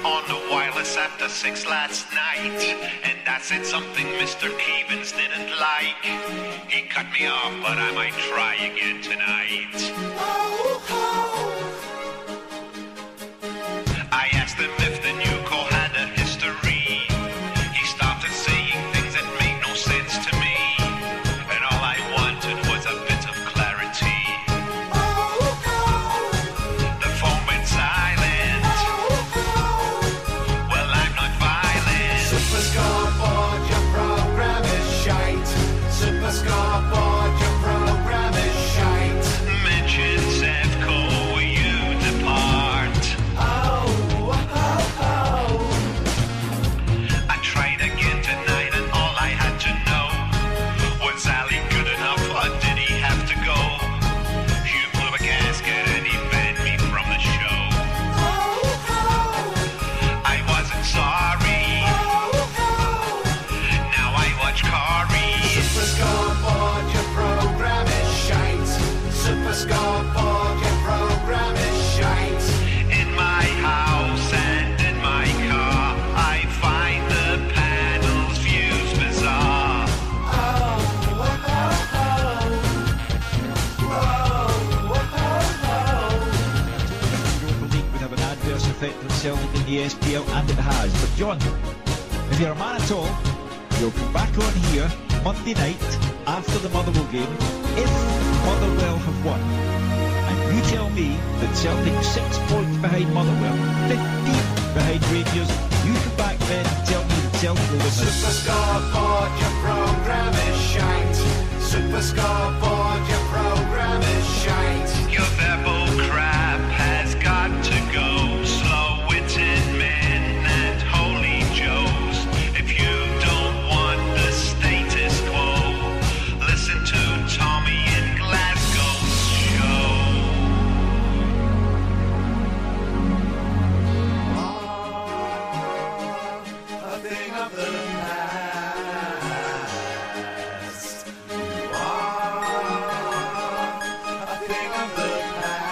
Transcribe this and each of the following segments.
On the wireless after 6 last night, and I said something Mr. Keevans didn't like. He cut me off, but I might try again tonight. I asked him if the new call had a history. He started saying things that made no sense to me, and all I wanted was a bit of clarity. The phone went silent. Scoreboard, your program is shite. Super Scoreboard, your program is shite. Mention Sevco, you depart. I tried again tonight, and all I had to know was Ali good enough, or did he have to go? You blew a gasket and he banned me from the show. I wasn't sorry. Super Scoreboard, your program is shite. Super Scoreboard, your program is shite. In my house and in my car, I find the panel's views bizarre. Europa League would have an adverse effect on Celtic in the SPL, and it has. But John, if you're a man at all, you'll come back on here Monday night after the Motherwell game if Motherwell have won. And you tell me that Celtic's 6 points behind Motherwell, 15 behind Rangers. You come back then and tell me that Celtic will win this. Super Scoreboard, your program is shite. Super Scoreboard, your program is shite. Your verbal crap has got to go. Slow-witted men and holy joes. If you don't want the status quo, listen to Tommy in Glasgow's show. A thing of the past. You are a thing of the past.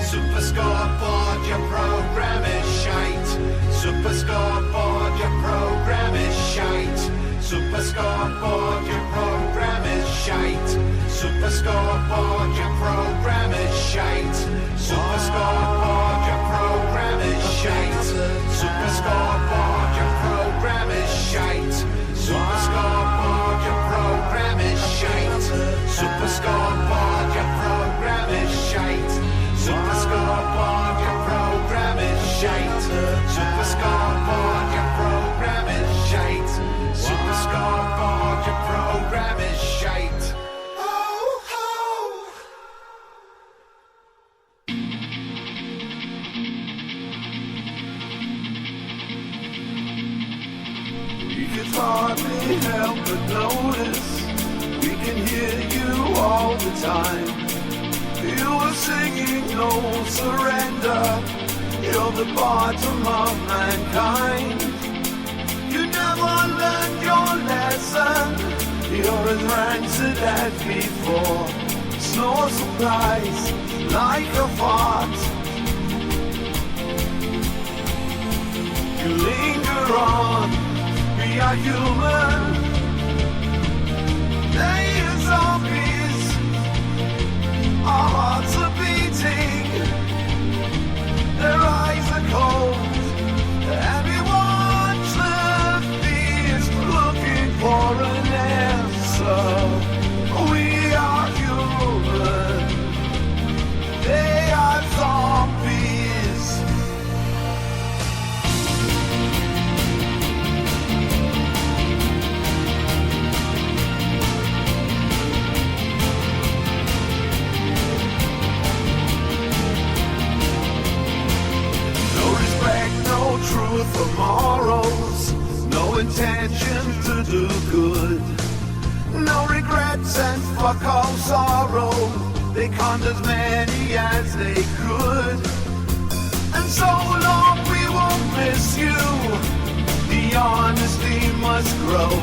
Super Scoreboard, your program is shite. Super Scoreboard, your program is shite. Super Scoreboard, your program is shite. Super Scoreboard, your program is shite. Super Scoreboard, your program is shite. Super Scoreboard, your program is shite. Super Scoreboard, your program is shite. Super Scoreboard, your program is shite. Super Scoreboard, your program is shite. Super Scoreboard, your program is shite. Super Scoreboard, your program is shite. We could hardly help but notice we can hear you all the time. You were singing no surrender. You're the bottom of mankind. You never learned your lesson. You're as rancid as before. It's no surprise, like a fart. You linger on, we are human. They are zombies, our hearts are beating. Their eyes are cold, and we watch their fears, looking for an answer. We are human, they are zombies. Truth or morals, no intention to do good, no regrets and fuck all sorrow. They conned as many as they could. And so long we won't miss you. The honesty must grow.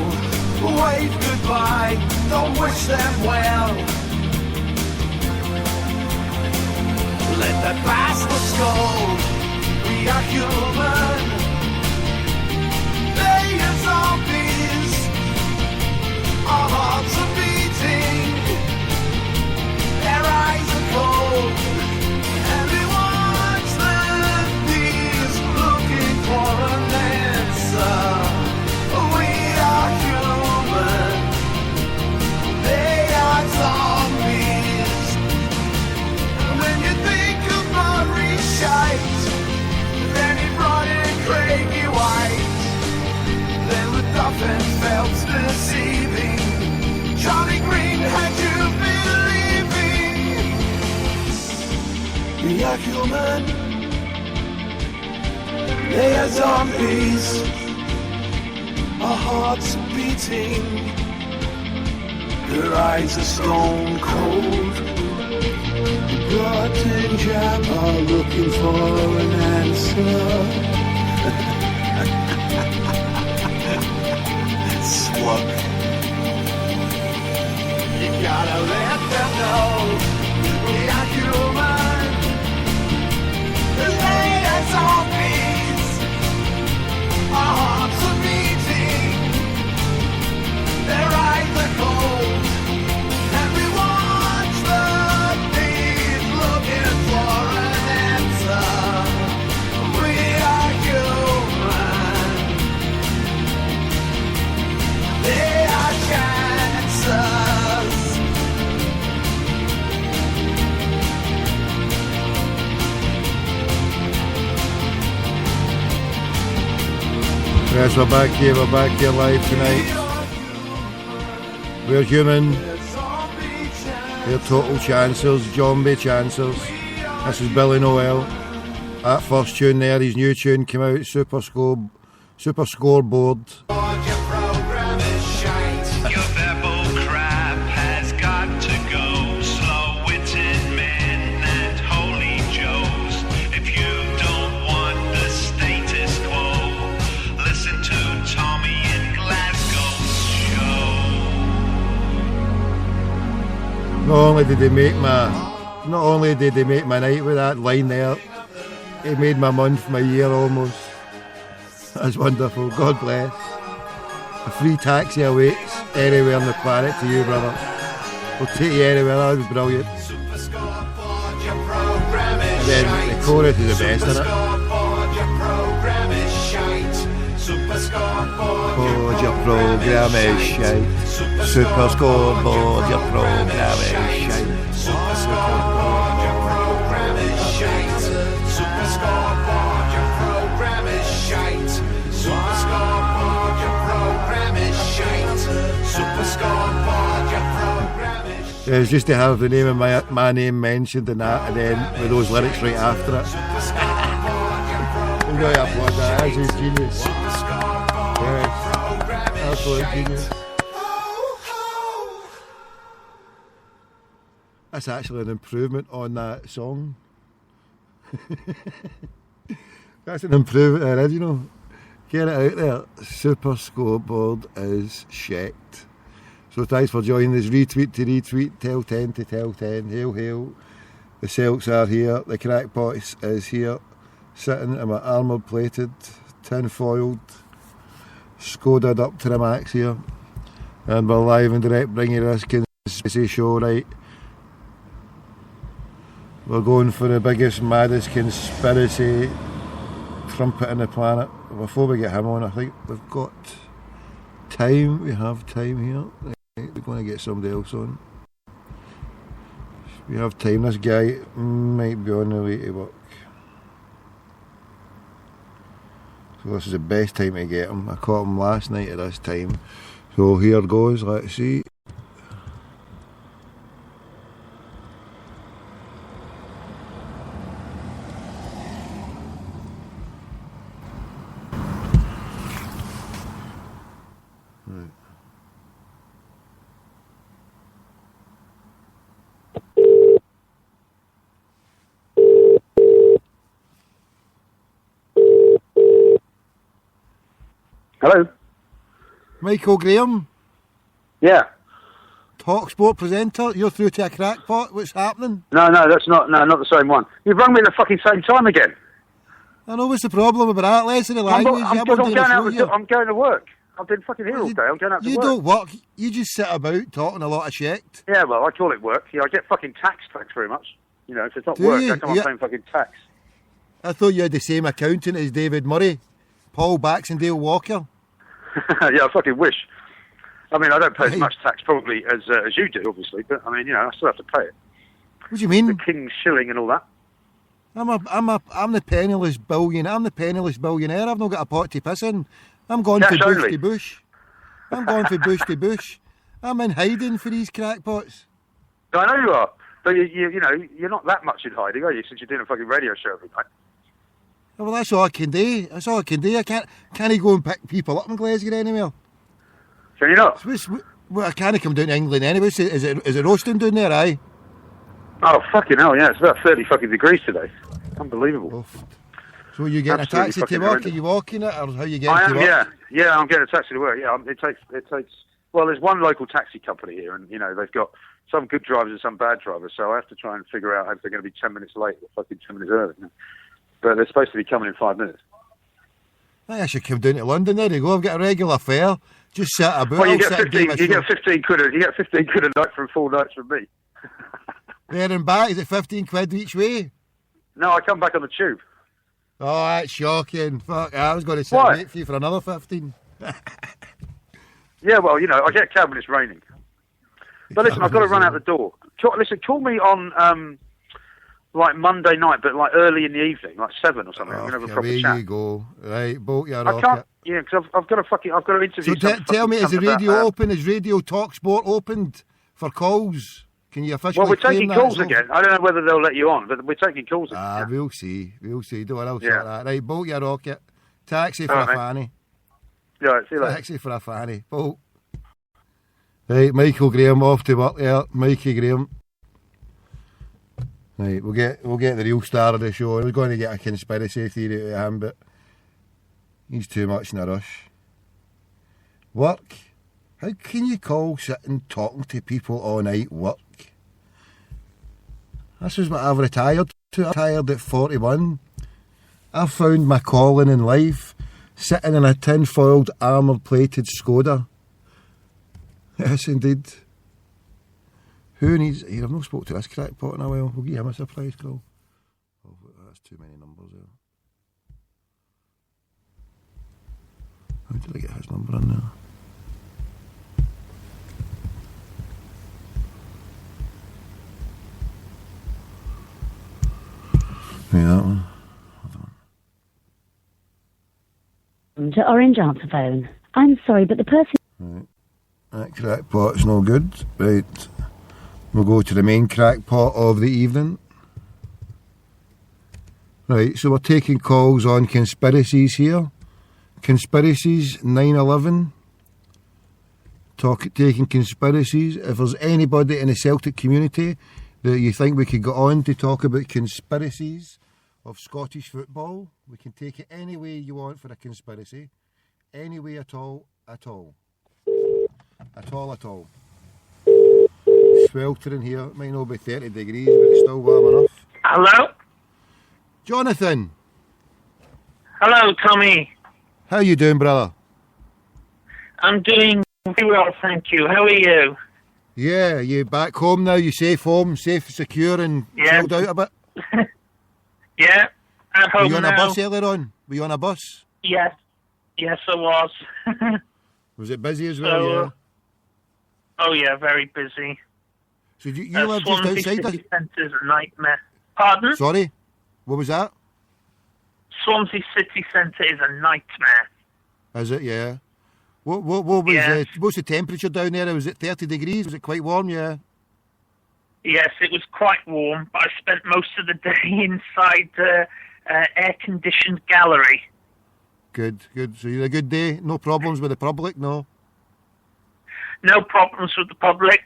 Wave goodbye, don't wish them well. Let the bastards go. We are human. They are zombies. Our hearts are beating. Their eyes are cold. And we watch them these looking for an answer. We are human. They are zombies. And when you think of Murray Shite, then he brought in Craigie White. Then with Duff and Phelps deceiving, Johnny Green had you believing. We are human. They are zombies. Our hearts are beating. Their eyes are stone cold. Blot and Jab are looking for an answer. Slug. You gotta let them know we are human. They are zombies. Our hearts are beating. Their eyes are cold. And we watch the beat looking for an answer. We are human. They are chances. Yes, we're back here live tonight. We're human. They're total chancers, zombie chancers. This is Billy Noel. That first tune there, his new tune came out, Super Scoreboard. Your program is shite. Your verbal crap has got to go. Slow-witted men and holy joes. If you don't want the status quo, listen to Tommy in Glasgow's show. Not only did they make my night with that line there, he made my month, my year almost. That's wonderful. God bless. A free taxi awaits anywhere on the planet to you, brother. We'll take you anywhere. That was brilliant. Super Scoreboard, your program is And then shite. the chorus is the best, Super isn't it? Scoreboard, your program is shite. Super Scoreboard, Oh, your program is shite. Super Scoreboard, your program is shite. Super Scoreboard, your program is shite. Super Scoreboard, your program is shite. Super Scoreboard, your program is shite. Super Scoreboard, your program is shite. It was just to have the name of my name mentioned in that, and then with those lyrics right after it. Super Scoreboard, your program I'm going to applaud that. That's just genius. Super Scoreboard, your Yes. program is Absolute shite. genius. That's actually an improvement on that song. That's an improvement, original. Get it out there. Super Scoreboard is shit. So thanks for joining us. Retweet to retweet. Tell 10 to tell 10. Hail, hail. The Celts are here. The Crackpot is here. Sitting in my armoured plated, tin foiled, Skoda'd up to the max here. And we're live and direct bringing you this conspiracy show, right? We're going for the biggest, maddest conspiracy trumpet in the planet. Before we get him on, I think we've got time. We have time here. Right, we're going to get somebody else on. We have time. This guy might be on the way to work. So this is the best time to get him. I caught him last night at this time. So here goes, let's see. Hello? Michael Graham, Yeah. talk sport presenter. You're through to a crackpot. What's happening? No, that's not the same one. You've rung me at the fucking same time again. I know, what's the problem about that? Listen to the I'm language. going to work. I've been fucking here all day. I'm going out to You work. don't work. You just sit about talking a lot of shit. Yeah, well, I call it work. Yeah, I get fucking taxed, thanks very much. You know, if it's not Do work, you? I come on paying fucking tax. I thought you had the same accountant as David Murray, Paul Baxendale Walker. Yeah, I fucking wish. I mean, I don't pay as much tax probably as you do, obviously, but I mean, you know, I still have to pay it. What do you mean? The King's shilling and all that. I'm the penniless billionaire. I'm the penniless billionaire. I've not got a pot to piss in. I'm going Cash from bush only. to bush. I'm going from bush to bush. I'm in hiding for these crackpots. I know you are, but you know, you're not that much in hiding, are you? Since you're doing a fucking radio show every night. Well, that's all I can do. That's all I can do. I can't go and pick people up in Glasgow anymore. Can you not? Well, I can't come down to England anyway. So is it roasting down there, aye? Oh, fucking hell, yeah. It's about 30 fucking degrees today. Unbelievable. So you getting Absolutely a taxi to fucking work? horrendous. Are you walking it, or how you getting I to am, work? yeah, I'm getting a taxi to work. Yeah, it takes. Well, there's one local taxi company here, and you know they've got some good drivers and some bad drivers. So I have to try and figure out if they're going to be 10 minutes late or fucking 10 minutes early. But they're supposed to be coming in 5 minutes. I should come down to London. There you go. I've got a regular fare. Just sit about. Well, you I'll get sit and do 15. my You show. get 15 quid. You get 15 quid a night for 4 nights from me. There and back. Is it 15 quid each way? No, I come back on the tube. Oh, that's shocking. Fuck, I was going to sit Why? and wait for you for another 15. Yeah, well, you know, I get a cab when it's raining. But listen, I've got to run out the door. Call me on like Monday night, but like early in the evening, like 7 or something. I'm going to have a proper away chat. you go. Right, bolt your I rocket. can't, yeah, because I've got to interview. So tell me, is the something about, radio open? Is Radio Talk Sport opened for calls? Can you officially Well, we're claim taking that calls as well? again. I don't know whether they'll let you on, but we're taking calls again. Yeah. We'll see. Don't worry, I'll Yeah. sort that. Right, bolt your rocket. Taxi for All a right, fanny. Yeah, see you later. Taxi for a fanny. Bolt. Right, Michael Graham off to work there. Mikey Graham. Right, we'll get the real star of the show. I was going to get a conspiracy theory out of him, but he's too much in a rush. Work? How can you call sitting talking to people all night work? This is what I've retired to. I retired at 41. I've found my calling in life sitting in a tin-foiled armour-plated Skoda. Yes, indeed. Who needs... Here, I've not spoke to this crackpot in a while. We'll give him a surprise call. Oh, that's too many numbers there. How did I get his number in there? Yeah, that one. To Orange answer phone. I'm sorry, but the person... Right. That crackpot's no good. Right. We'll go to the main crackpot of the evening. Right, so we're taking calls on conspiracies here. Conspiracies, 9/11. Taking conspiracies. If there's anybody in the Celtic community that you think we could get on to talk about conspiracies of Scottish football, we can take it any way you want for a conspiracy. Any way at all, at all. At all. Sweltering here. It might not be 30 degrees, but it's still warm enough. Hello? Jonathan, Hello, Tommy. how you doing, brother? I'm doing very well, thank you. How are you? Yeah, you back home now? You safe home, safe, secure, and Yeah. chilled out a bit? Yeah, at Were home you on a now. bus earlier on? Were you on a bus? Yes, I was. Was it busy as well? So, Yeah. Oh yeah, very busy. So you live just Swansea outside us? City Centre's a nightmare. Pardon? Sorry? What was that? Swansea City Centre is a nightmare. Is it? Yeah. What was Yes. what's the temperature down there? Was it 30 degrees? Was it quite warm? Yeah. Yes, it was quite warm, but I spent most of the day inside the air-conditioned gallery. Good. So you had a good day? No problems with the public? No? No problems with the public.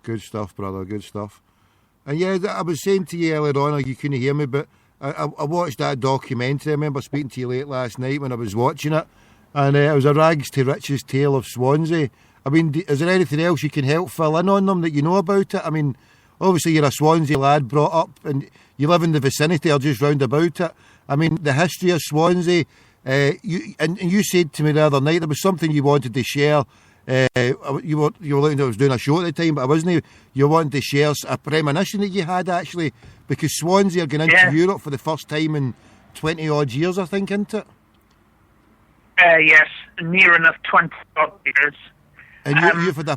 Good stuff, brother. Good stuff. And yeah, I was saying to you earlier on, like you couldn't hear me, but I watched that documentary. I remember speaking to you late last night when I was watching it, And it was a rags to riches tale of Swansea. I mean, is there anything else you can help fill in on them that you know about it? I mean, obviously you're a Swansea lad brought up and you live in the vicinity or just round about it. I mean, the history of Swansea, you said to me the other night there was something you wanted to share. You were looking, I was doing a show at the time, but I wasn't. You wanted to share a premonition that you had actually, because Swansea are going into Europe for the first time in 20 odd years, I think, isn't it? Yes, near enough 20 odd years. And you've had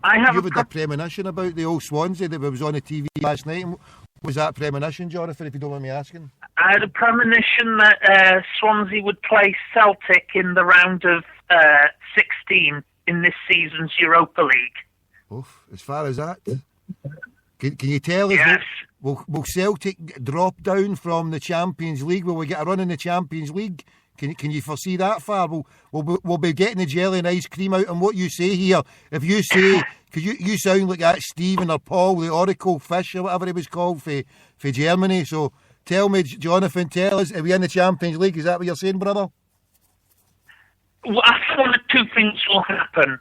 a premonition about the old Swansea that was on the TV last night. What was that premonition, Jonathan, if you don't mind me asking? I had a premonition that Swansea would play Celtic in the round of 16 in this season's Europa League. Oof, as far as that? Can you tell us? Yes. Will Celtic drop down from the Champions League? Will we get a run in the Champions League? Can you foresee that far? We'll be getting the jelly and ice cream out on what you say here. If you say, because you sound like that Stephen or Paul, the Oracle Fish or whatever he was called for Germany. So tell me, Jonathan, tell us, are we in the Champions League? Is that what you're saying, brother? Well, I think one of two things will happen.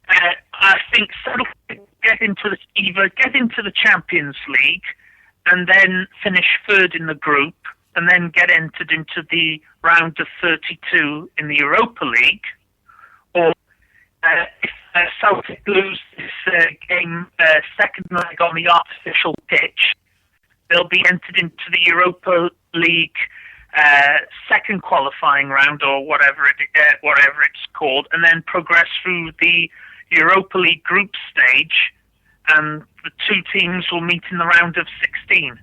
I think Celtic get into the Champions League and then finish third in the group and then get entered into the round of 32 in the Europa League. Or if Celtic lose this game, second leg on the artificial pitch, they'll be entered into the Europa League second qualifying round, or whatever it's called, and then progress through the Europa League group stage, and the two teams will meet in the round of 16.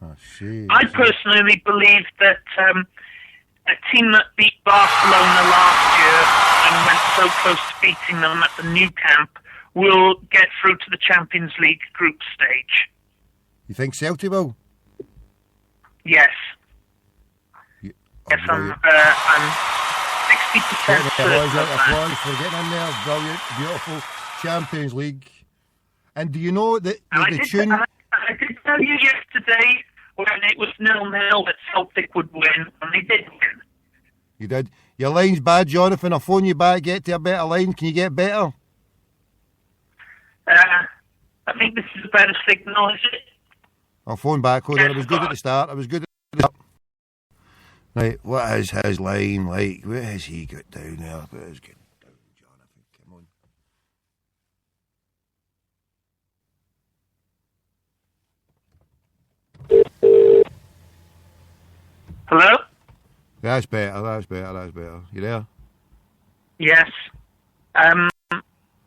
I personally believe that a team that beat Barcelona last year and went so close to beating them at the Nou Camp will get through to the Champions League group stage. You think Celtic will? Yes. Yes, I'm 60% certain. Applause for getting in there. Brilliant, beautiful Champions League. And do you know that the tune? I did tell you yesterday when it was 0-0 that Celtic would win, and they did win. You did. Your line's bad, Jonathan. I'll phone you back, get to a better line. Can you get better? I think this is a better signal, is it? I'll phone back. Hold on. I was good at the start. Right, what is his line like? What has he got down there? What is getting down, Jonathan? Come on. Hello? That's better. You there? Yes.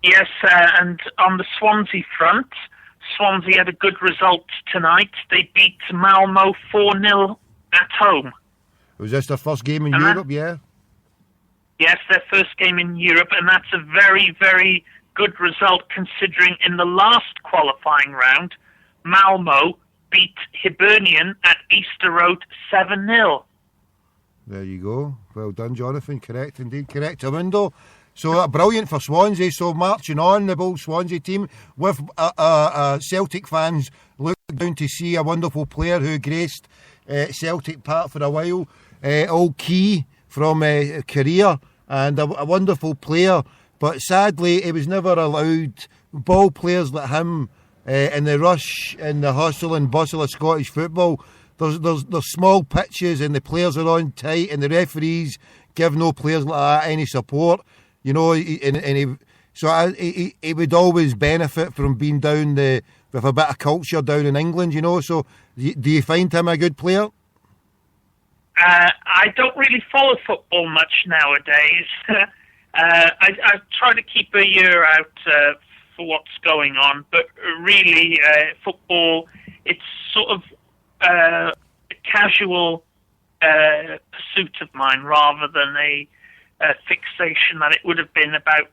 Yes, and on the Swansea front, Swansea had a good result tonight. They beat Malmo 4-0 at home. Was this their first game in Europe, yeah? Yes, their first game in Europe, and that's a very, very good result considering in the last qualifying round, Malmo beat Hibernian at Easter Road 7-0. There you go. Well done, Jonathan. Correct indeed. Correct window. So brilliant for Swansea. So marching on, the bold Swansea team with Celtic fans look down to see a wonderful player who graced Celtic Park for a while. Old Key from Korea, and a wonderful player. But sadly, he was never allowed. Ball players like him in the rush and the hustle and bustle of Scottish football. There's small pitches and the players are on tight and the referees give no players like that any support. You know, he would always benefit from being down with a bit of culture down in England, you know. So do you find him a good player? I don't really follow football much nowadays. I try to keep a ear out for what's going on, but really football, it's sort of a casual pursuit of mine rather than a fixation that it would have been about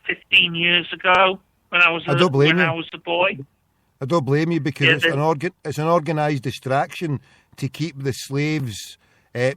15 years ago when I was a boy. I don't blame you, because it's an organised distraction to keep the slaves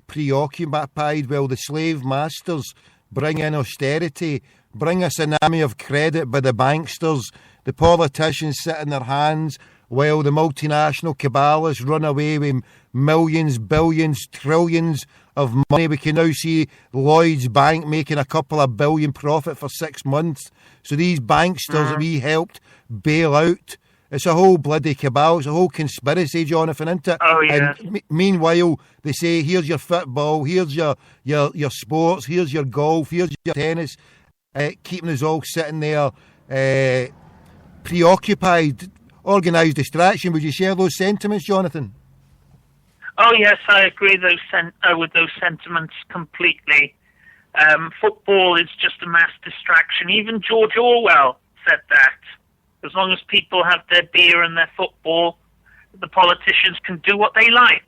preoccupied while the slave masters bring in austerity, bring a tsunami of credit by the banksters. The politicians sit in their hands while the multinational cabalists run away with millions, billions, trillions of money. We can now see Lloyd's Bank making a couple of billion profit for 6 months. So these banksters that we helped bail out, it's a whole bloody cabal, it's a whole conspiracy, Jonathan, isn't it? Oh, yeah. And meanwhile, they say, here's your football, here's your sports, here's your golf, here's your tennis, keeping us all sitting there preoccupied, organised distraction. Would you share those sentiments, Jonathan? Oh yes, I agree with those sentiments completely. Football is just a mass distraction. Even George Orwell said that. As long as people have their beer and their football, the politicians can do what they like.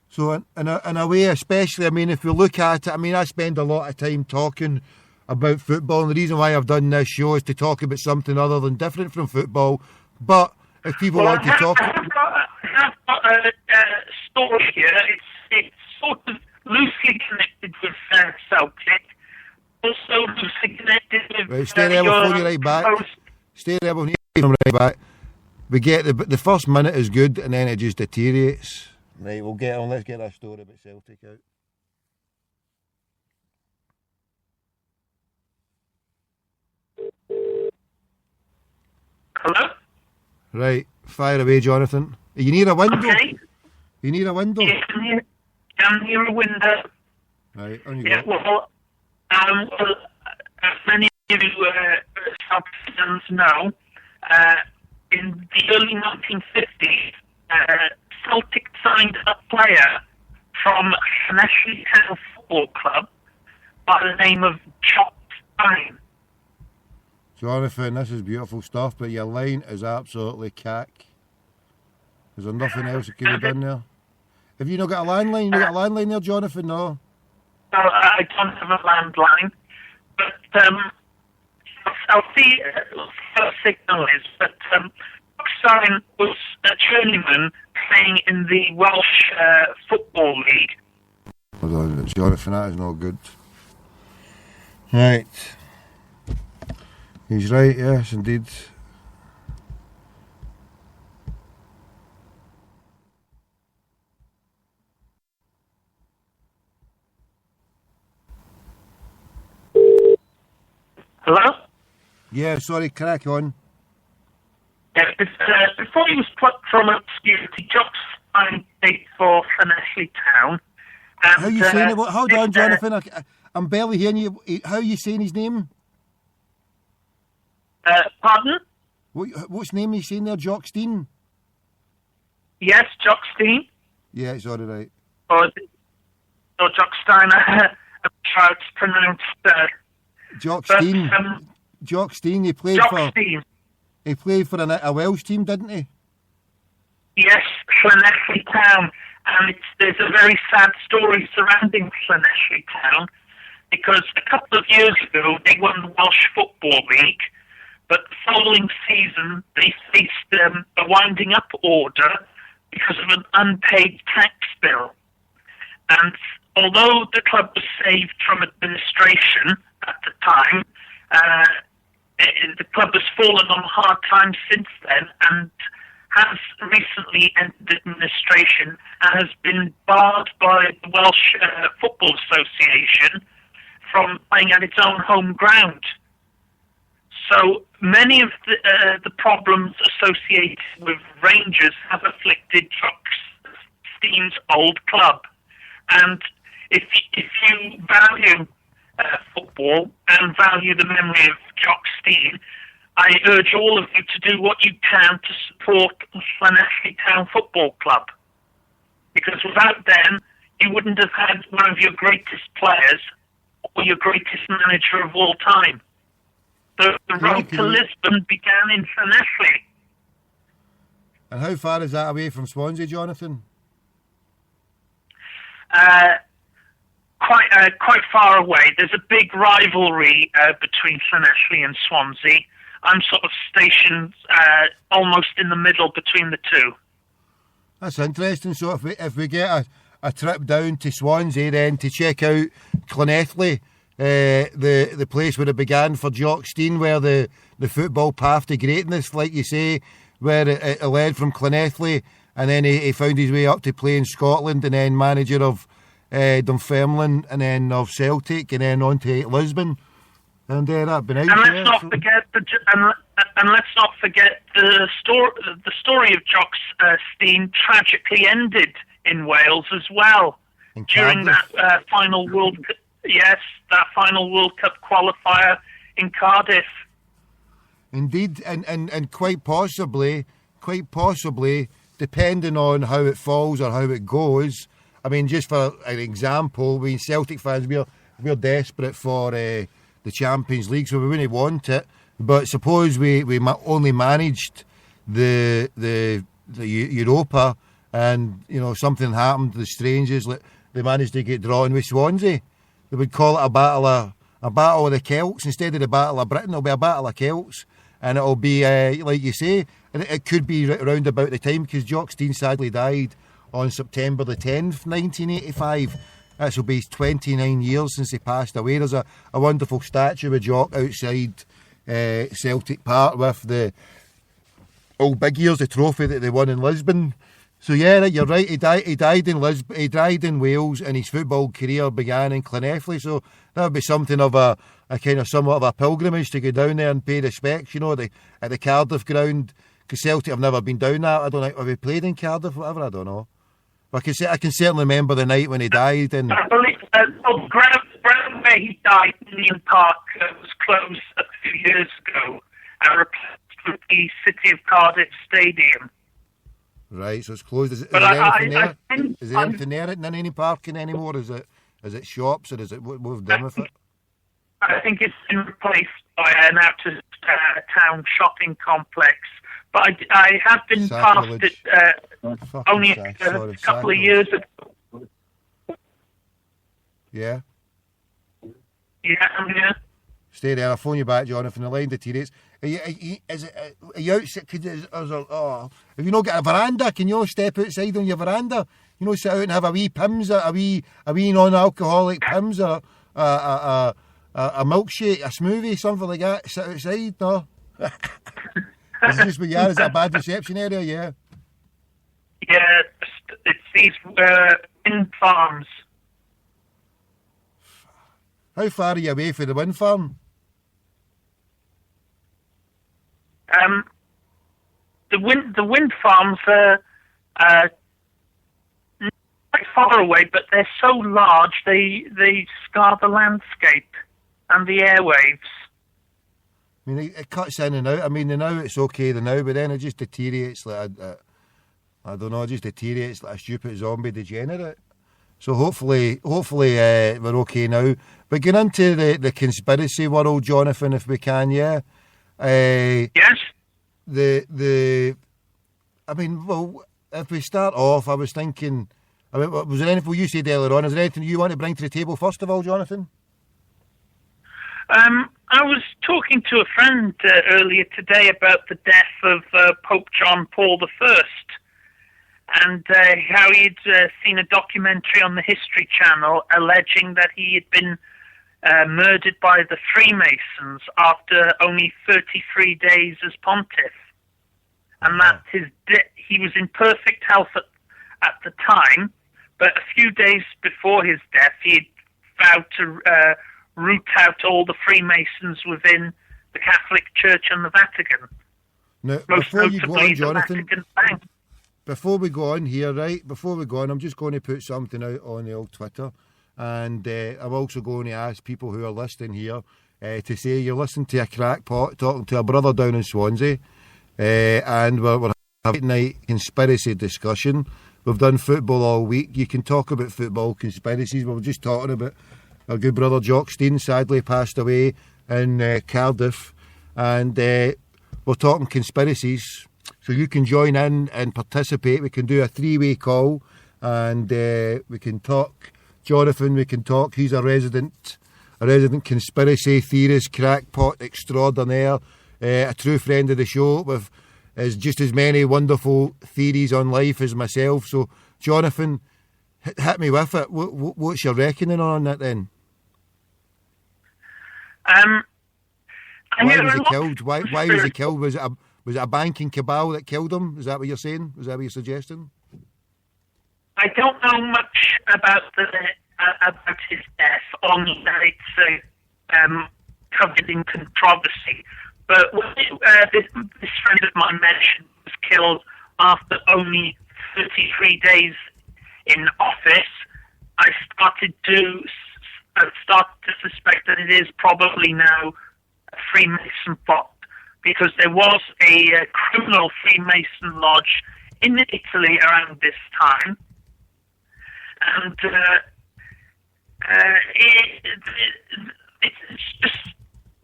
So in a way, especially, I mean, if we look at it, I mean, I spend a lot of time talking about football, and the reason why I've done this show is to talk about something other than different from football. But if people want to talk... I've got a story here. It's sort of loosely connected with Celtic. Also loosely connected with... Right, stay there, we'll phone you right back. Stay there, we'll phone right back. We get the first minute is good, and then it just deteriorates. Right, we'll get on. Let's get that story about Celtic out. Hello? Right, fire away, Jonathan. Are you near a window? Okay. You near a window? Yeah, I'm near a window. Right, on you Yeah, go. well, as many of you Celtic fans know, in the early 1950s, Celtic signed a player from Llanelli Town Football Club by the name of Jock Stein. Jonathan, this is beautiful stuff, but your line is absolutely cack. Is there nothing else that can be done there? Have you not got a landline? You not got a landline there, Jonathan? No. No, I don't have a landline, but I'll see what the signal is. But Stein was a journeyman playing in the Welsh Football League. Hold on, Jonathan, that is not good. Right. He's right, yes, indeed. Hello? Yeah, sorry, crack on. Before he was plucked from obscurity, Jock Stein played for Llanelli Town. How are you saying it? Hold on, Jonathan. I'm barely hearing you. How are you saying his name? Pardon? What's name are you saying there? Jock Stein? Yes, Jock Stein. Yeah, it's all right. Or Jock Stein. I'm trying to pronounce Jock but, Stein. Jock Stein. He played Jock for. Stein. He played for a Welsh team, didn't he? Yes, Llanelli Town. And there's a very sad story surrounding Llanelli Town, because a couple of years ago they won the Welsh Football League, but the following season they faced a winding up order because of an unpaid tax bill. And although the club was saved from administration at the time, the club has fallen on hard times since then and has recently entered administration and has been barred by the Welsh Football Association from playing at its own home ground. So many of the problems associated with Rangers have afflicted Jock Stein's old club. And if you value football and value the memory of Jock Stein, I urge all of you to do what you can to support Llanelli Town Football Club. Because without them, you wouldn't have had one of your greatest players or your greatest manager of all time. The road to Lisbon began in Llanelli. And how far is that away from Swansea, Jonathan? Quite far away. There's a big rivalry between Llanelli and Swansea. I'm sort of stationed almost in the middle between the two. That's interesting. So if we get a trip down to Swansea then to check out Llanelli, the place where it began for Jock Stein, where the football path to greatness, like you say, where it led from Llanelli and then he found his way up to play in Scotland, and then manager of Dunfermline, and then of Celtic, and then on to Lisbon, and that been out. And let's not forget the story of Jock Stein tragically ended in Wales as well during that final World Cup qualifier in Cardiff. Indeed, and quite possibly, depending on how it falls or how it goes. I mean, just for an example, we Celtic fans, we're desperate for the Champions League, so we wouldn't want it. But suppose we only managed the Europa, and something happened to the strangers, like they managed to get drawn with Swansea. They would call it a battle of the Celts instead of the Battle of Britain. It'll be a battle of Celts, and it'll be like you say, and it could be around about the time, because Jock Stein sadly died on September the 10th, 1985. This will be 29 years since he passed away. There's a wonderful statue of Jock outside Celtic Park with the old big ears, the trophy that they won in Lisbon. So yeah, you're right. He died in Lisbon. He died in Wales, and his football career began in Llanelli. So that would be something of a kind of somewhat of a pilgrimage to go down there and pay respects. At the Cardiff ground, because Celtic have never been down there. I don't know. Have they played in Cardiff? Whatever. I don't know. But I can certainly remember the night when he died. And I believe the ground where he died, Union Park, was closed a few years ago and replaced with the City of Cardiff Stadium. Right, so it's closed. Is there anything there in any parking anymore? Is it shops, or is it what have done with it? I think it's been replaced by an out-of-town shopping complex. But I have been past it only a couple of years ago. Yeah? Yeah. Stay there. I'll phone you back, Jonathan. The line deteriorates. Are you outside? Have you not got a veranda? Can you step outside on your veranda? Sit out and have a wee Pimm's, a wee non-alcoholic Pimm's, or a milkshake, a smoothie, something like that. Sit outside, no? Is this where you are? Is that a bad reception area? Yeah. Yeah, it's these wind farms. How far are you away from the wind farm? The wind farms are not quite far away, but they're so large they scar the landscape and the airwaves. I mean, it cuts in and out. I mean, now it's okay now, but then it just deteriorates like a stupid zombie degenerate. So hopefully we're okay now. But getting into the conspiracy world, Jonathan, if we can, yeah. Yes. I mean, well, if we start off, I was thinking, was there anything you said earlier on? Is there anything you want to bring to the table first of all, Jonathan? I was talking to a friend earlier today about the death of Pope John Paul I, and how he'd seen a documentary on the History Channel alleging that he had been murdered by the Freemasons after only 33 days as pontiff, and that he was in perfect health at the time, but a few days before his death he had vowed to root out all the Freemasons within the Catholic Church and the Vatican. Now, most before you go on, notably the Jonathan, Vatican Bank. before we go on here, I'm just going to put something out on the old Twitter, and I'm also going to ask people who are listening here to say you're listening to a crackpot talking to a brother down in Swansea, and we're having a night conspiracy discussion. We've done football all week. You can talk about football conspiracies. We were just talking about our good brother Jock Stein sadly passed away in Cardiff, and we're talking conspiracies. So you can join in and participate. We can do a three-way call, and we can talk. Jonathan, we can talk. He's a resident conspiracy theorist, crackpot extraordinaire, a true friend of the show with just as many wonderful theories on life as myself. So, Jonathan, hit me with it. What's your reckoning on that then? Why was he killed? Why was he killed? Was Was it a banking cabal that killed him? Is that what you're saying? Is that what you're suggesting? I don't know much about his death, only that it's covered in controversy. But this friend of mine mentioned was killed after only 33 days in office. I started to suspect that it is probably now a Freemason plot, because there was a criminal Freemason lodge in Italy around this time, and it's just,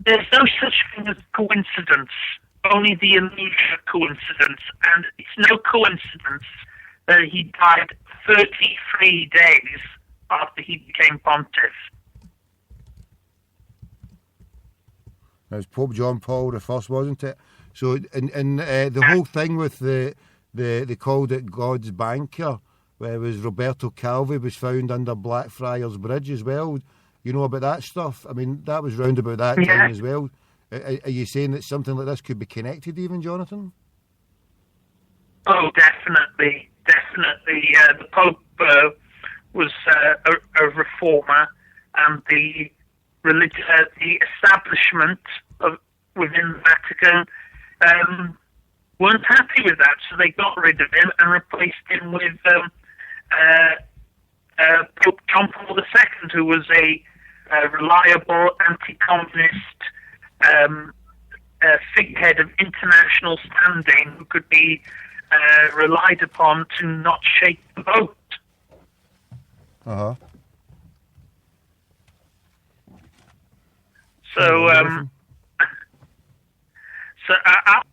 there's no such thing as coincidence, only the illusion of coincidence, and it's no coincidence that he died 33 days after he became pontiff. It was Pope John Paul I, wasn't it? So, and the whole thing with they called it God's banker, where it was Roberto Calvi was found under Blackfriars Bridge as well. You know about that stuff? I mean, that was round about that time as well. Are you saying that something like this could be connected even, Jonathan? Oh, definitely. The Pope was a reformer, and the establishment within the Vatican weren't happy with that, so they got rid of him and replaced him with Pope John Paul II, who was a reliable anti-communist figurehead of international standing, who could be relied upon to not shake the boat. Uh-huh. So,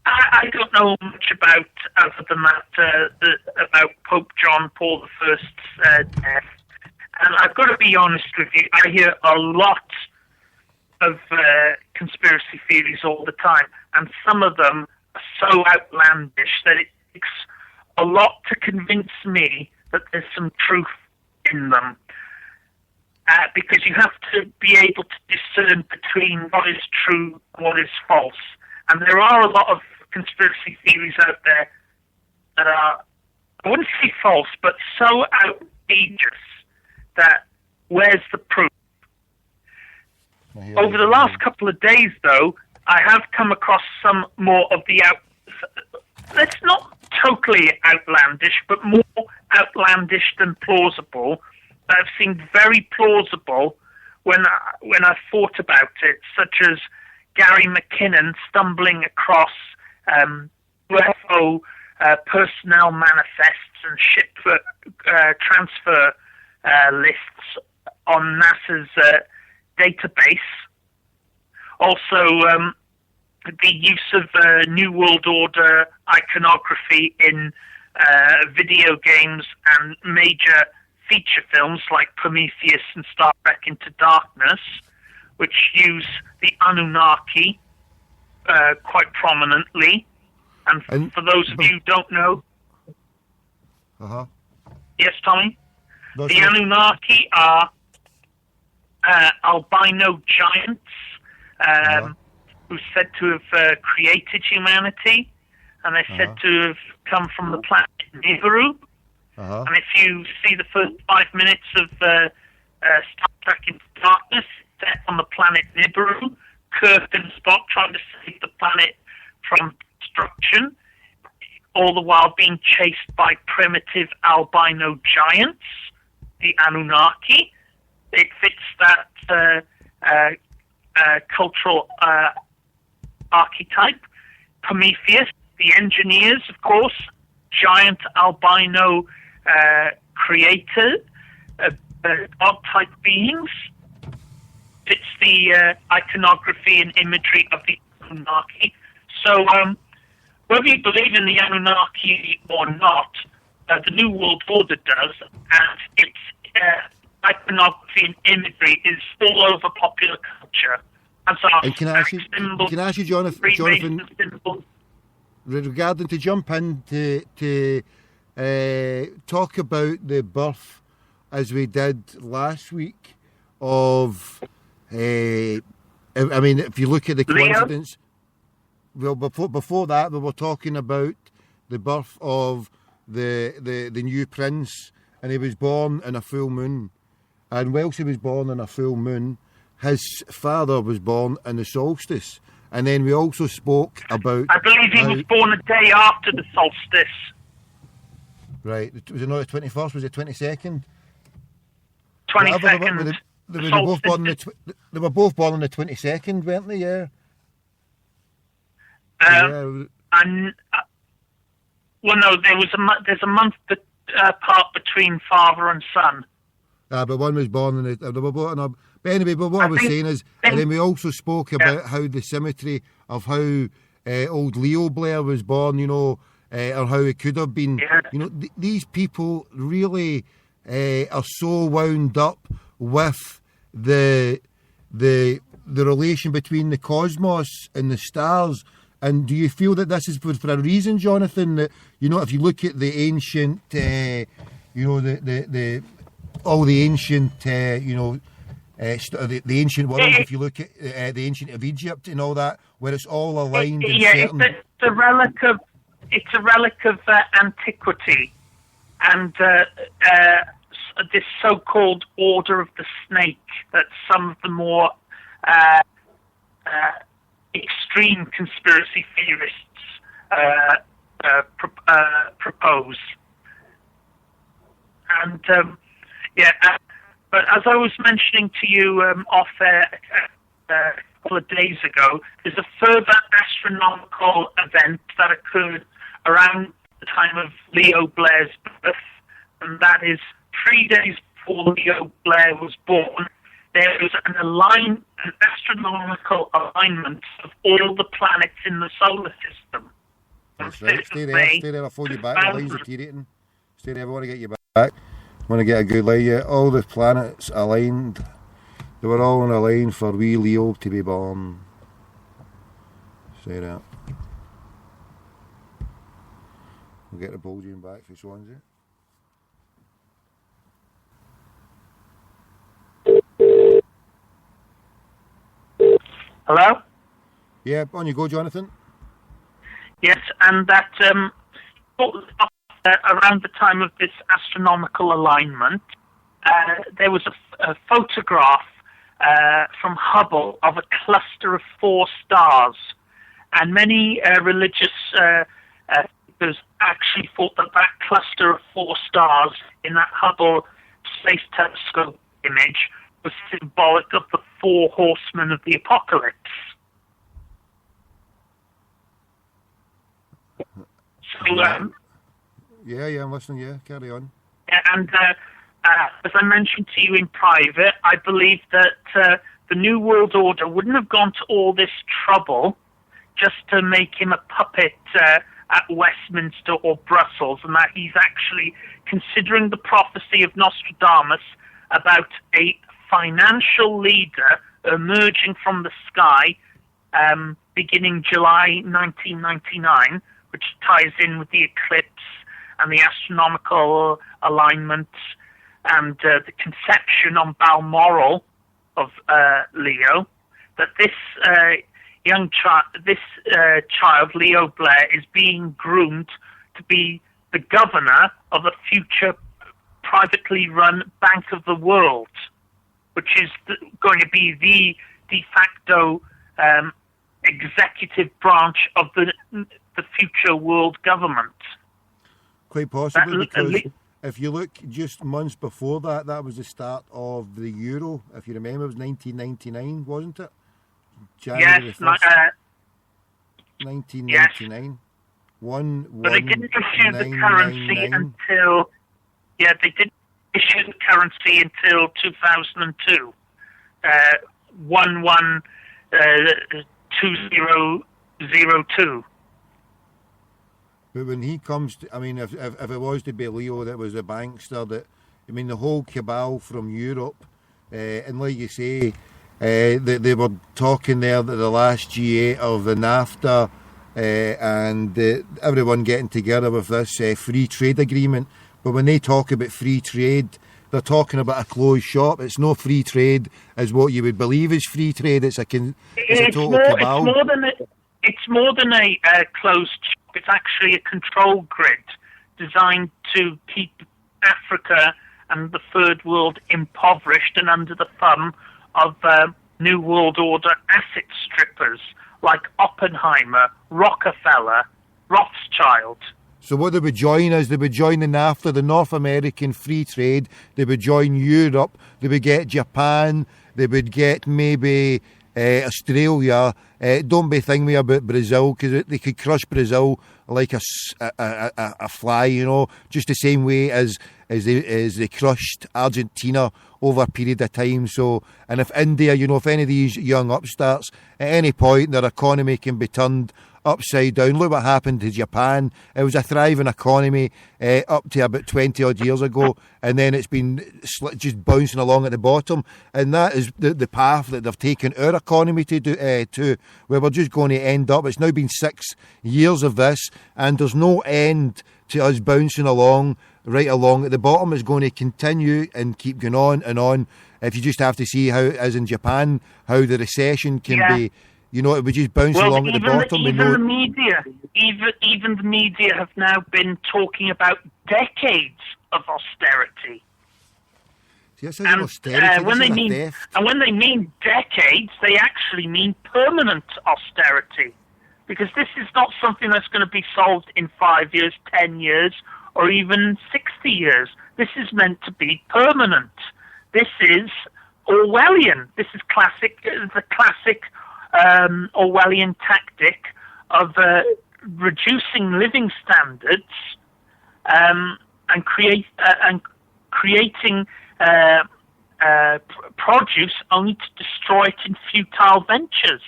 I don't know much about, other than that, about Pope John Paul I's death. And I've got to be honest with you, I hear a lot of conspiracy theories all the time, and some of them are so outlandish that it takes a lot to convince me that there's some truth in them. Because you have to be able to discern between what is true and what is false. And there are a lot of conspiracy theories out there that are, I wouldn't say false, but so outrageous that where's the proof? Over the last couple of days, though, I have come across some more of the that's not totally outlandish, but more outlandish than plausible. I've seen very plausible when I thought about it, such as Gary McKinnon stumbling across UFO personnel manifests and ship transfer lists on NASA's database. Also, the use of New World Order iconography in video games and major feature films like Prometheus and Star Trek Into Darkness, which use the Anunnaki quite prominently. And for those of you who don't know... Uh-huh. Yes, Tommy? The Anunnaki are albino giants who's said to have created humanity, and they're said to have come from the planet Nibiru. Uh-huh. And if you see the first 5 minutes of Star Trek Into Darkness, set on the planet Nibiru, Kirk and Spock trying to save the planet from destruction, all the while being chased by primitive albino giants, the Anunnaki. It fits that cultural archetype. Prometheus, the engineers, of course, giant albino creator, dog-type beings. Fits the iconography and imagery of the Anunnaki. So, whether you believe in the Anunnaki or not, the New World Order does, and its iconography and imagery is all over popular culture. And so, can I ask you, Jonathan, regarding to jump in to talk about the birth, as we did last week, of I mean, if you look at the coincidence, well, before that, we were talking about the birth of the new prince, and he was born in a full moon. And whilst he was born in a full moon, his father was born in the solstice. And then we also spoke about... I believe he was born a day after the solstice. Right. Was it not the 21st? Was it 22nd? 22nd. They were both born on the 22nd, weren't they? Yeah. And well, no, there's a month apart between father and son. But one was born in the. They were both on but anyway, but what I was saying is, and then we also spoke about how the symmetry of how old Leo Blair was born, you know, or how it could have been. Yeah. You know, these people really are so wound up with the relation between the cosmos and the stars. And do you feel that this is for a reason, Jonathan? That, you know, if you look at the ancient, you know, all the ancient, you know, the ancient world. If you look at the ancient of Egypt and all that, where it's all aligned. It's a relic of antiquity, and this so-called Order of the Snake that some of the more extreme conspiracy theorists propose. And but as I was mentioning to you off air a couple of days ago, there's a further astronomical event that occurred around the time of Leo Blair's birth, and that is 3 days before Leo Blair was born. There was an astronomical alignment of all the planets in the solar system. That's right. Stay there. I'll phone you back. The line's deteriorating. Stay there. I want to get you back. I want to get a good line. Yeah, all the planets aligned. They were all in a line for wee Leo to be born. Say that. We'll get the Bulging back for Swansea. Hello? Yeah, on you go, Jonathan. Yes, and that around the time of this astronomical alignment, there was a photograph from Hubble of a cluster of 4 stars, and many religious thinkers actually thought that cluster of 4 stars in that Hubble Space Telescope image was symbolic of the 4 horsemen of the apocalypse. So, yeah, I'm listening. Yeah, carry on. And as I mentioned to you in private, I believe that the New World Order wouldn't have gone to all this trouble just to make him a puppet at Westminster or Brussels, and that he's actually considering the prophecy of Nostradamus about a financial leader emerging from the sky beginning July 1999, which ties in with the eclipse and the astronomical alignment and the conception on Balmoral of Leo, that this child, Leo Blair, is being groomed to be the governor of a future privately run Bank of the World, which is going to be the de facto executive branch of the future world government. Quite possibly, because if you look just months before that, that was the start of the Euro. If you remember, it was 1999, wasn't it? January 1st, 1999. Yes. But they didn't issue the currency until... Yeah, they didn't issue the currency until 2002. 112002. But when he comes to, I mean, if it was to be Leo that was a bankster, that, I mean, the whole cabal from Europe, and like you say, they were talking there that the last G8 of the NAFTA and everyone getting together with this free trade agreement. But when they talk about free trade, they're talking about a closed shop. It's no free trade as what you would believe is free trade. It's a total cabal. It's more than a closed shop. It's actually a control grid designed to keep Africa and the third world impoverished and under the thumb of New World Order asset strippers like Oppenheimer, Rockefeller, Rothschild. So what they would join is they would join the NAFTA, the North American Free Trade. They would join Europe. They would get Japan. They would get maybe Australia. Don't be thinking about Brazil, because they could crush Brazil like a fly, you know, just the same way as they crushed Argentina over a period of time. So, and if India, you know, if any of these young upstarts at any point their economy can be turned upside down. Look what happened to Japan. It was a thriving economy up to about 20 odd years ago, and then it's been just bouncing along at the bottom, and that is the path that they've taken our economy to where we're just going to end up. It's now been 6 years of this, and there's no end to us bouncing along right along at the bottom. It's going to continue and keep going on and on. If you just have to see how, as in Japan, how the recession can be. You know, it would just bounce along at the bottom. Even the media have now been talking about decades of austerity. When they mean decades, they actually mean permanent austerity, because this is not something that's going to be solved in 5 years, 10 years, or even 60 years. This is meant to be permanent. This is Orwellian. This is the classic Orwellian tactic of reducing living standards and creating produce only to destroy it in futile ventures.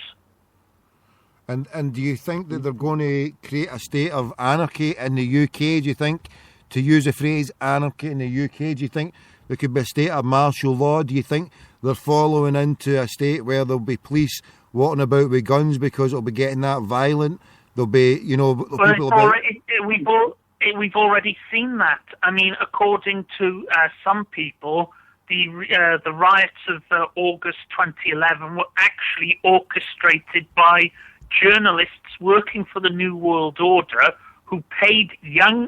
And do you think that they're going to create a state of anarchy in the UK? Do you think, to use the phrase anarchy in the UK, do you think there could be a state of martial law? Do you think they're following into a state where there'll be police walking about with guns because it'll be getting that violent? There'll be, you know, people we've already seen that. I mean, according to some people, the riots of August 2011 were actually orchestrated by journalists working for the New World Order who paid young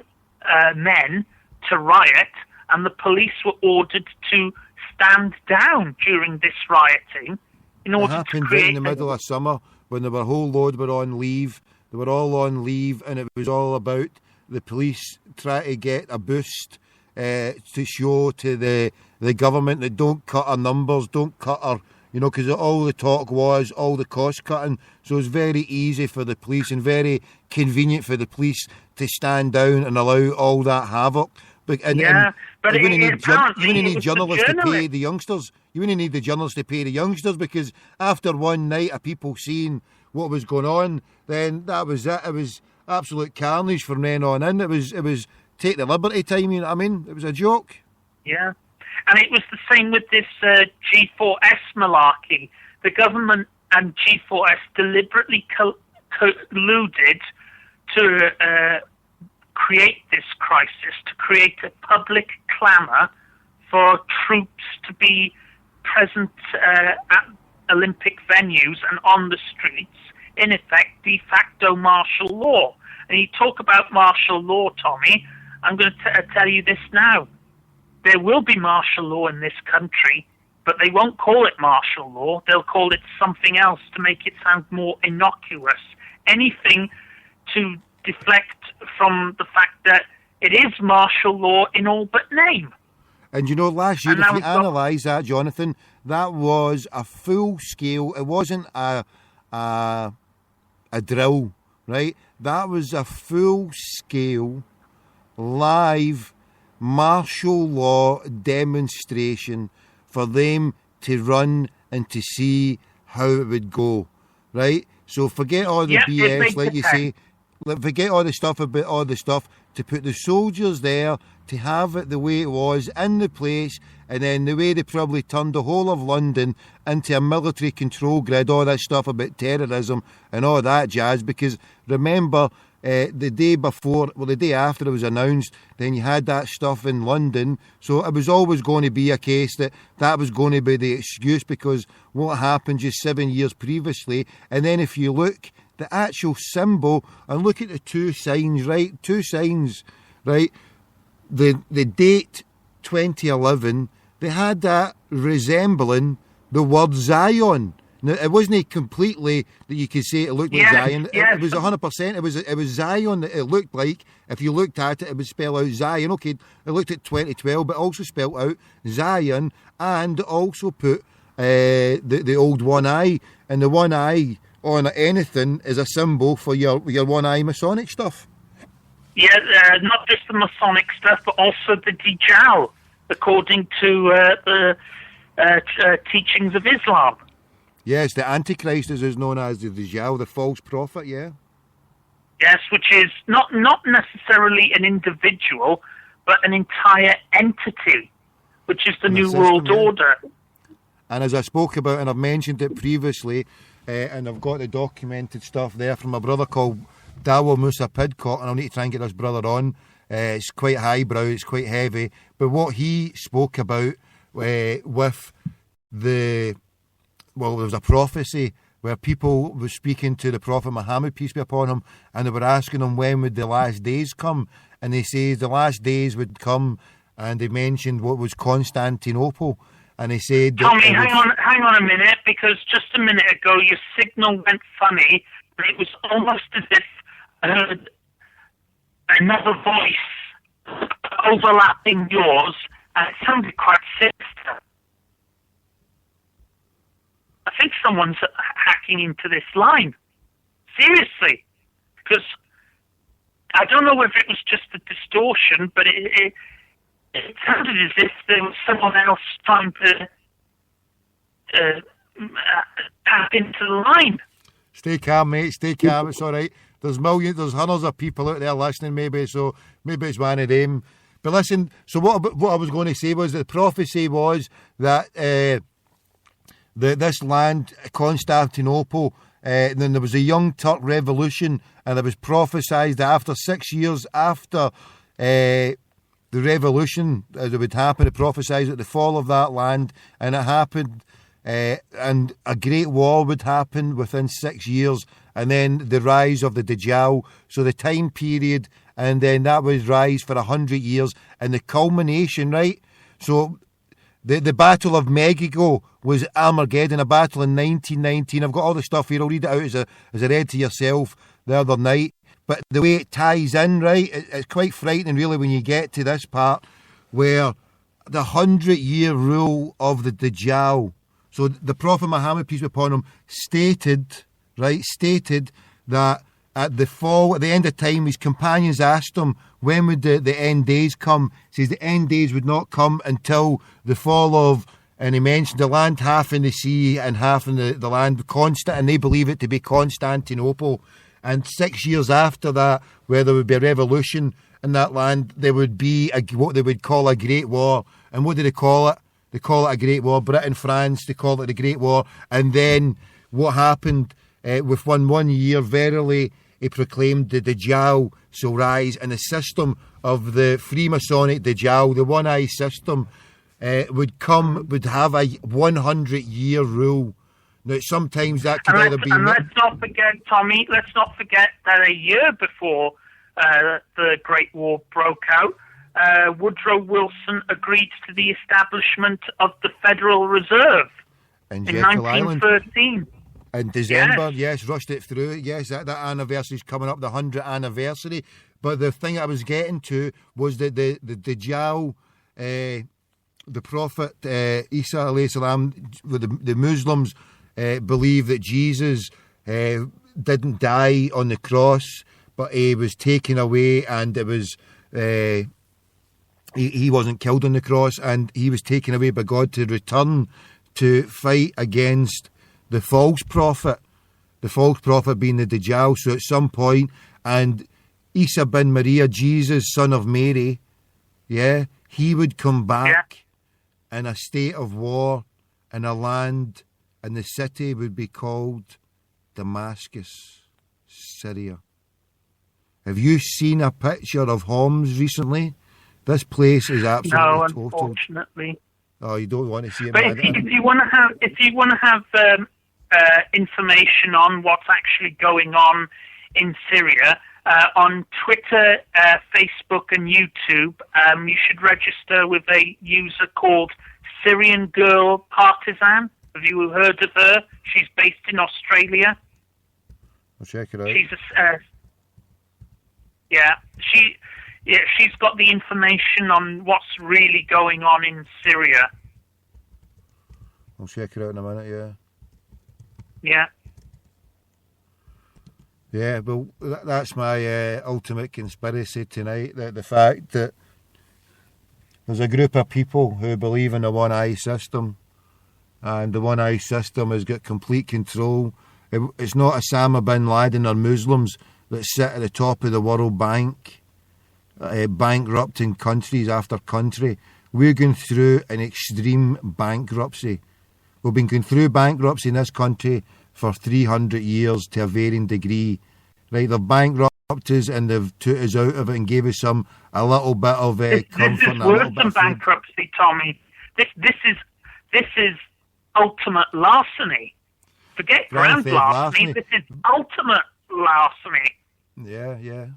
men to riot, and the police were ordered to stand down during this rioting in order to create... in the middle of summer when there were a whole load were on leave. They were all on leave, and it was all about the police trying to get a boost to show to the government that don't cut our numbers, don't cut our... You know, because all the talk was all the cost cutting. So it's very easy for the police and very convenient for the police to stand down and allow all that havoc. But you wouldn't need journalists to pay the youngsters. You wouldn't need the journalists to pay the youngsters, because after one night of people seeing what was going on, then that was it. It was absolute carnage from then on in. It was take the liberty time, you know what I mean? It was a joke. Yeah. And it was the same with this G4S malarkey. The government and G4S deliberately colluded to create this crisis, to create a public clamour for troops to be present at Olympic venues and on the streets, in effect, de facto martial law. And you talk about martial law, Tommy, I'm going to tell you this now. There will be martial law in this country, but they won't call it martial law. They'll call it something else to make it sound more innocuous. Anything to deflect from the fact that it is martial law in all but name. And you know, last year, if you analyse that, Jonathan, that was a full-scale... It wasn't a drill, right? That was a full-scale, live martial law demonstration for them to run and to see how it would go, right? So forget all the BS, like you say. Forget all the stuff about all the stuff, to put the soldiers there, to have it the way it was in the place, and then the way they probably turned the whole of London into a military control grid, all that stuff about terrorism and all that jazz. Because remember, the day before, well, the day after it was announced, then you had that stuff in London. So it was always going to be a case that was going to be the excuse, because what happened just 7 years previously. And then if you look the actual symbol, and look at the two signs, right? Two signs, right? The date 2011, they had that resembling the word Zion. Now, it wasn't completely that you could say it looked like Zion. It was 100%. It was Zion that it looked like. If you looked at it, it would spell out Zion. Okay, it looked at 2012, but also spelled out Zion, and also put the old one eye. And the one eye on anything is a symbol for your one eye Masonic stuff. Yeah, not just the Masonic stuff, but also the Dajjal, according to the teachings of Islam. Yes, the Antichrist is known as the Dajjal, the false prophet, yeah. Yes, which is not necessarily an individual, but an entire entity, which is the New World Order. And as I spoke about, and I've mentioned it previously, and I've got the documented stuff there from a brother called Dawa Musa Pidcock, and I'll need to try and get this brother on. It's quite highbrow, it's quite heavy, but what he spoke about with the... Well, there was a prophecy where people were speaking to the Prophet Muhammad, peace be upon him, and they were asking him when would the last days come, and they say the last days would come, and they mentioned what was Constantinople, and they said... Tommy, hang on a minute, because just a minute ago your signal went funny, and it was almost as if I heard another voice overlapping yours, and it sounded quite sinister. I think someone's hacking into this line. Seriously. Because I don't know if it was just a distortion, but it sounded as if there was someone else trying to tap into the line. Stay calm, mate. Stay calm. It's all right. There's hundreds of people out there listening, maybe it's one of them. But listen, so what I was going to say was that the prophecy was that... this land, Constantinople, then there was a Young Turk revolution, and it was prophesied that after 6 years after the revolution, as it would happen, it prophesied at the fall of that land, and it happened, and a great war would happen within 6 years, and then the rise of the Dajjal, so the time period, and then that would rise for 100 years, and the culmination, right? So the Battle of Megiddo was Armageddon, a battle in 1919. I've got all the stuff here. I'll read it out as I read to yourself the other night. But the way it ties in, right, it's quite frightening, really, when you get to this part where the 100-year rule of the Dajjal. So the Prophet Muhammad, peace be upon him, stated that at the end of time, his companions asked him, when would the end days come? He says the end days would not come until the fall of, and he mentioned the land half in the sea and half in the land constant, and they believe it to be Constantinople. And 6 years after that, where there would be a revolution in that land, there would be what they would call a Great War. And what do they call it? They call it a Great War. Britain, France, they call it the Great War. And then what happened with one year, verily, he proclaimed the Dajjal shall rise, and the system of the Freemasonic Dajjal, the one-eye system, would have a 100-year rule. Now, sometimes that could either be... And let's not forget, Tommy, that a year before the Great War broke out, Woodrow Wilson agreed to the establishment of the Federal Reserve in 1913. In December, yes, rushed it through. Yes, that anniversary's coming up, the 100th anniversary. But the thing I was getting to was that the Dajjal, the Prophet Isa alayhi salam, the Muslims believe that Jesus didn't die on the cross, but he was taken away, and it was he wasn't killed on the cross, and he was taken away by God to return to fight against the false prophet being the Dajjal. So at some point, and Isa bin Maria, Jesus, son of Mary, he would come back in a state of war in a land, and the city would be called Damascus, Syria. Have you seen a picture of Homs recently? This place is absolutely total. Unfortunately. Oh, you don't want to see it. But if you want to have information on what's actually going on in Syria on Twitter, Facebook, and YouTube. You should register with a user called Syrian Girl Partisan. Have you heard of her? She's based in Australia. I'll check it out. She's got the information on what's really going on in Syria. I'll check it out in a minute, yeah. Yeah. Yeah, well, that's my ultimate conspiracy tonight, the fact that there's a group of people who believe in the one-eye system, and the one-eye system has got complete control. It's not Osama bin Laden or Muslims that sit at the top of the World Bank, bankrupting countries after country. We're going through an extreme bankruptcy. We've been going through bankruptcy in this country for 300 years to a varying degree. Right, they've bankrupted us and they've took us out of it and gave us a little bit of comfort. This is worse than bankruptcy, Tommy. This is ultimate larceny. Forget grand larceny. This is ultimate larceny. Yeah.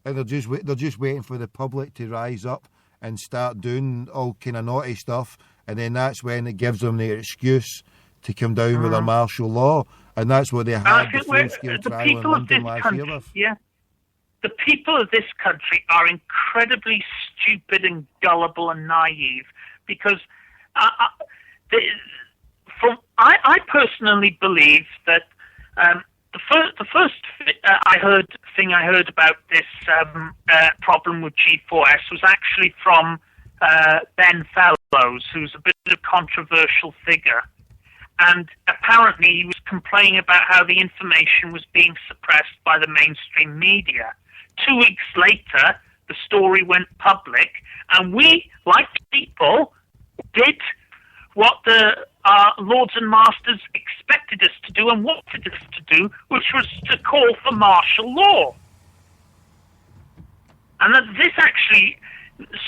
And they're just waiting for the public to rise up and start doing all kind of naughty stuff, and then that's when it gives them the excuse to come down with their martial law, and that's what they had the full-scale trial in London last year with. Yeah. The people of this country are incredibly stupid and gullible and naive, because I personally believe that the first thing I heard about this problem with G4S was actually from Ben Fellows, who's a bit of a controversial figure. And apparently he was complaining about how the information was being suppressed by the mainstream media. 2 weeks later, the story went public, and we, like people, did what our lords and masters expected us to do and wanted us to do, which was to call for martial law. And that this actually...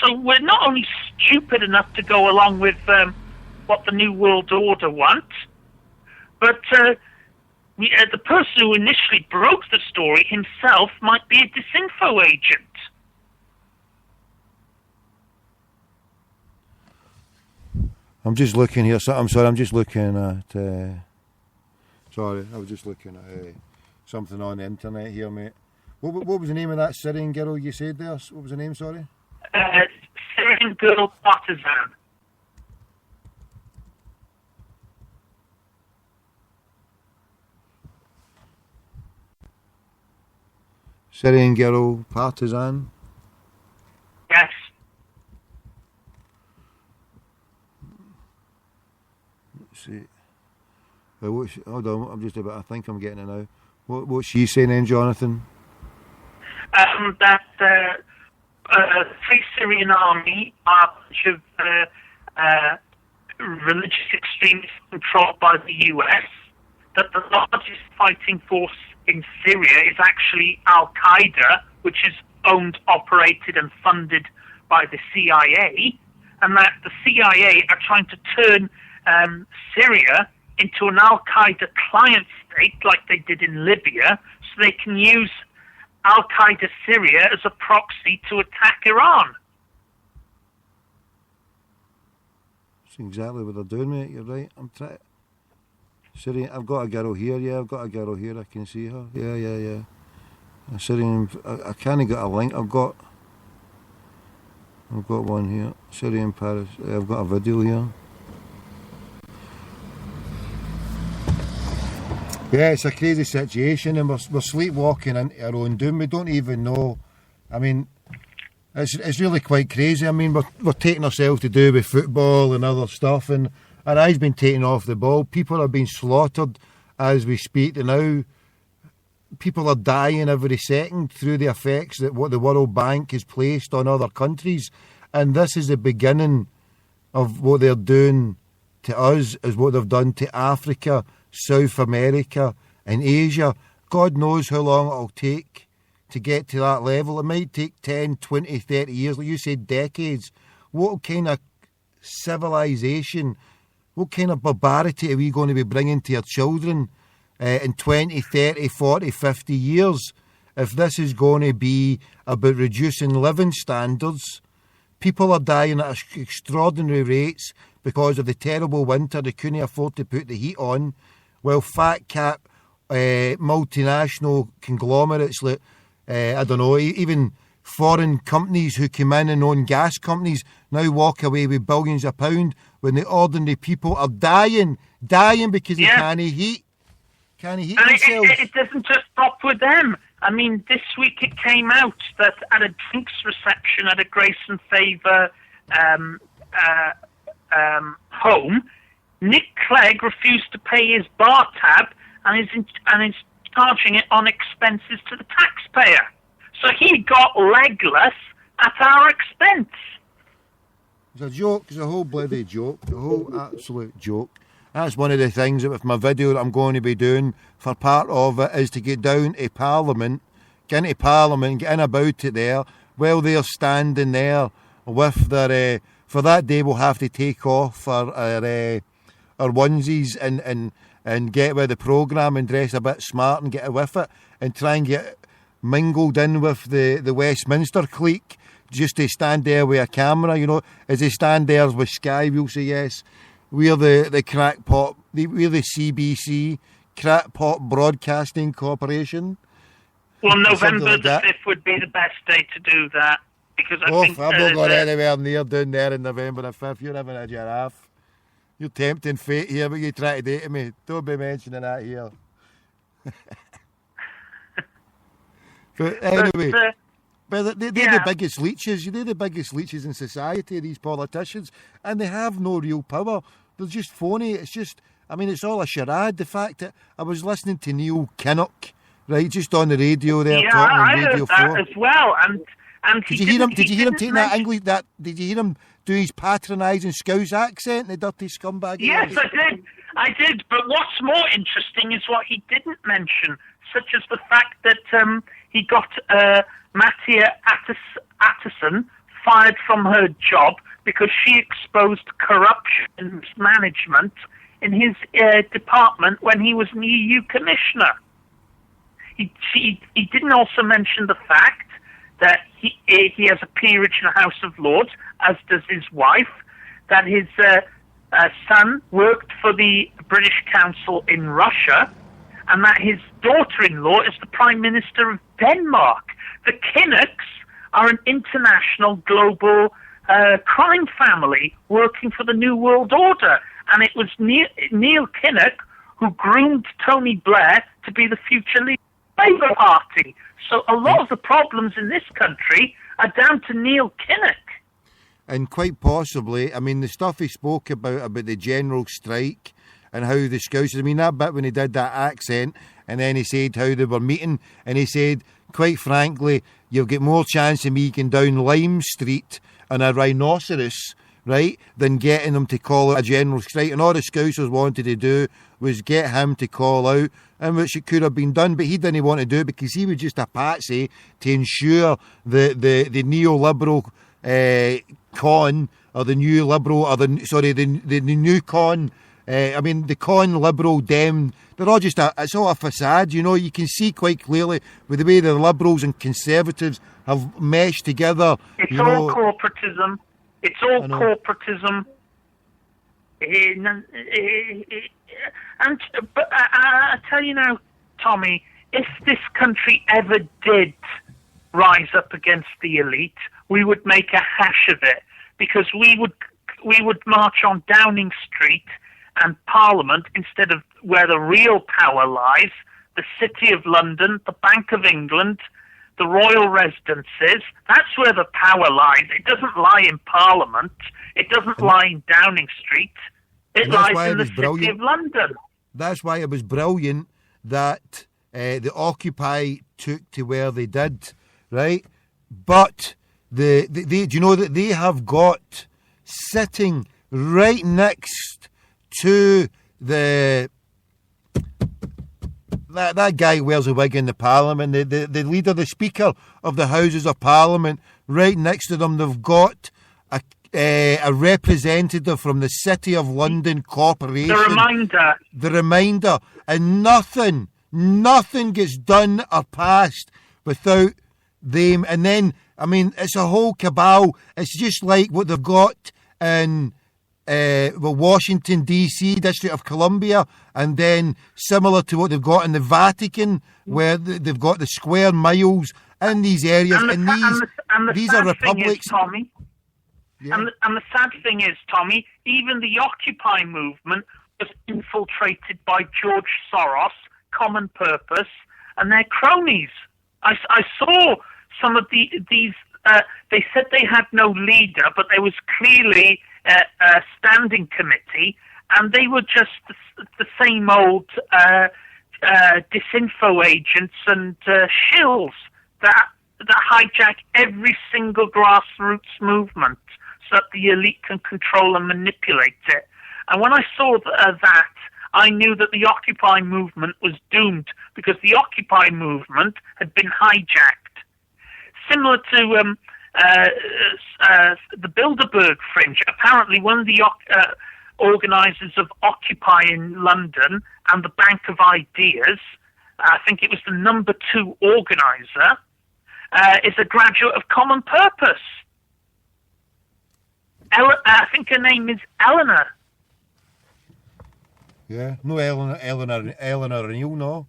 So we're not only stupid enough to go along with what the New World Order want, but the person who initially broke the story himself might be a disinfo agent. I'm just looking here. I'm sorry, I'm just looking at... sorry, I was just looking at something on the internet here, mate. What was the name of that Syrian girl you said there? What was the name, sorry? Syrian Girl Partisan. Syrian Girl Partisan? Yes. Let's see. Hold on, I think I'm getting it now. What's she saying then, Jonathan? That Free Syrian Army are a bunch of religious extremists controlled by the US, that the largest fighting force in Syria is actually Al-Qaeda, which is owned, operated and funded by the CIA, and that the CIA are trying to turn Syria into an Al-Qaeda client state like they did in Libya, so they can use Al-Qaeda Syria as a proxy to attack Iran. That's exactly what they're doing, mate. You're right. I'm trying. Syrian. I've got a girl here. Yeah, I've got a girl here. I can see her. Yeah. A Syrian. I can't get a link. I've got one here. Syrian Paris. I've got a video here. Yeah, it's a crazy situation, and we're sleepwalking into our own doom. We don't even know. I mean, it's really quite crazy. I mean, we're taking ourselves to do with football and other stuff, and our eyes been taken off the ball. People are being slaughtered as we speak now. People are dying every second through the effects that what the World Bank has placed on other countries, and this is the beginning of what they're doing to us, is what they've done to Africa, South America and Asia. God knows how long it'll take to get to that level. It might take 10, 20, 30 years, like you said, decades. What kind of civilization What kind of barbarity are we going to be bringing to our children in 20, 30, 40, 50 years if this is going to be about reducing living standards? People are dying at extraordinary rates because of the terrible winter. They couldn't afford to put the heat on. Well, fat cap multinational conglomerates, like, I don't know, even foreign companies who come in and own gas companies now walk away with billions of pounds when the ordinary people are dying because they can't heat themselves. It doesn't just stop with them. I mean, this week it came out that at a drinks reception at a Grace and Favour home, Nick Clegg refused to pay his bar tab and is charging it on expenses to the taxpayer. So he got legless at our expense. It's a joke. It's a whole bloody joke. A whole absolute joke. That's one of the things that with my video that I'm going to be doing for part of it is to get down to Parliament, get into Parliament, get in about it there. While they're standing there with their... for that day we'll have to take off our onesies and get with the programme and dress a bit smart and get with it and try and get mingled in with the Westminster clique, just to stand there with a camera, you know, as they stand there with Sky, we'll say yes, we're the Crackpot, we're the CBC, Crackpot Broadcasting Corporation. Well, November the 5th would be the best day to do that, because I think... I'm not going anywhere near down there in November the 5th, you're having a giraffe. You're tempting fate here, what you try to do to me. Don't be mentioning that here. But anyway, they're the biggest leeches. They're the biggest leeches in society, these politicians, and they have no real power. They're just phony. It's just, I mean, it's all a charade. The fact that I was listening to Neil Kinnock, right, just on the radio there, talking on Radio 4. I heard that as well. And did you hear him taking that English? Did you hear him do his patronising Scouse accent, the dirty scumbag? Yes, I did. But what's more interesting is what he didn't mention, such as the fact that he got Mattia Atterson fired from her job because she exposed corruption and mismanagement in his department when he was an EU commissioner. He didn't also mention the fact that he has a peerage in the House of Lords, as does his wife, that his son worked for the British Council in Russia, and that his daughter-in-law is the Prime Minister of Denmark. The Kinnocks are an international global crime family working for the New World Order, and it was Neil Kinnock who groomed Tony Blair to be the future leader of the Labour Party. So a lot of the problems in this country are down to Neil Kinnock. And quite possibly, I mean, the stuff he spoke about the general strike and how the Scousers, I mean, that bit when he did that accent, and then he said how they were meeting, and he said, quite frankly, you'll get more chance of me going down Lime Street on a rhinoceros, right, than getting them to call out a general strike. And all the Scousers wanted to do was get him to call out, and which it could have been done, but he didn't want to do it because he was just a patsy to ensure the neoliberal con, or the new liberal, or the new con. I mean, the con, liberal, dem, they're all just it's all a facade, you know. You can see quite clearly with the way the liberals and conservatives have meshed together. It's all corporatism. It's all corporatism. But I tell you now, Tommy, if this country ever did rise up against the elite, we would make a hash of it, because we would march on Downing Street and Parliament instead of where the real power lies, the City of London, the Bank of England, the royal residences. That's where the power lies. It doesn't lie in Parliament. It doesn't lie in Downing Street. It lies in the City of London. That's why it was brilliant that the Occupy took to where they did, right? But do you know that they have got sitting right next to that guy who wears a wig in the Parliament, the leader, the Speaker of the Houses of Parliament, right next to them, they've got a representative from the City of London Corporation. The reminder. And nothing gets done or passed without them. And then, I mean, it's a whole cabal. It's just like what they've got in Washington, D.C., District of Columbia, and then similar to what they've got in the Vatican, where they've got the square miles in these areas. These are republics. Tommy. Yeah. And the sad thing is, Tommy, even the Occupy movement was infiltrated by George Soros, Common Purpose, and their cronies. I saw some of these. They said they had no leader, but there was clearly a standing committee, and they were just the same old disinfo agents and shills that hijack every single grassroots movement so that the elite can control and manipulate it. And when I saw that, I knew that the Occupy movement was doomed, because the Occupy movement had been hijacked. Similar to the Bilderberg Fringe. Apparently one of the organisers of Occupy in London and the Bank of Ideas, I think it was the number 2 organiser, is a graduate of Common Purpose. I think her name is Eleanor. Yeah, no Eleanor O'Neill, no.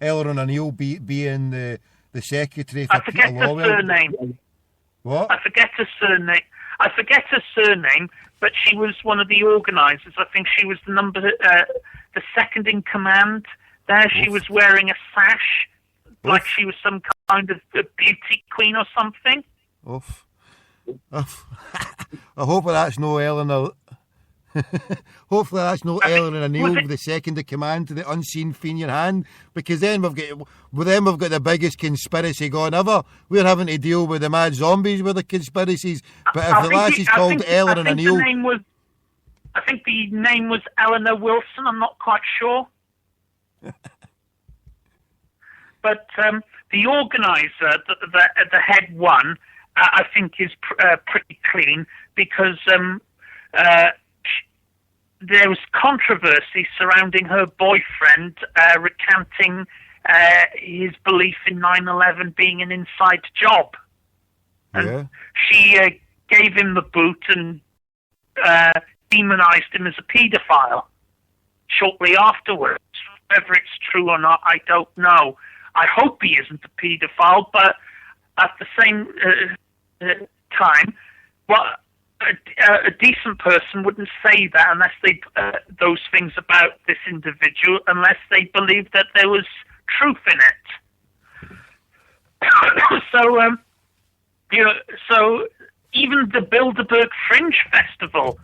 Eleanor O'Neill being the secretary for Peter Lawwell. Her surname. What? I forget her surname, but she was one of the organisers. I think she was the second in command there. She was wearing a sash, like she was some kind of a beauty queen or something. I hope that's no Eleanor. Hopefully that's not Eleanor O'Neill, the second in command to the unseen fiend in your hand, because then we've got the biggest conspiracy going ever. We're having to deal with the mad zombies with the conspiracies. But if the lassie's called Eleanor O'Neill, I think the name was Eleanor Wilson. I'm not quite sure. But the organizer, the head one, I think is pretty clean, because there was controversy surrounding her boyfriend recanting his belief in 9/11 being an inside job. And she gave him the boot and demonized him as a paedophile shortly afterwards. Whether it's true or not, I don't know. I hope he isn't a paedophile, but at the same time, a decent person wouldn't say that unless they those things about this individual, unless they believed that there was truth in it. So even the Bilderberg Fringe Festival,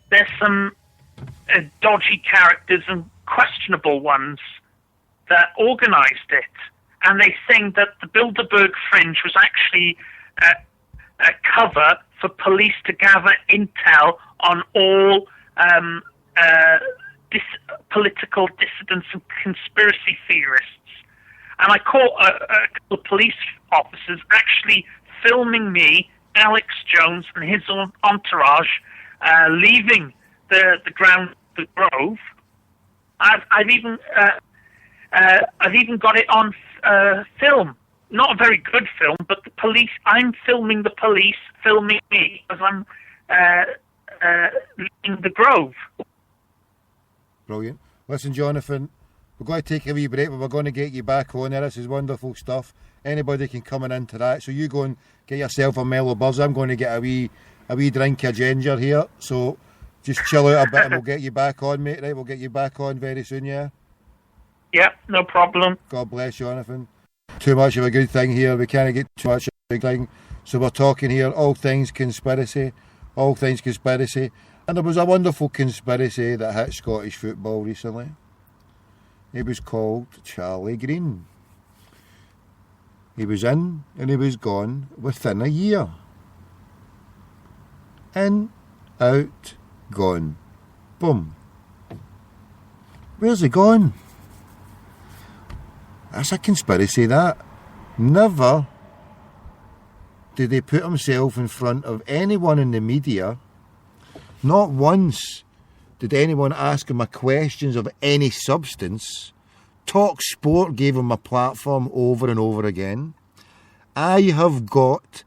there's some dodgy characters and questionable ones that organised it, and they think that the Bilderberg Fringe was actually a cover for police to gather intel on all political dissidents and conspiracy theorists. And I caught a couple of police officers actually filming me, Alex Jones, and his entourage leaving the Grove. I've even got it on film. Not a very good film, but the police. I'm filming the police filming me as I'm leaving the Grove. Brilliant. Listen, Jonathan, we're going to take a wee break, but we're going to get you back on there. This is wonderful stuff. Anybody can come and interact. So you go and get yourself a mellow buzz. I'm going to get a wee drink of ginger here. So just chill out a bit and we'll get you back on, mate. Right, we'll get you back on very soon, yeah? Yeah, no problem. God bless, Jonathan. Too much of a good thing here. We can't get too much of a big thing. So we're talking here all things conspiracy. And there was a wonderful conspiracy that hit Scottish football recently. It was called Charlie Green. He was in and he was gone within a year. In, out, gone. Boom. Where's he gone? That's a conspiracy, that. Never did he put himself in front of anyone in the media. Not once did anyone ask him a questions of any substance. Talk Sport gave him a platform over and over again. I have got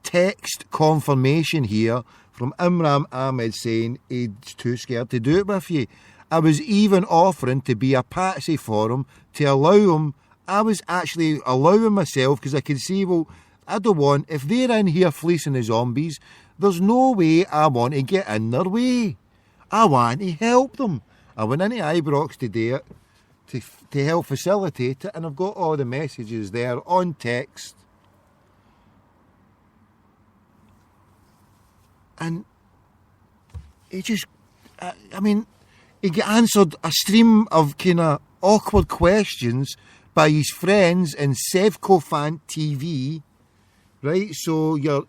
text confirmation here from Imran Ahmed saying he's too scared to do it with you. I was even offering to be a patsy for him, to allow him. I was actually allowing myself, because I could see, well, I don't want, if they're in here fleecing the zombies, there's no way I want to get in their way. I want to help them. I went into Ibrox to do it, to help facilitate it, and I've got all the messages there on text. And he just, I mean, he got answered a stream of kind of awkward questions by his friends in Sevcofant TV, right? So your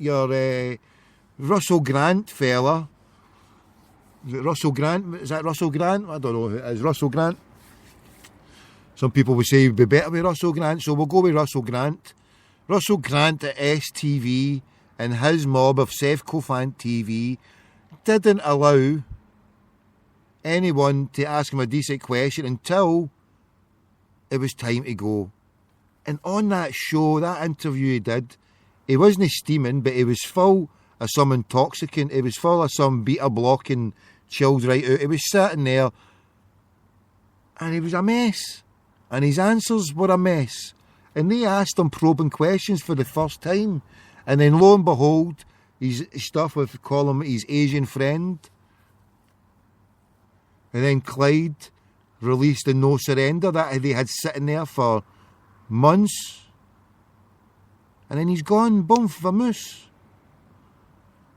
Russell Grant fella, is it Russell Grant? Is that Russell Grant? I don't know who it is. Russell Grant. Some people would say it would be better with Russell Grant, so we'll go with Russell Grant. Russell Grant at STV and his mob of Sevcofant TV didn't allow anyone to ask him a decent question until it was time to go. And on that show, that interview he did, he wasn't steaming, but he was full of some intoxicant. He was full of some beta-blocking, chilled right out. He was sitting there and he was a mess. And his answers were a mess. And they asked him probing questions for the first time. And then lo and behold, his stuff with call him his Asian friend. And then Clyde released the No Surrender that they had sitting there for months. And then he's gone, boom, vamoose.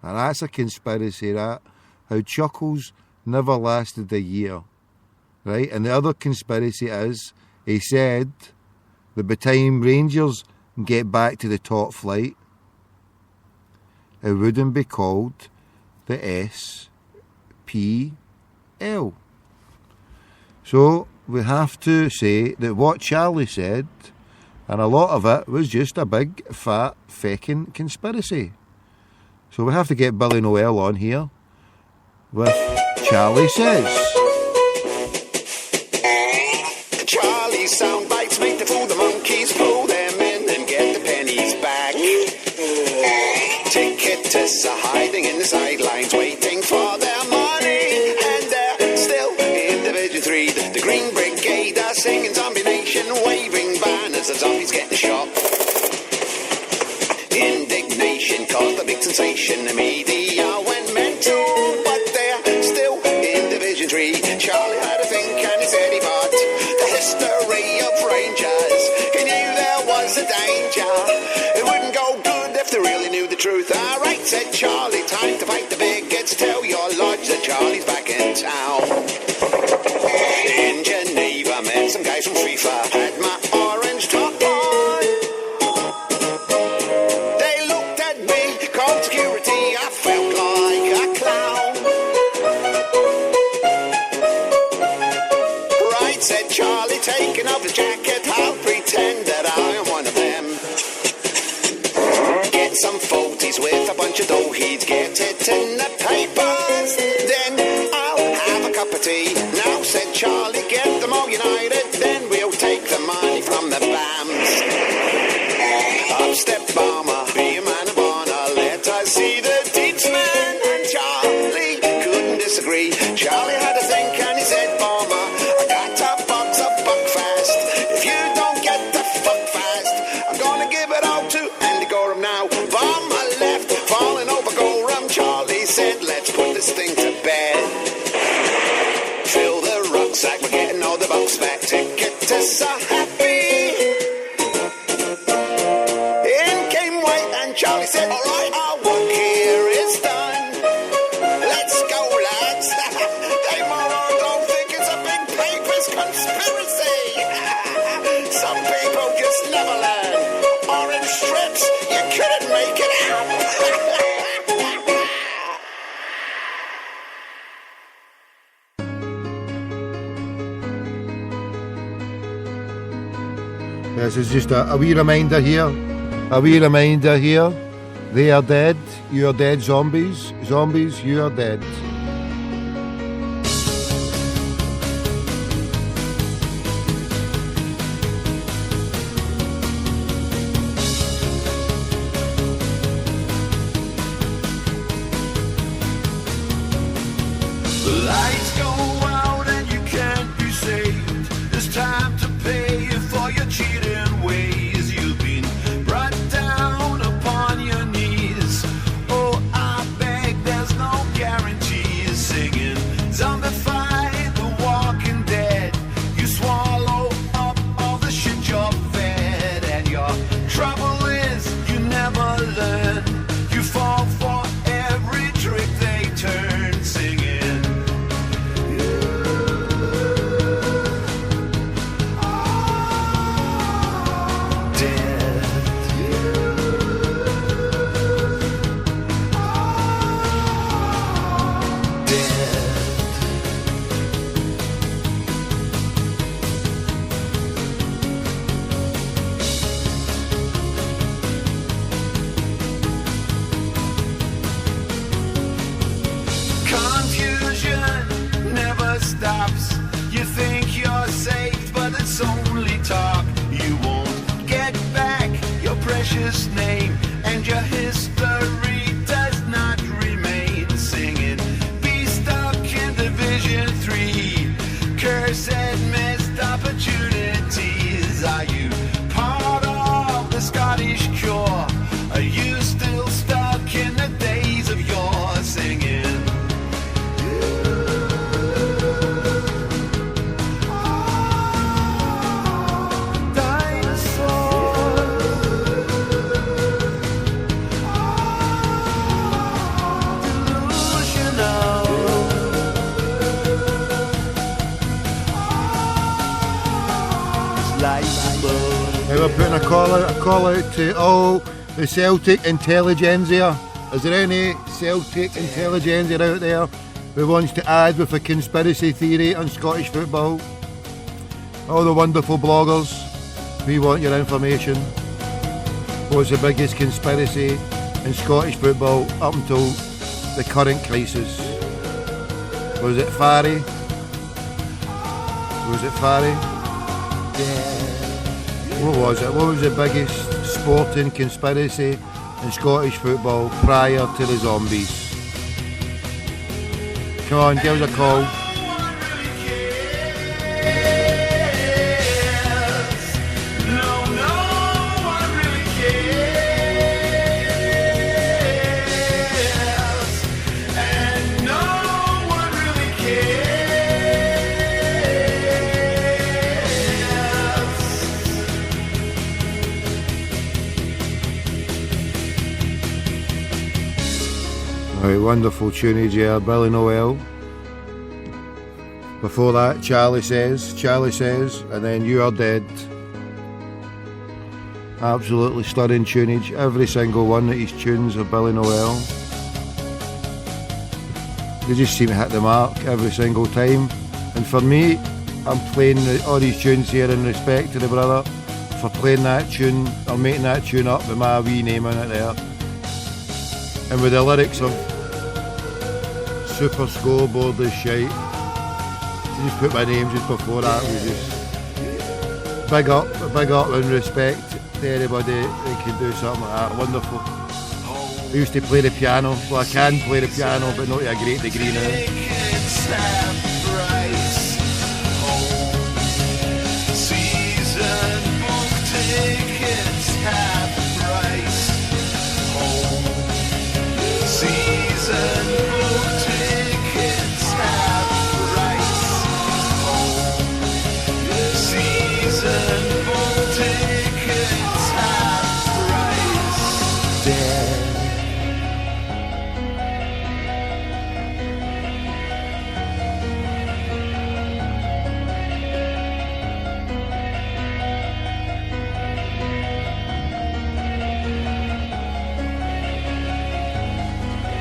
And that's a conspiracy, that. How Chuckles never lasted a year. Right? And the other conspiracy is, he said that by the time Rangers get back to the top flight, it wouldn't be called the SPL. So we have to say that what Charlie said, and a lot of it, was just a big, fat, fecking conspiracy. So we have to get Billy Noel on here with Charlie Says. Charlie's sound bites make the fool the monkeys, pull them in and get the pennies back. Ticketers are hiding in the sidelines, waiting for their money, and they're still in Division 3. The Green Brigade are singing Zombie Nation, waving banners of zombies getting shot. Indignation caused a big sensation. The media went mental, but they're still in Division 3. Charlie had a think and he said he bought the history of Rangers. He knew there was a danger. It wouldn't go good if they really knew the truth. Alright, said Charlie, time to fight the bigots. Tell your lodge that Charlie's back in town. In Geneva, met some guys from FIFA. Had my orange top on. They looked at me, called security. I felt like a clown. Right, said Charlie, taking off his jacket. I'll pretend that I am one of them. Get some photos with a bunch of dough. He'd get it in the papers. Then I'll have a cup of tea. Now, said Charlie, get them all united. Then we'll take the money from the BAMs. Up step Bomber, be a man of honor. Let us see the deeds, man. And Charlie couldn't disagree. Charlie had a think and he said, Bomber, I got a box of Buckfast. If you don't get the fuck fast, I'm gonna give it all to Andy Gorham now. Bomber left, falling over Gorham. Charlie said, let's put this thing to bed. Fill the rucksack, we're getting all the bucks back. Ticketers are happy. In came White and Charlie said, alright, our work here is done. Let's go, lads. They morons don't think it's a big papers conspiracy. Some people just never learn. Orange strips, you couldn't make it out. This is just a wee reminder here. A wee reminder here They are dead, you are dead, zombies. Zombies, you are dead. The lights go out and you can't be saved. It's time to pay for your cheating ways. You've been brought down upon your knees. Oh, I beg, there's no guarantees. Singing, zombify the walking dead. You swallow up all the shit you're fed. And your trouble is you never learn. You fall for every trick they turn. Singing, confusion never stops. You think you're safe, but it's only talk. You won't get back your precious name, and your history does not remain. Singing, be stuck in Division 3. Cursed missed opportunities. Are you part of the Scottish cure? Are you still stuck in the days of yore? Singing, Hey, we're putting a call out to all the Celtic intelligentsia. Is there any Celtic intelligentsia out there who wants to add with a conspiracy theory on Scottish football? All the wonderful bloggers, we want your information. What's the biggest conspiracy in Scottish football up until the current crisis? Was it Farry? Was it Farry? What was it? What was the biggest sporting conspiracy in Scottish football prior to the zombies? Come on, give us a call. Right, wonderful tunage here, Billy Noel. Before that, Charlie says, and then You Are Dead. Absolutely stunning tunage. Every single one of his tunes of Billy Noel. They just seem to hit the mark every single time. And for me, I'm playing all these tunes here in respect to the brother for playing that tune, or making that tune up with my wee name in it there. And with the lyrics of Super Scoreboard is shite. To just put my name just before that was just big up and respect to anybody that can do something like that. Wonderful. I used to play the piano. Well, I can play the piano, but not to a great degree now.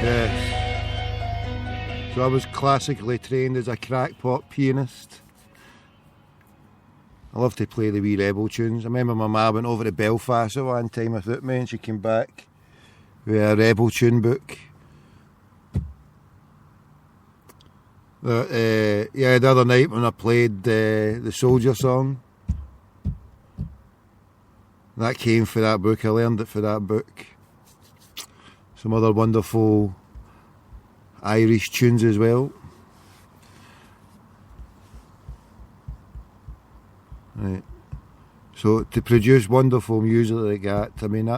Yes. So I was classically trained as a crackpot pianist. I love to play the wee rebel tunes. I remember my ma went over to Belfast at one time without me, and she came back with a Rebel tune book. The other night when I played the Soldier song, that came for that book. I learned it for that book. Some other wonderful Irish tunes as well. Right. So to produce wonderful music like that, I mean,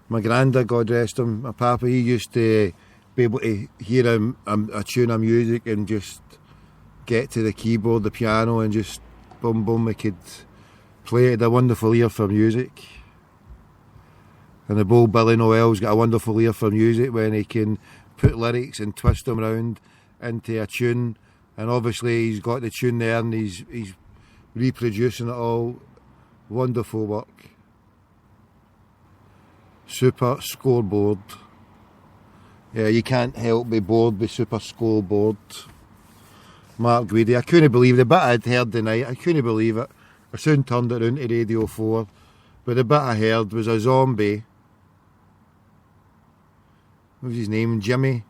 my granddad, God rest him, my papa, he used to be able to hear a tune of music and just get to the keyboard, the piano, and just boom, boom, he could play it. He had a wonderful ear for music. And the bold Billy Noel's got a wonderful ear for music when he can put lyrics and twist them around into a tune. And obviously he's got the tune there and he's reproducing it all. Wonderful work. Super Scoreboard. Yeah, you can't help be bored with Super Scoreboard. Mark Guidi. I couldn't believe the bit I'd heard tonight. I couldn't believe it. I soon turned it on to Radio 4. But the bit I heard was a zombie. What was his name? Jimmy.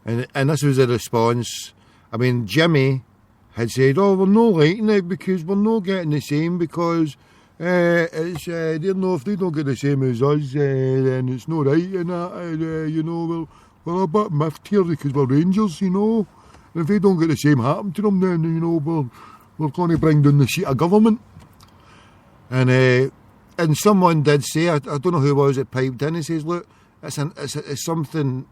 And this was a response. I mean, Jimmy had said, "Oh, we're not liking it because we're not getting the same because it's they don't know if they don't get the same as us, then it's not right and that. You know, we're a bit miffed here because we're Rangers, you know. And if they don't get the same happen to them, then you know we're going to bring down the seat of government." And someone did say, I don't know who it was, it piped in. He says, "Look, it's something.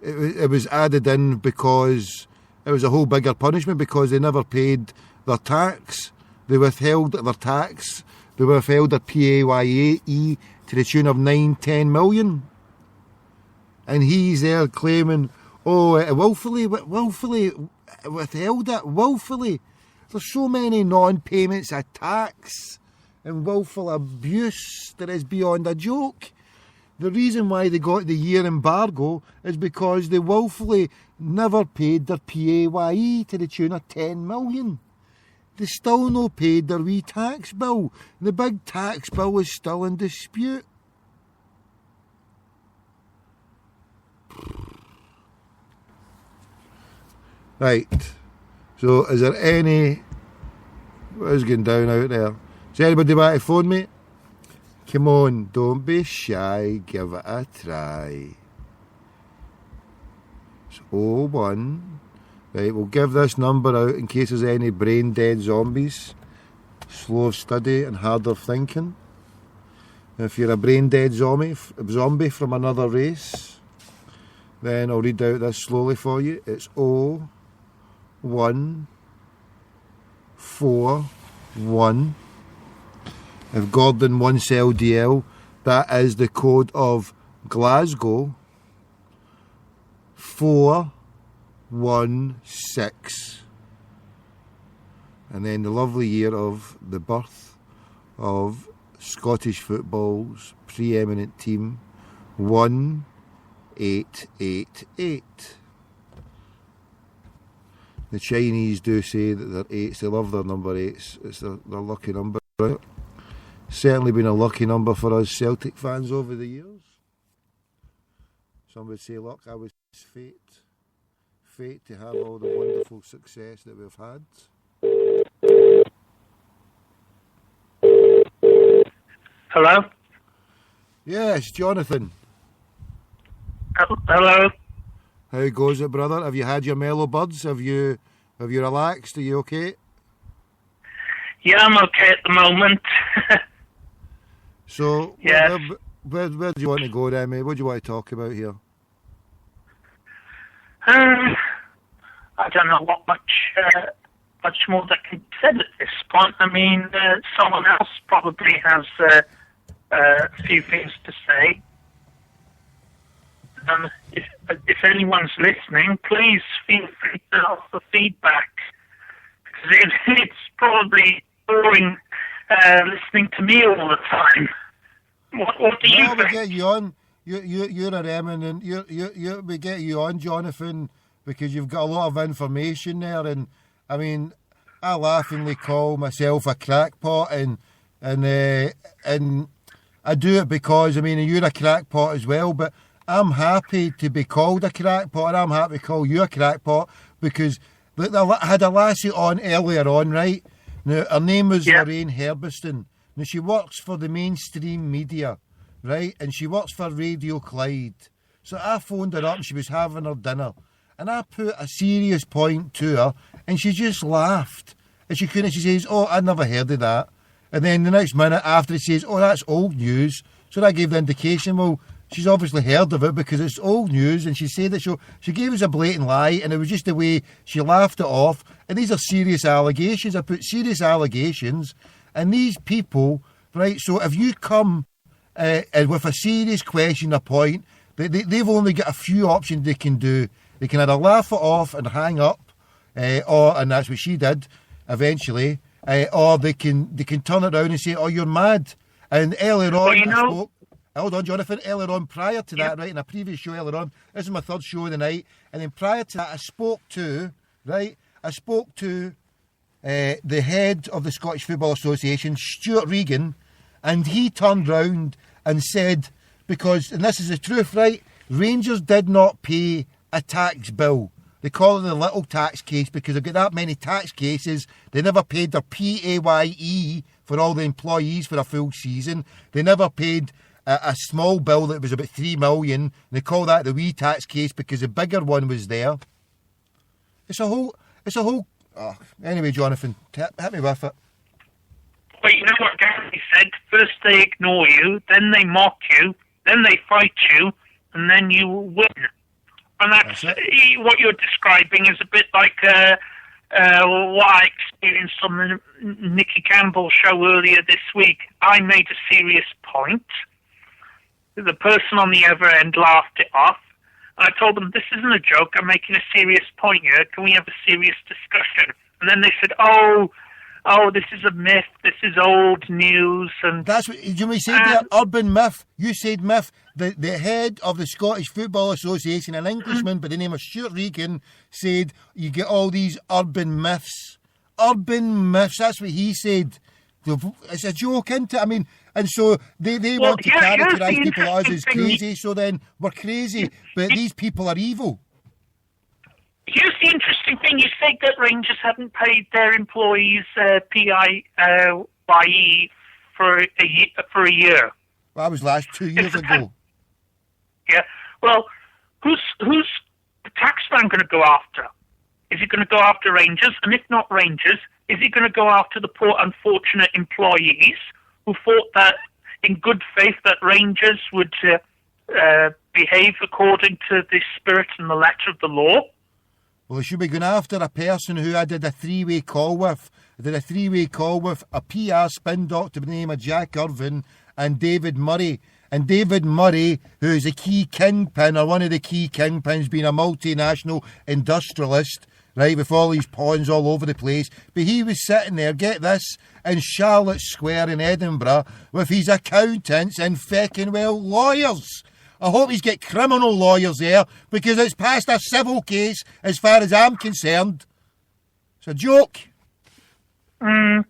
It was added in because it was a whole bigger punishment because they never paid their tax. They withheld their tax. They withheld their PAYE to the tune of 9-10 million. And he's there claiming, oh, willfully withheld it, willfully. There's so many non-payments of tax and willful abuse that is beyond a joke. The reason why they got the year embargo is because they willfully never paid their PAYE to the tune of 10 million. They still no paid their wee tax bill. The big tax bill is still in dispute. Right. So is there any... What is going down out there? Does anybody want to phone me? Come on, don't be shy, give it a try. It's 01. Right, we'll give this number out in case there's any brain dead zombies. Slow of study and hard of thinking. If you're a brain dead zombie from another race, then I'll read out this slowly for you. It's 0141. If Gordon wants LDL, that is the code of Glasgow 416. And then the lovely year of the birth of Scottish football's preeminent team, 1888. The Chinese do say that they're eights, they love their number eights, it's their lucky number. Certainly been a lucky number for us Celtic fans over the years. Some would say luck, I was fate. Fate to have all the wonderful success that we've had. Hello? Yes, Jonathan. Hello? How goes it, brother? Have you had your mellow buds? Have you relaxed? Are you okay? Yeah, I'm okay at the moment. So, yes. where do you want to go then, mate? What do you want to talk about here? I don't know what much more that can be said at this point. I mean, someone else probably has a few things to say. If anyone's listening, please feel free to offer feedback. Because it's probably boring listening to me all the time. What do you think? We get you on. You're a eminent. We get you on, Jonathan, because you've got a lot of information there. And I mean, I laughingly call myself a crackpot, and I do it because I mean you're a crackpot as well. But I'm happy to be called a crackpot, and I'm happy to call you a crackpot, because I had a lassie on earlier on, right? Now, her name was Lorraine Herbiston. Now, she works for the mainstream media, right? And she works for Radio Clyde. So I phoned her up and she was having her dinner. And I put a serious point to her, and she just laughed. And she says, oh, I never heard of that. And then the next minute after, it says, oh, that's old news. So that gave the indication, well, she's obviously heard of it because it's old news. And she said that she gave us a blatant lie, and it was just the way she laughed it off. And these are serious allegations. I put serious allegations. And these people, right, so if you come with a serious question or point, they've only got a few options they can do. They can either laugh it off and hang up, and that's what she did eventually, or they can turn it around and say, oh, you're mad. And earlier on, hold on, Jonathan, earlier on, prior to that, right, in a previous show earlier on, this is my third show of the night, and then prior to that, I spoke to the head of the Scottish Football Association, Stuart Regan, and he turned round and said, because, and this is the truth, right, Rangers did not pay a tax bill. They call it the little tax case because they've got that many tax cases. They never paid their PAYE for all the employees for a full season. They never paid a small bill that was about 3 million. They call that the wee tax case because the bigger one was there. It's a whole. Oh, anyway, Jonathan, hit me with it. Well, you know what Gary said? First they ignore you, then they mock you, then they fight you, and then you win. And that's what you're describing is a bit like what I experienced on the Nicky Campbell show earlier this week. I made a serious point. The person on the other end laughed it off. I told them, this isn't a joke, I'm making a serious point here. Can we have a serious discussion? And then they said, oh, this is a myth, this is old news. And that's what you said there, urban myth. You said myth. The head of the Scottish Football Association, an Englishman by the name of Stuart Regan, said you get all these urban myths. Urban myths, that's what he said. It's a joke, isn't it? I mean, and so they want to characterise people as crazy, so then we're crazy, but these people are evil. Here's the interesting thing. You said that Rangers hadn't paid their employees PAYE for a year. Well, that was 2 years ago. Yeah. Well, who's the taxman going to go after? Is he going to go after Rangers? And if not Rangers, is he going to go after the poor unfortunate employees who thought that in good faith that Rangers would behave according to the spirit and the letter of the law? Well, they should be going after a person who I did a three-way call with. I did a three-way call with a PR spin doctor by the name of Jack Irvin and David Murray. And David Murray, who is a key kingpin, or one of the key kingpins, being a multinational industrialist, right, with all these pawns all over the place. But he was sitting there, get this, in Charlotte Square in Edinburgh with his accountants and feckin' well lawyers. I hope he's got criminal lawyers there because it's past a civil case as far as I'm concerned. It's a joke. And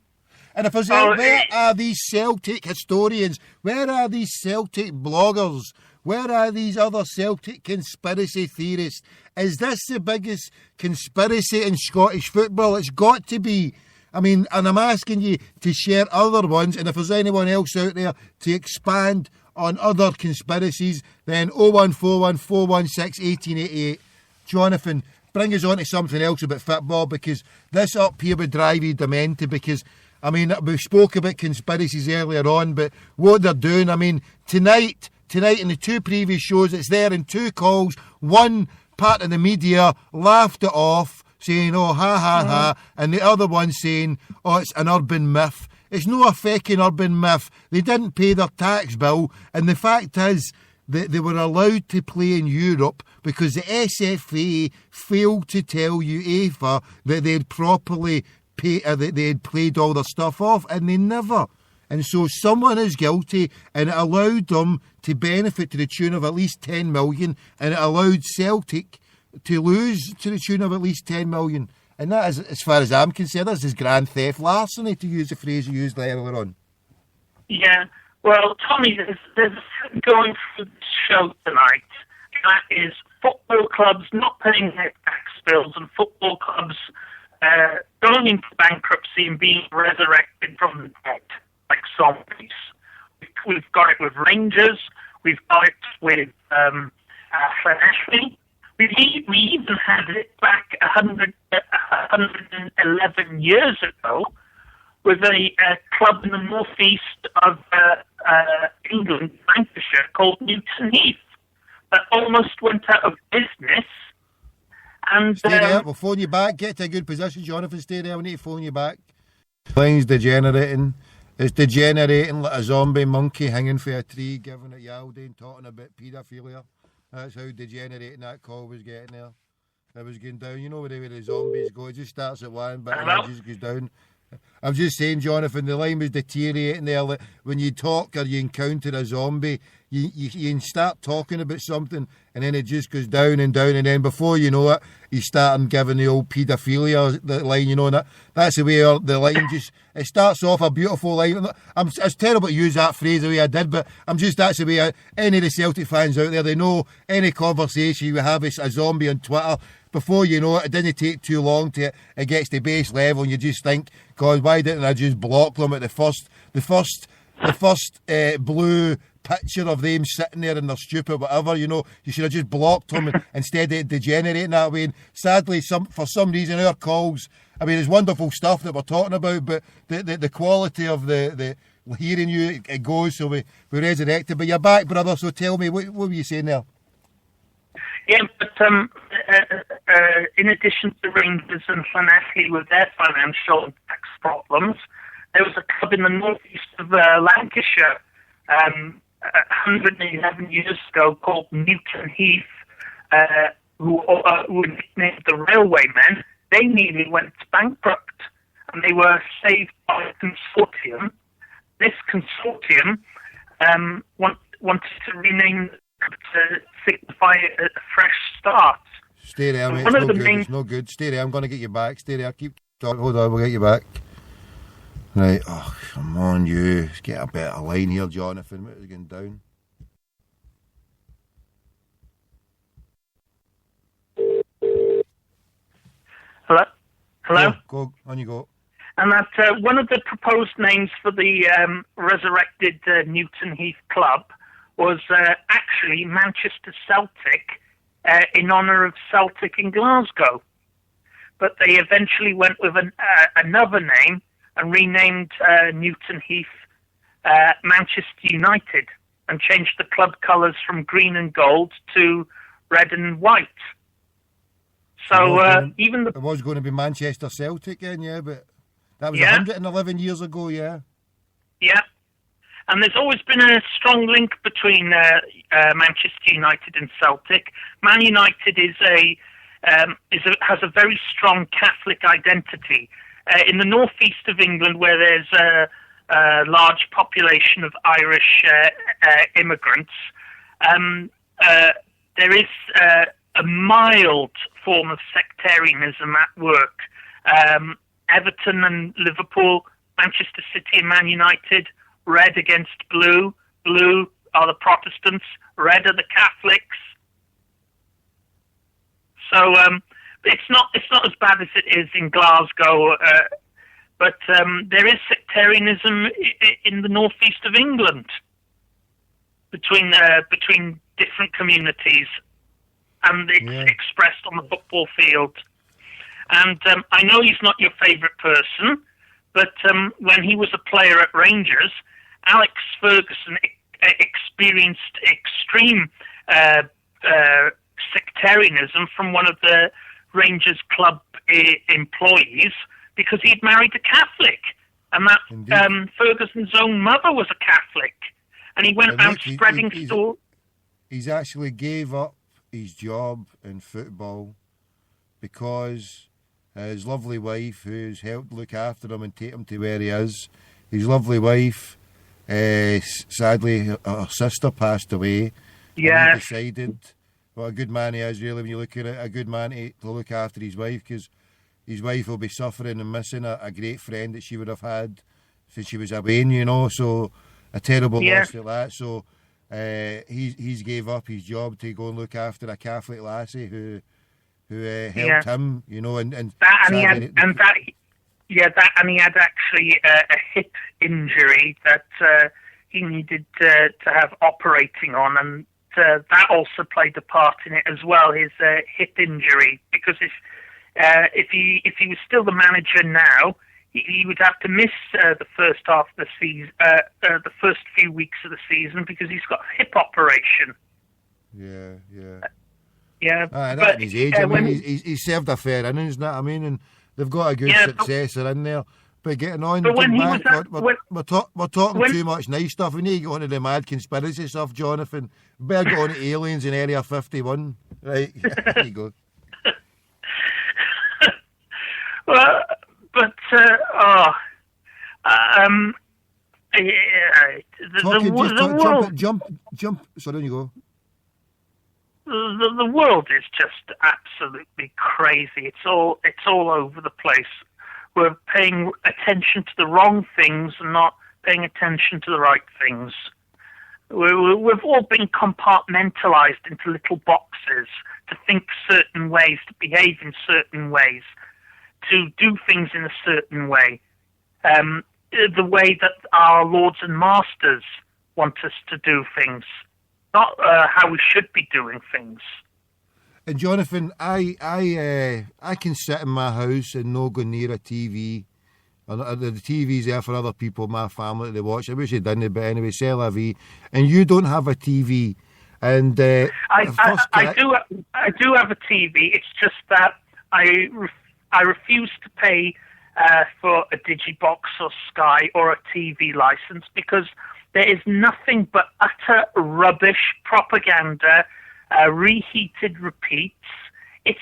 if I was where are these Celtic historians? Where are these Celtic bloggers? Where are these other Celtic conspiracy theorists? Is this the biggest conspiracy in Scottish football? It's got to be. I mean, and I'm asking you to share other ones, and if there's anyone else out there to expand on other conspiracies, then 0141416 1888. Jonathan, bring us on to something else about football, because this up here would drive you demented, because, I mean, we spoke about conspiracies earlier on, but what they're doing, I mean, tonight in the two previous shows, it's there in two calls. One part of the media laughed it off, saying, oh, ha, and the other one saying, oh, it's an urban myth. It's not a feckin' urban myth. They didn't pay their tax bill, and the fact is that they were allowed to play in Europe because the SFA failed to tell UEFA that they'd properly that they had played all their stuff off, and they never. And so someone is guilty, and it allowed them to benefit to the tune of at least 10 million, and it allowed Celtic to lose to the tune of at least 10 million. And that is, as far as I'm concerned, this is grand theft larceny, to use the phrase you used earlier on. Yeah. Well, Tommy, there's a thing going through the show tonight, that is football clubs not paying their tax bills and football clubs going into bankruptcy and being resurrected from the dead like zombies. We've got it with Rangers. We've got it with Ashley. We even had it back 111 years ago with a club in the northeast of England, Lancashire, called Newton Heath, that almost went out of business. And stay there, we'll phone you back. Get to a good position, Jonathan. Stay there, we need to phone you back. Line's degenerating. It's degenerating like a zombie monkey hanging for a tree, giving it Yaldane, talking about paedophilia. That's how degenerating that call was getting there. It was going down. You know where the zombies go. It just starts at one bit and it just goes down. I'm just saying, Jonathan, the line was deteriorating there. Like, when you talk or you encounter a zombie, you start talking about something and then it just goes down and down, and then before you know it, you start giving the old paedophilia line, you know, and that's the way the line just, it starts off a beautiful line. It's terrible to use that phrase the way I did, but that's the way any of the Celtic fans out there, they know any conversation you have is a zombie on Twitter. Before you know it, it didn't take too long to it gets to base level, and you just think, God, why didn't I just block them at the first blue picture of them sitting there and they're stupid, whatever, you know, you should have just blocked them instead of degenerating that way. And sadly, for some reason, our calls, I mean, it's wonderful stuff that we're talking about, but the quality of the hearing you, it goes, so we resurrected. But you're back, brother, so tell me, what were you saying there? Yeah, but in addition to Rangers and Llanelli with their financial and tax problems, there was a club in the northeast of Lancashire 111 years ago called Newton Heath, who were nicknamed the Railwaymen. They nearly went bankrupt, and they were saved by a consortium. This consortium wanted to rename to signify a fresh start. Stay there, mate. It's no good. Stay there. I'm going to get you back. Stay there. Keep talking. Hold on. We'll get you back. Right. Oh, come on, you. Let's get a better line here, Jonathan. What is going down? Hello? Go. On you go. And that one of the proposed names for the resurrected Newton Heath club was actually Manchester Celtic, in honour of Celtic in Glasgow. But they eventually went with another name and renamed Newton Heath Manchester United, and changed the club colours from green and gold to red and white. So it was going to be Manchester Celtic then, yeah, but that was 111 years ago, yeah. Yeah. And there's always been a strong link between Manchester United and Celtic. Man United has a very strong Catholic identity. In the northeast of England, where there's a large population of Irish immigrants, there is a mild form of sectarianism at work. Everton and Liverpool, Manchester City and Man United, red against blue. Blue are the Protestants, red are the Catholics. So it's not as bad as it is in Glasgow, but there is sectarianism in the northeast of England between different communities, and it's expressed on the football field. And I know he's not your favourite person, but when he was a player at Rangers, Alex Ferguson experienced extreme sectarianism from one of the Rangers club employees because he'd married a Catholic, and that Ferguson's own mother was a Catholic, and he went around spreading stories. He's actually gave up his job in football because his lovely wife, who's helped look after him and take him to where he is, his lovely wife, sadly, her sister passed away. Yeah. And he decided, what a good man he is, really, when you look at it, a good man to look after his wife, because his wife will be suffering and missing a great friend that she would have had since she was a wean, you know, so a terrible loss like that. So he's gave up his job to go and look after a Catholic lassie who helped him, you know, and he had actually a hip injury that he needed to have operating on, and that also played a part in it as well. His hip injury, because if he was still the manager now, he would have to miss the first half of the season, the first few weeks of the season, because he's got a hip operation. At his age, I mean, he's served a fair innings, isn't it? I mean, and they've got a good successor in there. But getting on, we're talking too much nice stuff. We need to go on to the mad conspiracy stuff, Jonathan. Better go on to aliens in Area 51. Right, there you go. Well, but jump. So then you go. The world is just absolutely crazy. It's all over the place. We're paying attention to the wrong things and not paying attention to the right things. We've all been compartmentalized into little boxes to think certain ways, to behave in certain ways, to do things in a certain way. The way that our lords and masters want us to do things, not how we should be doing things. And Jonathan, I can sit in my house and not go near a TV. The TV's there for other people, my family, to watch. I wish they didn't, but anyway, c'est la vie. And you don't have a TV. And I do have a TV. It's just that I refuse to pay for a Digibox or Sky or a TV license, because there is nothing but utter rubbish propaganda. Reheated repeats. It's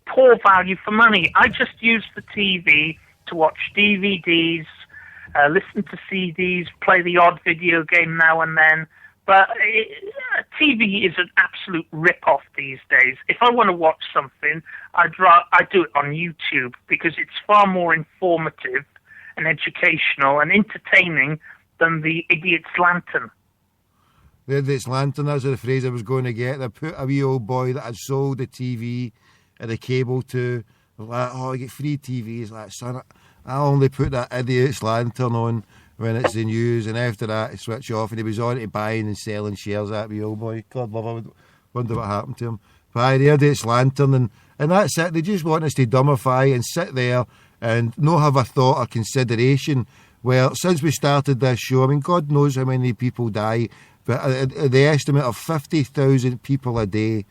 poor value for money. I just use the TV to watch DVDs, listen to CDs, play the odd video game now and then. But TV is an absolute rip-off these days. If I want to watch something, I do it on YouTube, because it's far more informative and educational and entertaining than the Idiot's Lantern. The Idiot's Lantern, that's the phrase I was going to get. They put a wee old boy that had sold the TV and the cable to, like, oh, I get free TVs. Like, son, I only put that Idiot's Lantern on when it's the news, and after that, I switch off, and he was on to buying and selling shares, that wee old boy. God love him. Wonder what happened to him. But I the Idiot's Lantern, and that's it. They just want us to dumbify and sit there and not have a thought or consideration. Well, since we started this show, I mean, God knows how many people die, but the estimate of 50,000 people a day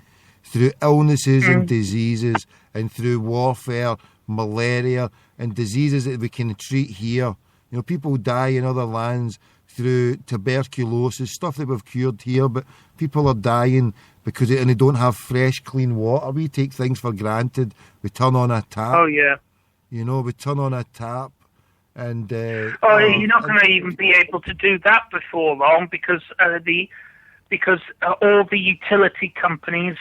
through illnesses and diseases, and through warfare, malaria, and diseases that we can treat here. You know, people die in other lands through tuberculosis, stuff that we've cured here, but people are dying because they don't have fresh, clean water. We take things for granted. We turn on a tap. Oh, yeah. You know, we turn on a tap. And you're not going to even be able to do that before long, because all the utility companies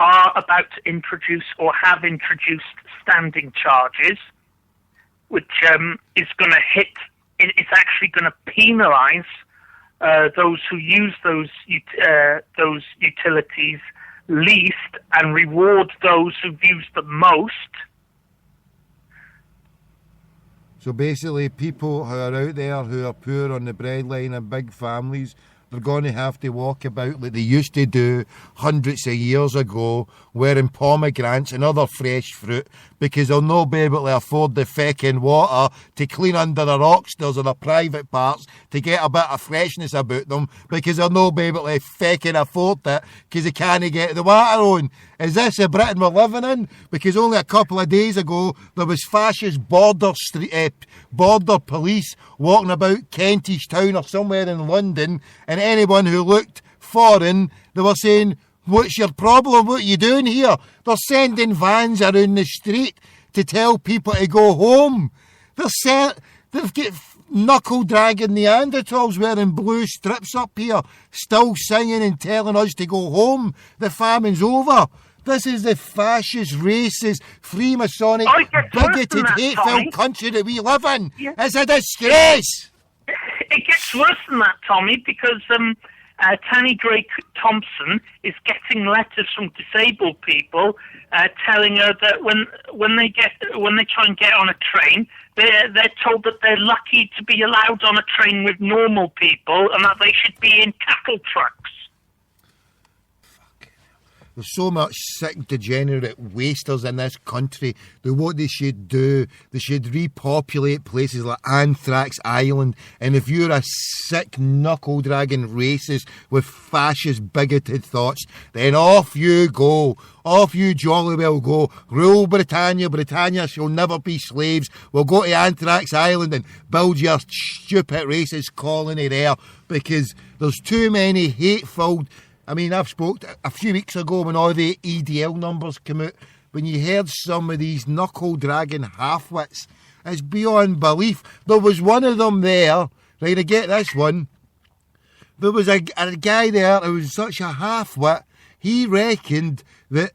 are about to introduce or have introduced standing charges, which is going to hit. It's actually going to penalise those who use those utilities least, and reward those who've used them most. So basically, people who are out there who are poor on the breadline and big families, they're going to have to walk about like they used to do hundreds of years ago, wearing pomegranates and other fresh fruit, because they'll not be able to afford the feckin' water to clean under their oxters or their private parts to get a bit of freshness about them, because they'll not be able to feckin' afford it because they can't get the water on. Is this the Britain we're living in? Because only a couple of days ago there was fascist border police walking about Kentish Town or somewhere in London, and anyone who looked foreign, they were saying, "What's your problem? What are you doing here?" They're sending vans around the street to tell people to go home. They've got knuckle-dragging Neanderthals wearing blue strips up here, still singing and telling us to go home. The famine's over. This is the fascist, racist, Freemasonic, bigoted, hate-filled country that we live in. Yeah. It's a disgrace. It gets worse than that, Tommy, because Tanny Drake Thompson is getting letters from disabled people telling her that when they try and get on a train, they're told that they're lucky to be allowed on a train with normal people and that they should be in cattle trucks. There's so much sick, degenerate wasters in this country that what they should do, they should repopulate places like Anthrax Island. And if you're a sick, knuckle-dragging racist with fascist, bigoted thoughts, then off you go. Off you jolly well go. Rule Britannia. Britannia shall never be slaves. We'll go to Anthrax Island and build your stupid racist colony there because there's too many hate-filled... I mean, I've spoke a few weeks ago when all the EDL numbers came out, when you heard some of these knuckle-dragging half-wits, it's beyond belief. There was one of them there, right, I get this one, there was a guy there who was such a half-wit, he reckoned that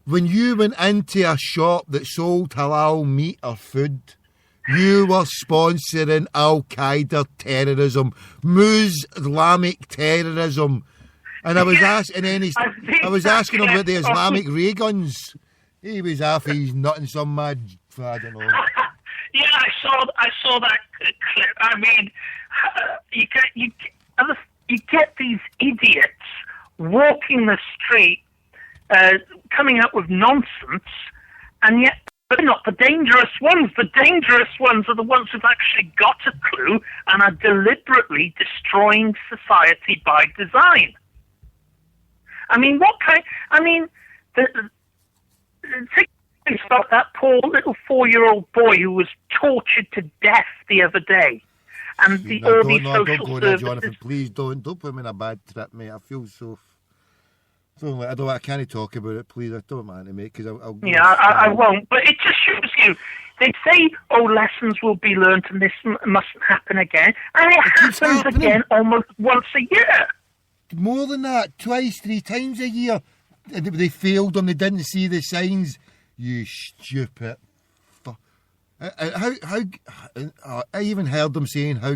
when you went into a shop that sold halal meat or food, you were sponsoring Al-Qaeda terrorism, Islamic terrorism. And I was asking him about the Islamic ray guns. He was after he's nutting some mad, I don't know. Yeah, I saw that clip. I mean, you get these idiots walking the street, coming up with nonsense, and yet they're not the dangerous ones. The dangerous ones are the ones who've actually got a clue and are deliberately destroying society by design. I mean, think about that poor little 4-year-old boy who was tortured to death the other day. And don't go there, Jonathan. Please don't put me in a bad trip, mate. I feel so I can't talk about it, please. I don't mind it, mate, because I'll I won't, but it just shows you. They say, lessons will be learned and this mustn't happen again. And it happens again almost once a year. More than that, 2-3 times a year. They failed them, they didn't see the signs. You stupid. I even heard them saying how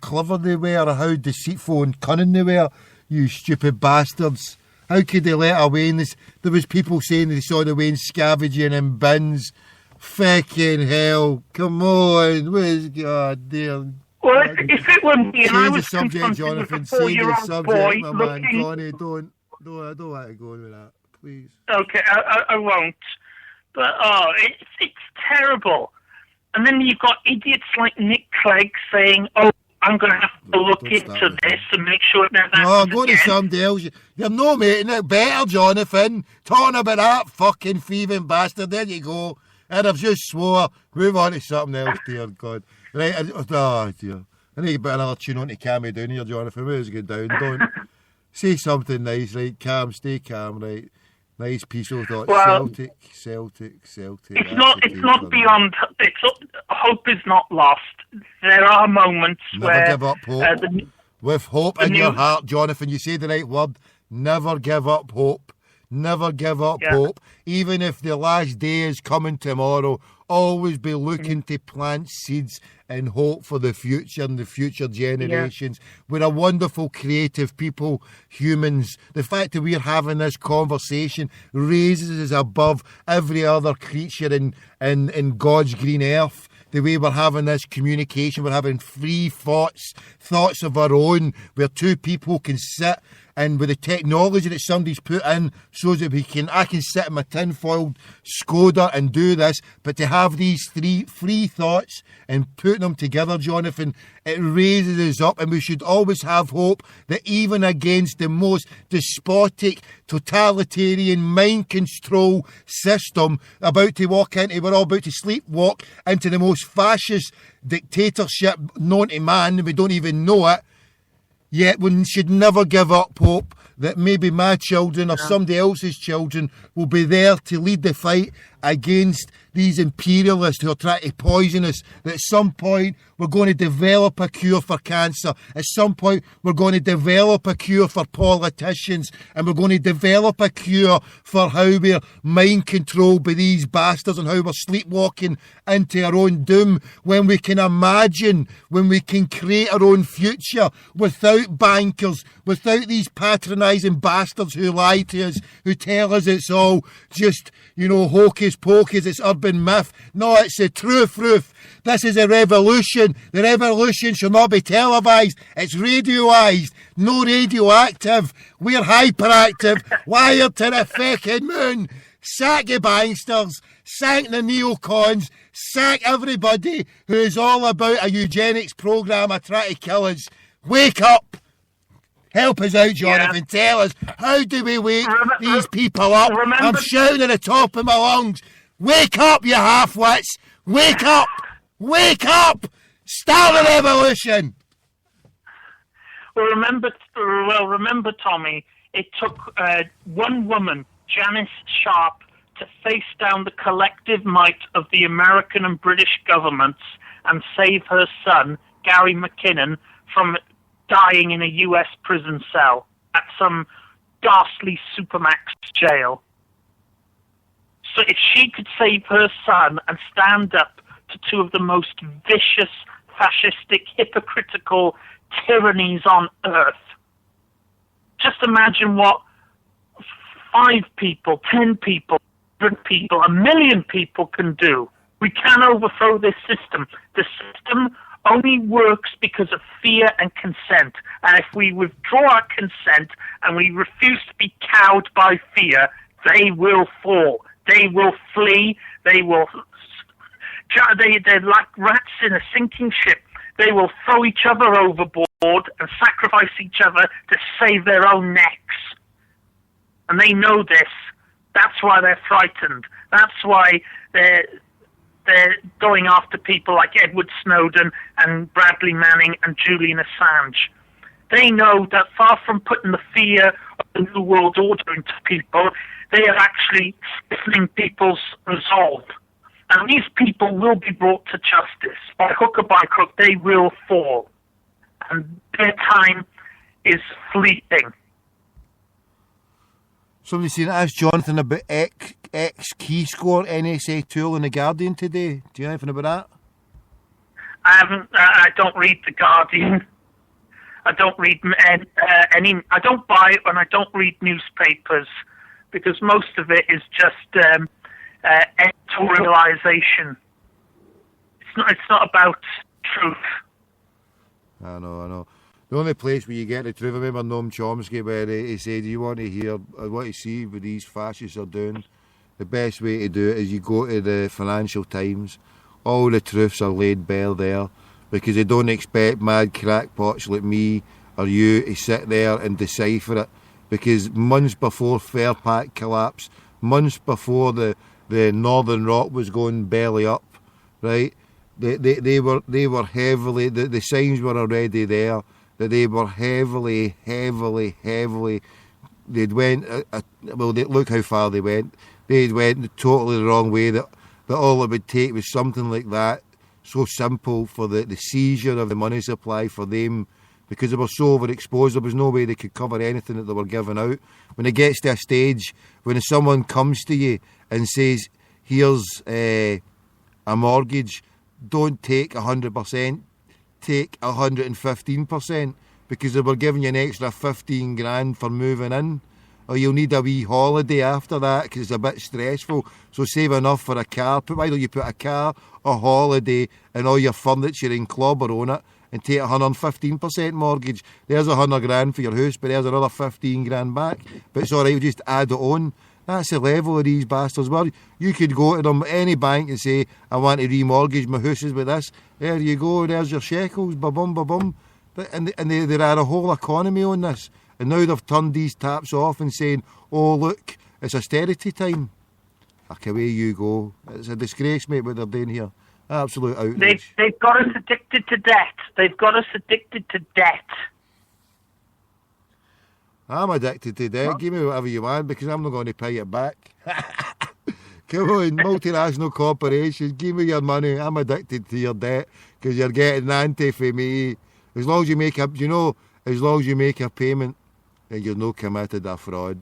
clever they were, or how deceitful and cunning they were. You stupid bastards. How could they let away in this? There was people saying they saw the way in scavenging in bins. Fucking hell. Come on. Where's goddamn... Well, if it were me and I was subject, Jonathan, with a 4-year-old boy my man, Johnny, I don't want to go on with that, please. Okay, I won't. But, it's terrible. And then you've got idiots like Nick Clegg saying, I'm going to have to look into this and make sure it never happens go again. to somebody else. You're no making it better, Jonathan. Talking about that fucking thieving bastard. There you go. And I've just swore. Move on to something else, dear God. Right, dear. I need to put another tune on to calm me down here, Jonathan. Where's it go down? Don't say something nice, right? Stay calm, right? Nice, peaceful thoughts. Well, Celtic. It's not beyond. Hope is not lost. There are moments never where give up hope. With hope in your heart, Jonathan. You say the right word. Never give up hope. Never give up hope. Even if the last day is coming tomorrow, always be looking to plant seeds and hope for the future and the future generations. We're a wonderful, creative people, humans. The fact that we're having this conversation raises us above every other creature in God's green earth. The way we're having this communication, we're having free thoughts of our own, where two people can sit, and with the technology that somebody's put in, so that I can sit in my tinfoiled Skoda and do this, but to have these free thoughts and put them together, Jonathan, it raises us up, and we should always have hope that even against the most despotic, totalitarian, mind control system we're all about to sleepwalk into the most fascist dictatorship known to man, we don't even know it. Yet we should never give up hope that maybe my children or somebody else's children will be there to lead the fight against these imperialists who are trying to poison us, that at some point we're going to develop a cure for cancer. At some point we're going to develop a cure for politicians, and we're going to develop a cure for how we're mind controlled by these bastards and how we're sleepwalking into our own doom, when we can imagine, when we can create our own future without bankers, without these patronising bastards who lie to us, who tell us it's all just, hocus pocus, it's urban myth. No, it's the truth, Ruth. This is a revolution. The revolution shall not be televised. It's radioised, no radioactive. We're hyperactive, wired to the fucking moon. Sack the banksters, sack the neocons, sack everybody who is all about a eugenics programme of trying to kill us. Wake up! Help us out, Jonathan. Tell us, how do we wake these people up? I'm shouting at the top of my lungs. Wake up, you half-wits! Wake up! Wake up! Start the revolution! Well, remember, Tommy, it took one woman, Janice Sharp, to face down the collective might of the American and British governments and save her son, Gary McKinnon, from dying in a US prison cell at some ghastly supermax jail. So if she could save her son and stand up to two of the most vicious, fascistic, hypocritical tyrannies on earth, just imagine what 5 people, 10 people, 100 people, 1 million people can do. We can overthrow this system. The system only works because of fear and consent. And if we withdraw our consent and we refuse to be cowed by fear, they will fall. They will flee. They're like rats in a sinking ship. They will throw each other overboard and sacrifice each other to save their own necks. And they know this. That's why they're frightened. That's why they're going after people like Edward Snowden and Bradley Manning and Julian Assange. They know that far from putting the fear of the New World Order into people, they are actually stiffening people's resolve. And these people will be brought to justice. By hook or by crook, they will fall. And their time is fleeting. Somebody saying, ask Jonathan about X key score NSA tool in The Guardian today. Do you know anything about that? I don't read The Guardian. I don't read any. I don't buy it, and I don't read newspapers because most of it is just editorialization. It's not about truth. I know. The only place where you get the truth, I remember Noam Chomsky where he said, you want to hear, I want to see what these fascists are doing. The best way to do it is you go to the Financial Times. All the truths are laid bare there because they don't expect mad crackpots like me or you to sit there and decipher it. Because months before Fairpack collapsed, months before the Northern Rock was going belly up, right? They were heavily, the signs were already there. That they were heavily, they'd went, look how far they went. They'd went totally the wrong way, that all it would take was something like that, so simple for the seizure of the money supply for them, because they were so overexposed, there was no way they could cover anything that they were giving out. When it gets to a stage, when someone comes to you and says, here's a mortgage, don't take 100%, take 115%, because they were giving you an extra 15 grand for moving in, or you'll need a wee holiday after that because it's a bit stressful, so save enough for a car. Why don't you put a car, a holiday and all your furniture and clobber on it and take 115% mortgage? There's 100 grand for your house, but there's another 15 grand back, but it's alright, we'll just add it on. That's the level of these bastards. Well, you could go to them, any bank, and say, I want to remortgage my houses with this. There you go, there's your shekels, ba-bum, ba-bum. And they had a whole economy on this. And now they've turned these taps off and saying, oh, look, it's austerity time. Away you go. It's a disgrace, mate, what they're doing here. Absolute outrage. They've got us addicted to debt. They've got us addicted to debt. I'm addicted to debt. Give me whatever you want because I'm not going to pay it back. Come on, multinational corporations, give me your money. I'm addicted to your debt because you're getting anti for me. As long as you make a, as long as you make a payment, then you're not committed a fraud.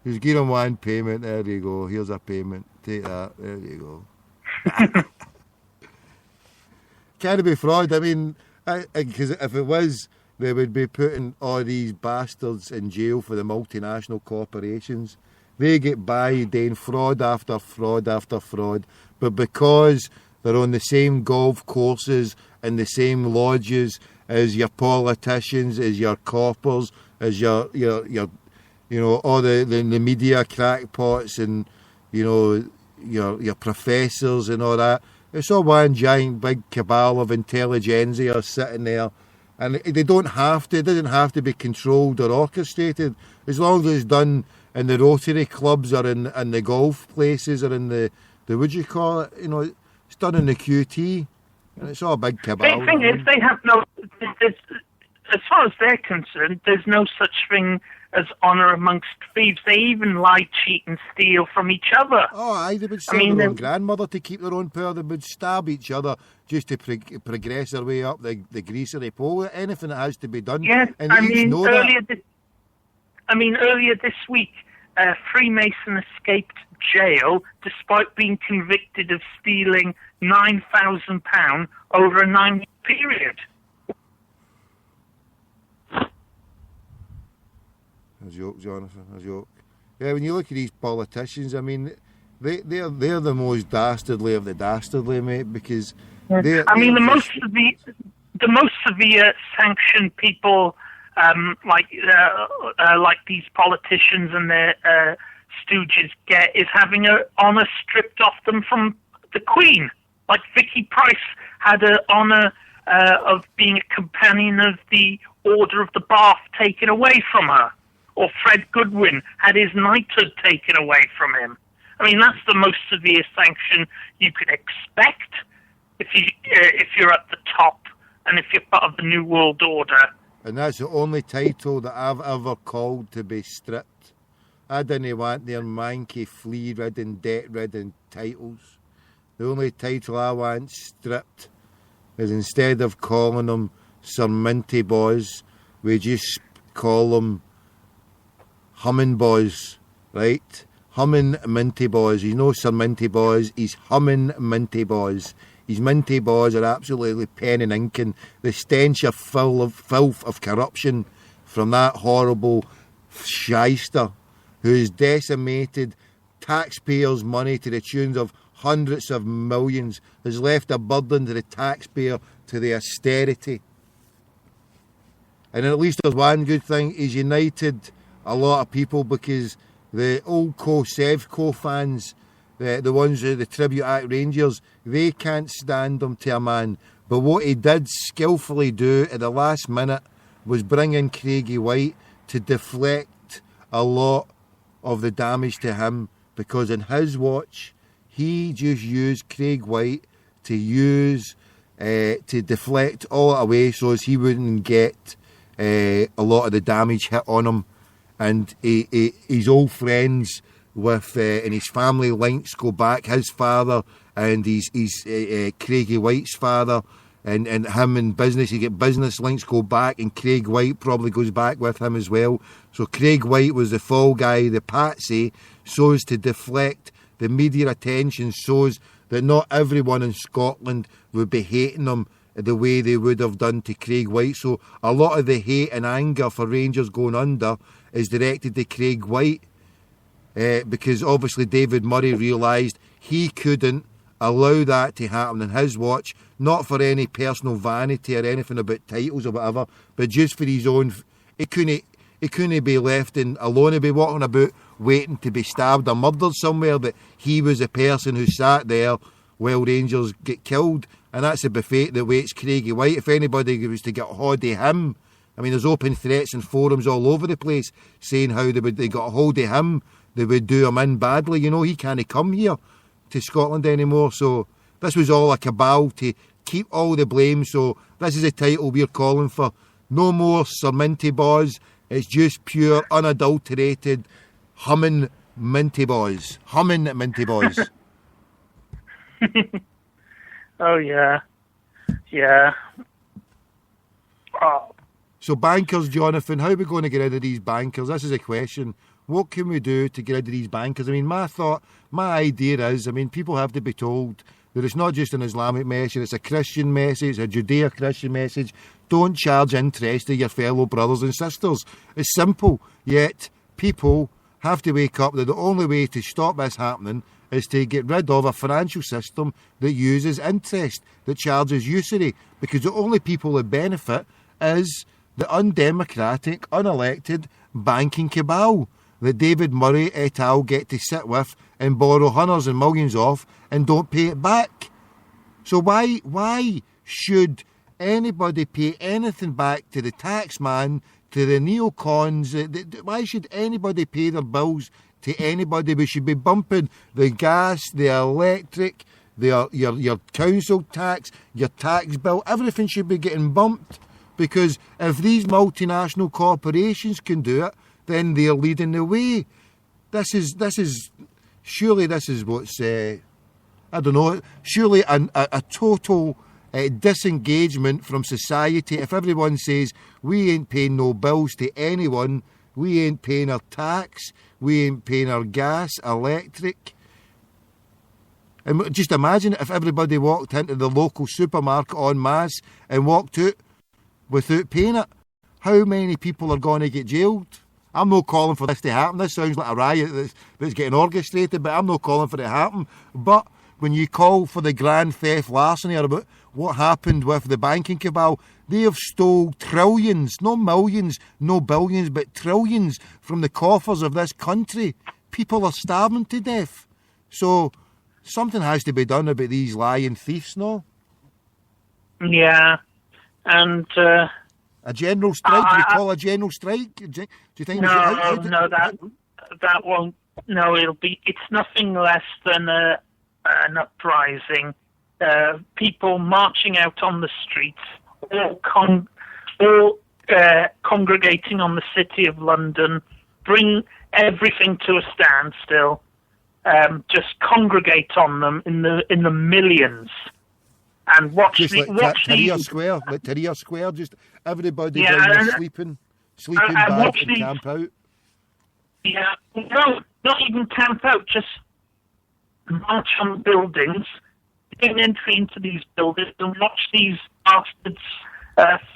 Just give them one payment. There you go. Here's a payment. Take that. There you go. Can't be fraud. I mean, because if it was, they would be putting all these bastards in jail for the multinational corporations. They get by doing fraud after fraud after fraud, but because they're on the same golf courses and the same lodges as your politicians, as your coppers, as your all the media crackpots and your professors and all that. It's all one giant big cabal of intelligentsia sitting there, and they don't have to. It doesn't have to be controlled or orchestrated, as long as it's done in the Rotary clubs or in the golf places or in the what do you call it? It's done in the QT, and it's all a big cabal. The thing is, they have no. As far as they're concerned, there's no such thing as honour amongst thieves. They even lie, cheat, and steal from each other. Oh, aye, they would sell their own grandmother to keep their own power. They would stab each other just to progress their way up the greasery pole. Anything that has to be done. Yes, and earlier this week, Freemason escaped jail despite being convicted of stealing £9,000 over a 9-week period. A joke, Jonathan, a joke. Yeah, when you look at these politicians, I mean, they're the most dastardly of the dastardly, mate, because the most severe sanctioned people like these politicians and their stooges get is having an honour stripped off them from the Queen. Like Vicky Pryce had an honour of being a companion of the Order of the Bath taken away from her. Or Fred Goodwin had his knighthood taken away from him. I mean, that's the most severe sanction you could expect if you're at the top and if you're part of the New World Order. And that's the only title that I've ever called to be stripped. I didn't want their manky, flea-ridden, debt-ridden titles. The only title I want stripped is, instead of calling them Sir Minty Boys, we just call them Humming Boys, right? Humming Minty Boys. He's no Sir Minty Boys, he's Humming Minty Boys. His Minty Boys are absolutely pen and ink, and the stench of filth of corruption from that horrible shyster who has decimated taxpayers' money to the tunes of hundreds of millions, has left a burden to the taxpayer, to the austerity. And at least there's one good thing, he's united a lot of people, because the old Sevco fans, the ones who the Tribute Act Rangers, they can't stand him to a man. But what he did skillfully do at the last minute was bring in Craigie White to deflect a lot of the damage to him, because in his watch he just used Craig White to deflect all it away so as he wouldn't get a lot of the damage hit on him. And his old friends with and his family links go back. His father and his Craigie White's father, and him in business. You get business links go back, and Craig White probably goes back with him as well. So Craig White was the fall guy, the patsy, so as to deflect the media attention, so as that not everyone in Scotland would be hating him the way they would have done to Craig White. So a lot of the hate and anger for Rangers going under is directed to Craig White, because obviously David Murray realised he couldn't allow that to happen in his watch, not for any personal vanity or anything about titles or whatever, but just for his own. He couldn't be left alone. He'd be walking about waiting to be stabbed or murdered somewhere, but he was the person who sat there while Rangers get killed, and that's the buffet that waits Craigie White. If anybody was to get hold of him, I mean, there's open threats and forums all over the place saying how they got a hold of him, they would do him in badly. He can't come here to Scotland anymore. So this was all a cabal to keep all the blame. So this is a title we're calling for. No more Sir Minty Boys. It's just pure, unadulterated, humming minty boys, humming minty boys. Oh, yeah. Yeah. Oh. So bankers, Jonathan, how are we going to get rid of these bankers? This is a question. What can we do to get rid of these bankers? I mean, my idea is, I mean, people have to be told that it's not just an Islamic message, it's a Christian message, a Judeo-Christian message. Don't charge interest to your fellow brothers and sisters. It's simple, yet people have to wake up that the only way to stop this happening is to get rid of a financial system that uses interest, that charges usury, because the only people that benefit is the undemocratic, unelected banking cabal that David Murray et al. Get to sit with and borrow hundreds and millions off and don't pay it back. So why should anybody pay anything back to the taxman, to the neocons? Why should anybody pay their bills to anybody? We should be bumping the gas, the electric, your council tax, your tax bill. Everything should be getting bumped, because if these multinational corporations can do it, then they're leading the way. Surely this is what's I don't know. Surely a total disengagement from society. If everyone says we ain't paying no bills to anyone, we ain't paying our tax, we ain't paying our gas, electric. And just imagine if everybody walked into the local supermarket en masse and walked out without paying it. How many people are going to get jailed? I'm not calling for this to happen. This sounds like a riot that's getting orchestrated, but I'm not calling for it to happen. But when you call for the grand theft larceny or about what happened with the banking cabal, they have stole trillions, not millions, no billions, but trillions from the coffers of this country. People are starving to death. So something has to be done about these lying thieves, no? Yeah, and a general strike. Do you call a general strike? Do you think? No, that won't. No, it's nothing less than an uprising. People marching out on the streets, all congregating on the City of London, bring everything to a standstill. Just congregate on them in the millions, and watch just the like Tahrir Square, like Tahrir Square, just everybody down there sleeping bag and camp out. Yeah, no, not even camp out. Just march on buildings, gain entry into these buildings, and watch these bastards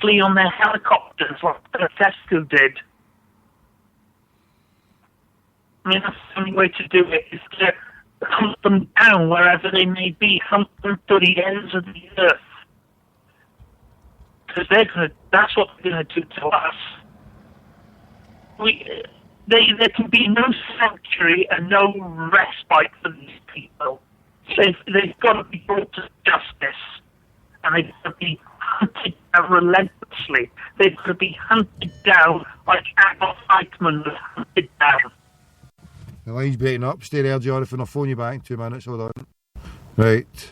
flee on their helicopters like Tesco did. I mean, that's the only way to do it, is to hunt them down wherever they may be, hunt them to the ends of the earth. Because that's what they're going to do to us. There can be no sanctuary and no respite for these people. They've got to be brought to justice. And they've got to be hunted down relentlessly. They've got to be hunted down like Adolf Eichmann was hunted down. The line's breaking up. Stay there, Jonathan. I'll phone you back in 2 minutes. Hold on. Right.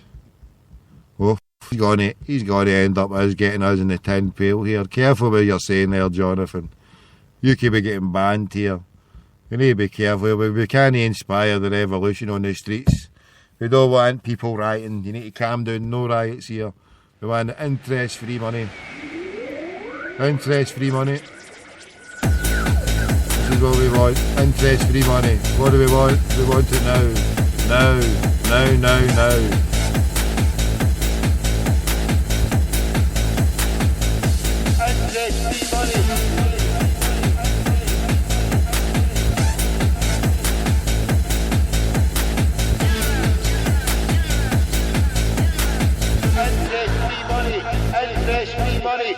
Oh, he's going to end up as getting us in the tin pail here. Careful what you're saying there, Jonathan. You could be getting banned here. You need to be careful. We can't inspire the revolution on the streets. We don't want people rioting. You need to calm down. No riots here. We want interest-free money. Interest-free money. This is what we want. Interest-free money. What do we want? We want it now. Now. Now, now, now. Interest-free money. Interest-free money.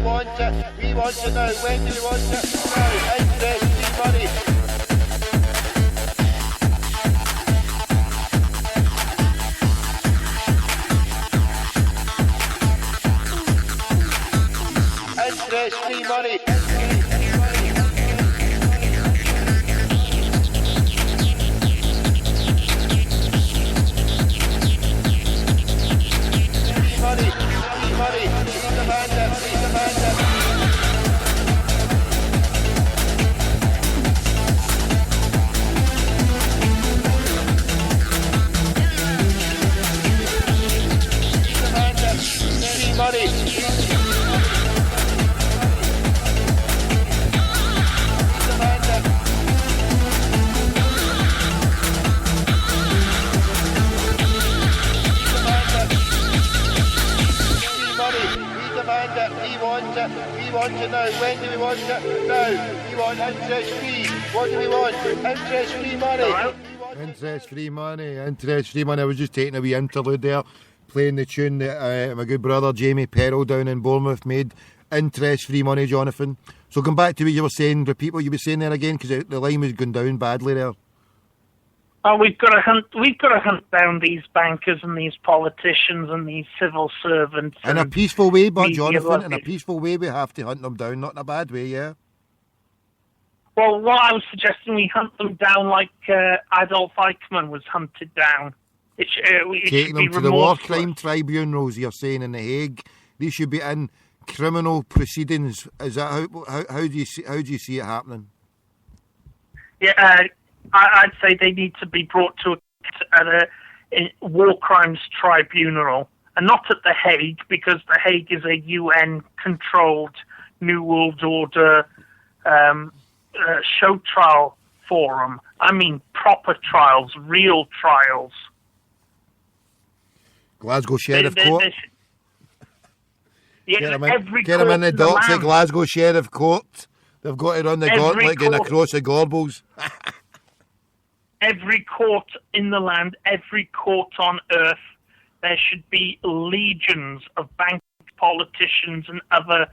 want it? We want to know. When do we want it? Now. Interest-free money. Interest-free money. We want to know. When do we want it? Now. We want interest-free. What do we want? Interest-free money. Interest-free money. Interest-free money. I was just taking a wee interlude there, playing the tune that my good brother Jamie Perrell down in Bournemouth made. Interest-free money, Jonathan. So come back to what you were saying. Repeat what you were saying there again, because the line was going down badly there. Oh, we've got to hunt down these bankers and these politicians and these civil servants. In a peaceful way, but Jonathan, in a peaceful way, we have to hunt them down, not in a bad way, yeah? Well, what I was suggesting, we hunt them down like Adolf Eichmann was hunted down. Taking them to the war crime tribunals, you're saying, in The Hague. They should be in criminal proceedings. Is that how do you see it happening? Yeah, I'd say they need to be brought to a war crimes tribunal, and not at The Hague, because The Hague is a UN-controlled New World Order show trial forum. I mean proper trials, real trials. Glasgow Sheriff Court. Yeah, get them in the docks at Glasgow Sheriff Court. They've got to run the gauntlet going across the Gorbals. Every court in the land, every court on earth, there should be legions of bank politicians and other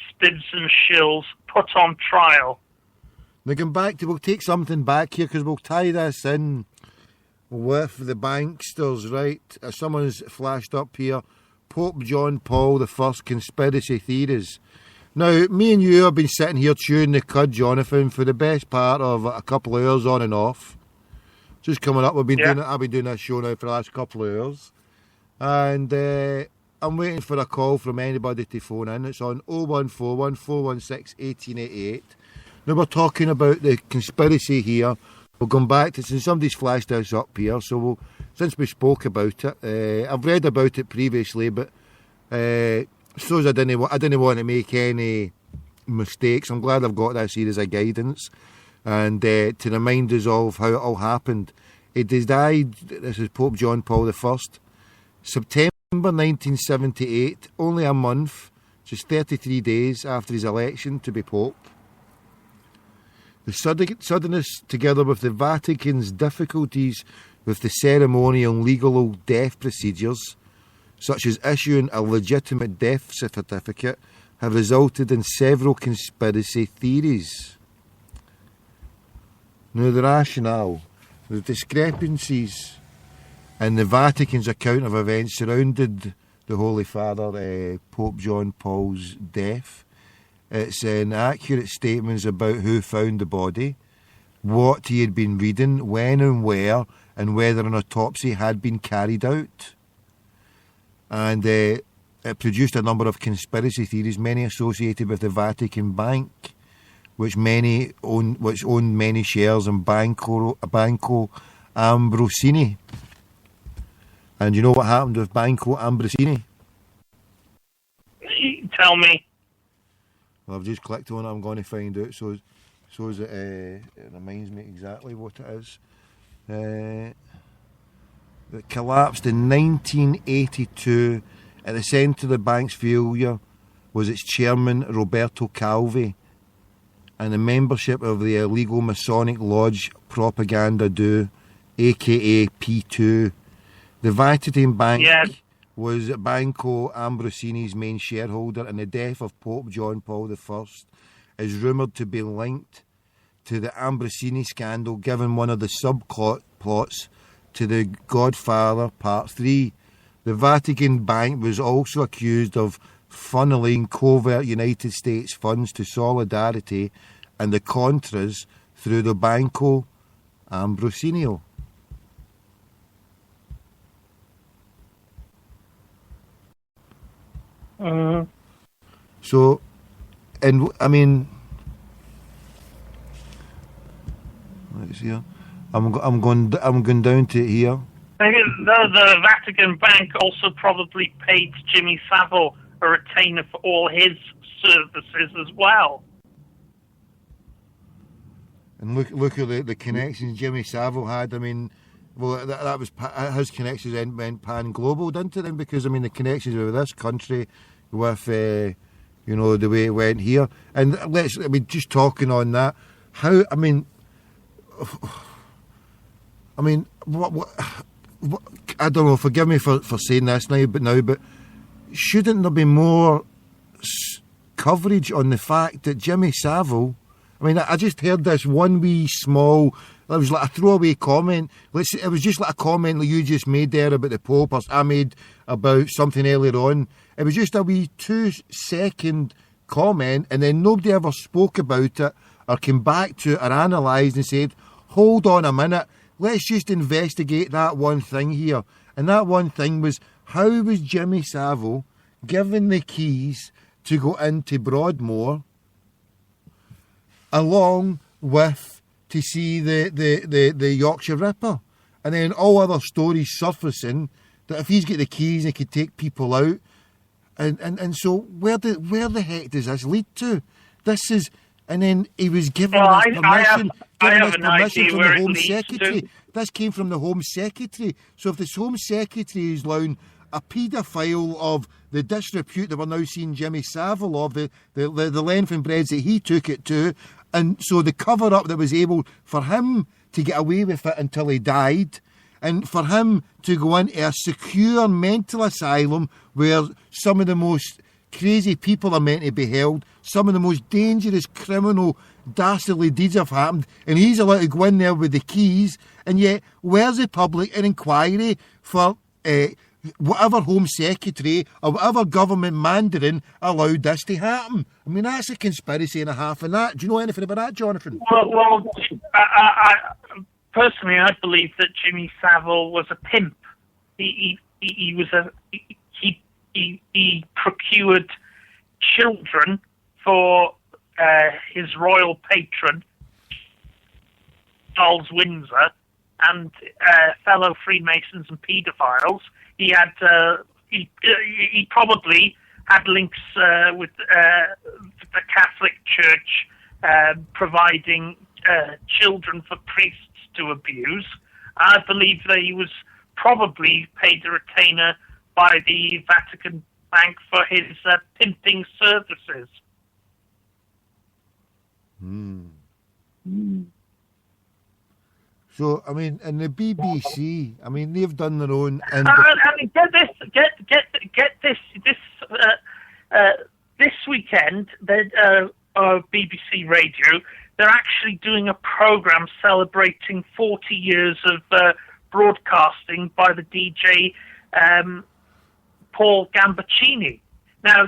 spivs and shills put on trial. Now, we'll take something back here, because we'll tie this in with the banksters, right? Someone's flashed up here. Pope John Paul I conspiracy theories. Now, me and you have been sitting here chewing the cud, Jonathan, for the best part of a couple of hours on and off. Just coming up, I've been doing this show now for the last couple of hours. And I'm waiting for a call from anybody to phone in. It's on 0141 416 1888. Now, we're talking about the conspiracy here. We'll come back to it since somebody's flashed this up here. So since we spoke about it, I've read about it previously, but so I didn't want to make any mistakes. I'm glad I've got this here as a guidance. And to remind us of how it all happened. It died, this is Pope John Paul I, September 1978, only a month, just 33 days after his election to be Pope. The suddenness, together with the Vatican's difficulties with the ceremonial and legal death procedures, such as issuing a legitimate death certificate, have resulted in several conspiracy theories. Now, the rationale, the discrepancies in the Vatican's account of events surrounded the Holy Father, Pope John Paul's death. It's inaccurate statements about who found the body, what he had been reading, when and where, and whether an autopsy had been carried out. And it produced a number of conspiracy theories, many associated with the Vatican Bank, which owned many shares in Banco Ambrosini. And you know what happened with Banco Ambrosini? Tell me. Well, I've just clicked on it. I'm going to find out. So it reminds me exactly what it is. It collapsed in 1982. At the centre of the bank's failure was its chairman, Roberto Calvi, and the membership of the illegal Masonic Lodge Propaganda Do, aka P2. The Vatican Bank was Banco Ambrosini's main shareholder, and the death of Pope John Paul I is rumoured to be linked to the Ambrosini scandal, given one of the subplots to The Godfather Part 3. The Vatican Bank was also accused of funneling covert United States funds to Solidarity and the Contras through the Banco Ambrosino. So, and I mean, let's see here. I'm going down to here. The Vatican Bank also probably paid Jimmy Savile a retainer for all his services as well. And look at the connections Jimmy Savile had. I mean, well, that was his connections went pan global, didn't it? Then, because I mean, the connections with this country, with the way it went here, and just talking on that, how what I don't know. Forgive me for saying this now, but shouldn't there be more coverage on the fact that Jimmy Savile? I mean, I just heard this one wee small. It was like a throwaway comment. It was just like a comment that you just made there about the Pope, or I made about something earlier on. It was just a wee 2-second comment, and then nobody ever spoke about it or came back to it or analysed and said, hold on a minute, let's just investigate that one thing here. And that one thing was, how was Jimmy Savile given the keys to go into Broadmoor along with to see the Yorkshire Ripper? And then all other stories surfacing that if he's got the keys, he could take people out. And so where the heck does this lead to? This is, and then he was given this permission from the Home Secretary. This came from the Home Secretary. So if this Home Secretary is allowing a paedophile of the disrepute that we're now seeing Jimmy Savile of, the length and breadth that he took it to, and so the cover-up that was able for him to get away with it until he died, and for him to go into a secure mental asylum where some of the most crazy people are meant to be held, some of the most dangerous criminal dastardly deeds have happened, and he's allowed to go in there with the keys, and yet where's the public an inquiry for whatever Home Secretary or whatever government mandarin allowed this to happen? I mean, that's a conspiracy and a half, and that. Do you know anything about that, Jonathan? Well, personally, I believe that Jimmy Savile was a pimp. He procured children for his royal patron, Charles Windsor, and fellow Freemasons and paedophiles. He had he probably had links with the Catholic Church, providing children for priests to abuse. I believe that he was probably paid a retainer by the Vatican Bank for his pimping services. So, I mean, and the BBC, I mean, they've done their own. And I mean, get this. This weekend, BBC Radio, they're actually doing a program celebrating 40 years of broadcasting by the DJ Paul Gambaccini. Now,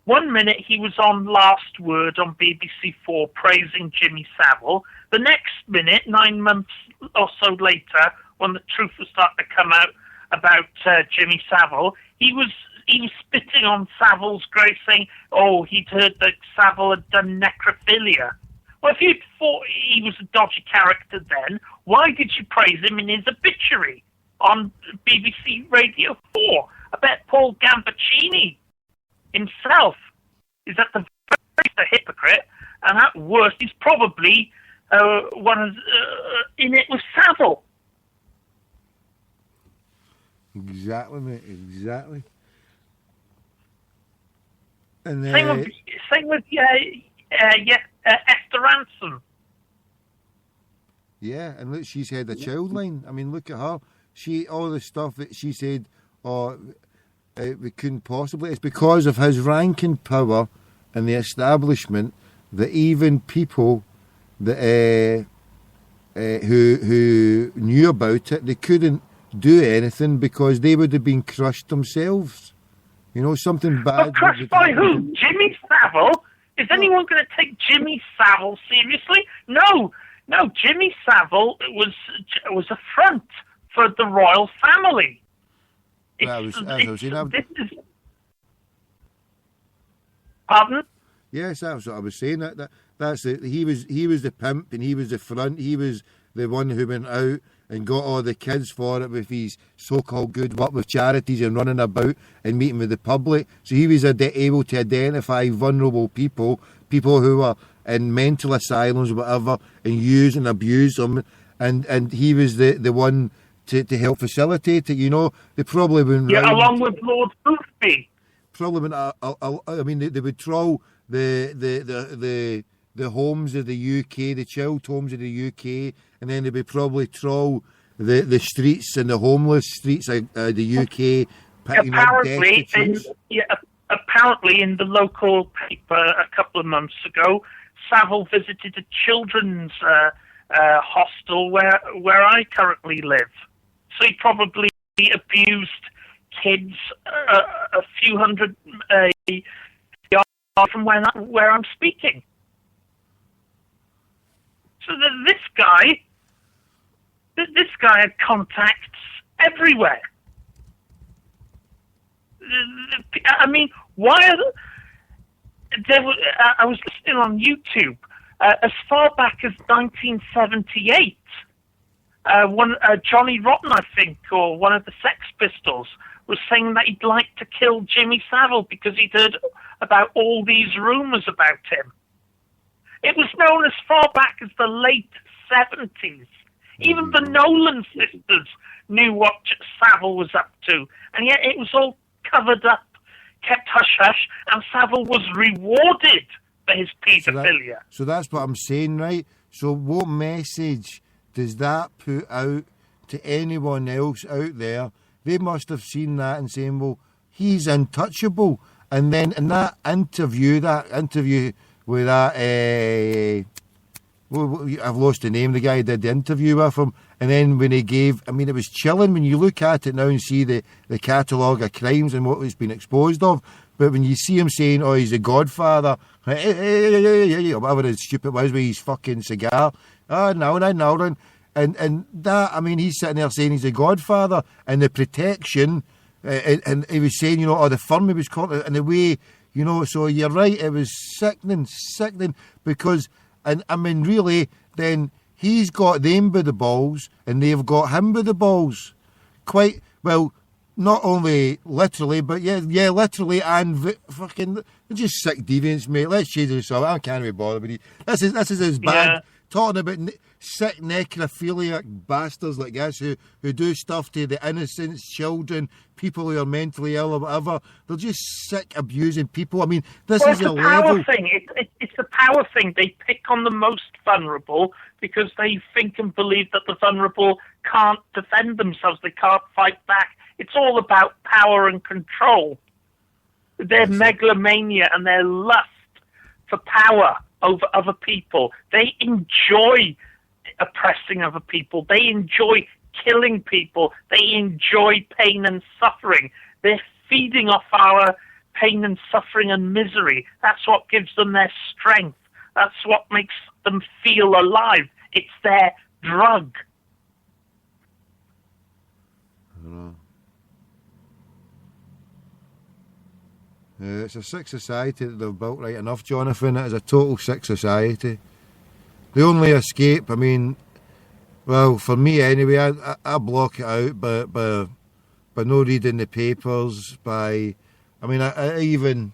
one minute he was on Last Word on BBC 4 praising Jimmy Savile. The next minute, 9 months or so later, when the truth was starting to come out about Jimmy Savile, he was spitting on Savile's grave, saying, oh, he'd heard that Savile had done necrophilia. Well, if you thought he was a dodgy character then, why did you praise him in his obituary on BBC Radio 4? I bet Paul Gambaccini himself is at the very a hypocrite, and at worst, he's probably one in it with Savile. Exactly, mate. Exactly. And same with Esther Ransom. Yeah, and look, she's had a child line. I mean, look at her. All the stuff that she said, we couldn't possibly. It's because of his rank and power in the establishment that even people that who knew about it, they couldn't do anything because they would have been crushed themselves. You know, something bad. But crushed by who? Jimmy Savile? Is anyone going to take Jimmy Savile seriously? No. Jimmy Savile was a front for the royal family. Pardon? Yes, that's what I was saying. That's it. He was the pimp and he was the front. He was the one who went out and got all the kids for it with his so-called good work with charities and running about and meeting with the public. So he was able to identify vulnerable people who were in mental asylums or whatever, and use and abuse them. And he was the one to help facilitate it. You know, they probably wouldn't. Yeah, along with Lord Boothby. Probably wouldn't. I mean, they would troll the homes of the UK, the child homes of the UK, and then they would probably troll the streets and the homeless streets of the UK. Apparently, in the local paper a couple of months ago, Savile visited a children's hostel where I currently live. So he probably abused kids a few hundred yards from where I'm speaking. So this guy had contacts everywhere. I mean, why? I was listening on YouTube as far back as 1978. Johnny Rotten, I think, or one of the Sex Pistols, was saying that he'd like to kill Jimmy Savile because he'd heard about all these rumours about him. It was known as far back as the late 70s. Even the Nolan sisters knew what Savile was up to, and yet it was all covered up, kept hush-hush, and Savile was rewarded for his paedophilia. So that's what I'm saying, right? So what message does that put out to anyone else out there? They must have seen that and saying, well, he's untouchable. And then in that interview with that, I've lost the name, the guy who did the interview with him, and then when he gave, I mean, it was chilling when you look at it now and see the catalogue of crimes and what he's been exposed of, but when you see him saying, oh, he's a godfather, or whatever his stupid was with his fucking cigar, and that, I mean, he's sitting there saying he's a godfather, and the protection, and he was saying, you know, the firm he was called, and the way, you know, so you're right, it was sickening, because, and I mean, really, then he's got them by the balls, and they've got him by the balls. Quite, well, not only literally, but yeah, literally, and fucking, they're just sick deviants, mate. Let's change this up. I can't be bothered with you. This is as bad. Yeah. Talking about sick necrophiliac bastards like this who do stuff to the innocents, children, people who are mentally ill or whatever. They're just sick abusing people. I mean, this is a level. It's a power thing. They pick on the most vulnerable because they think and believe that the vulnerable can't defend themselves. They can't fight back. It's all about power and control. Their megalomania and their lust for power over other people. They enjoy oppressing other people. They enjoy killing people. They enjoy pain and suffering. They're feeding off our pain and suffering and misery. That's what gives them their strength. That's what makes them feel alive. It's their drug. I don't know. It's a sick society that they've built right enough, Jonathan. It is a total sick society. The only escape, I mean, well, for me anyway, I block it out by no reading the papers, I mean, I even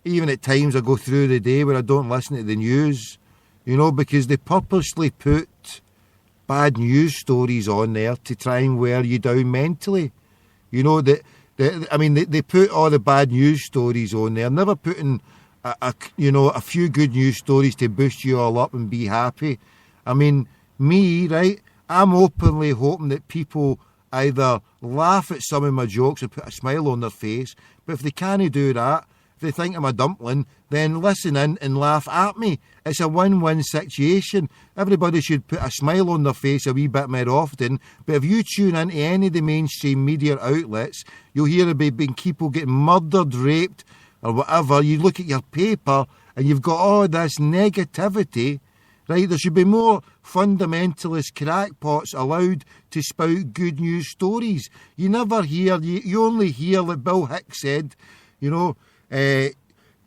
at times I go through the day where I don't listen to the news, you know, because they purposely put bad news stories on there to try and wear you down mentally. You know, they put all the bad news stories on there, never putting a few good news stories to boost you all up and be happy. I mean, me, right, I'm openly hoping that people either laugh at some of my jokes and put a smile on their face, but if they can't do that, if they think I'm a dumpling, then listen in and laugh at me. It's a win-win situation. Everybody should put a smile on their face a wee bit more often, but if you tune into any of the mainstream media outlets, you'll hear about people getting murdered, raped, or whatever. You look at your paper and you've got all this negativity, right? There should be more fundamentalist crackpots allowed to spout good news stories. You never hear, you only hear, like Bill Hicks said, you know,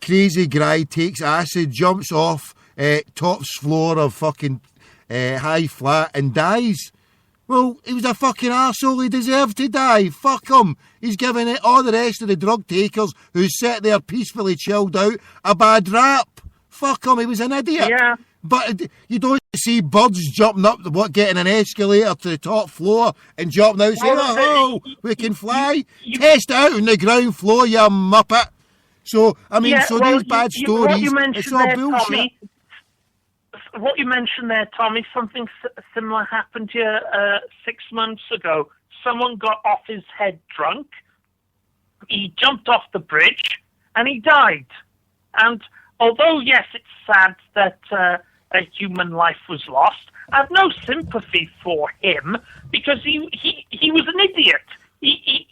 crazy guy takes acid, jumps off top floor of fucking high flat and dies. Well, he was a fucking arsehole, he deserved to die. Fuck him. He's giving it all the rest of the drug takers who sit there peacefully chilled out a bad rap. Fuck him, he was an idiot. Yeah. But you don't see birds jumping up, getting an escalator to the top floor and jumping out saying, oh, we can fly. Test it out on the ground floor, you muppet. So, I mean, these bad stories, it's all bullshit. Tommy, what you mentioned there, Tommy, something similar happened here 6 months ago. Someone got off his head drunk, he jumped off the bridge, and he died. And although, yes, it's sad that a human life was lost, I have no sympathy for him because he was an idiot. He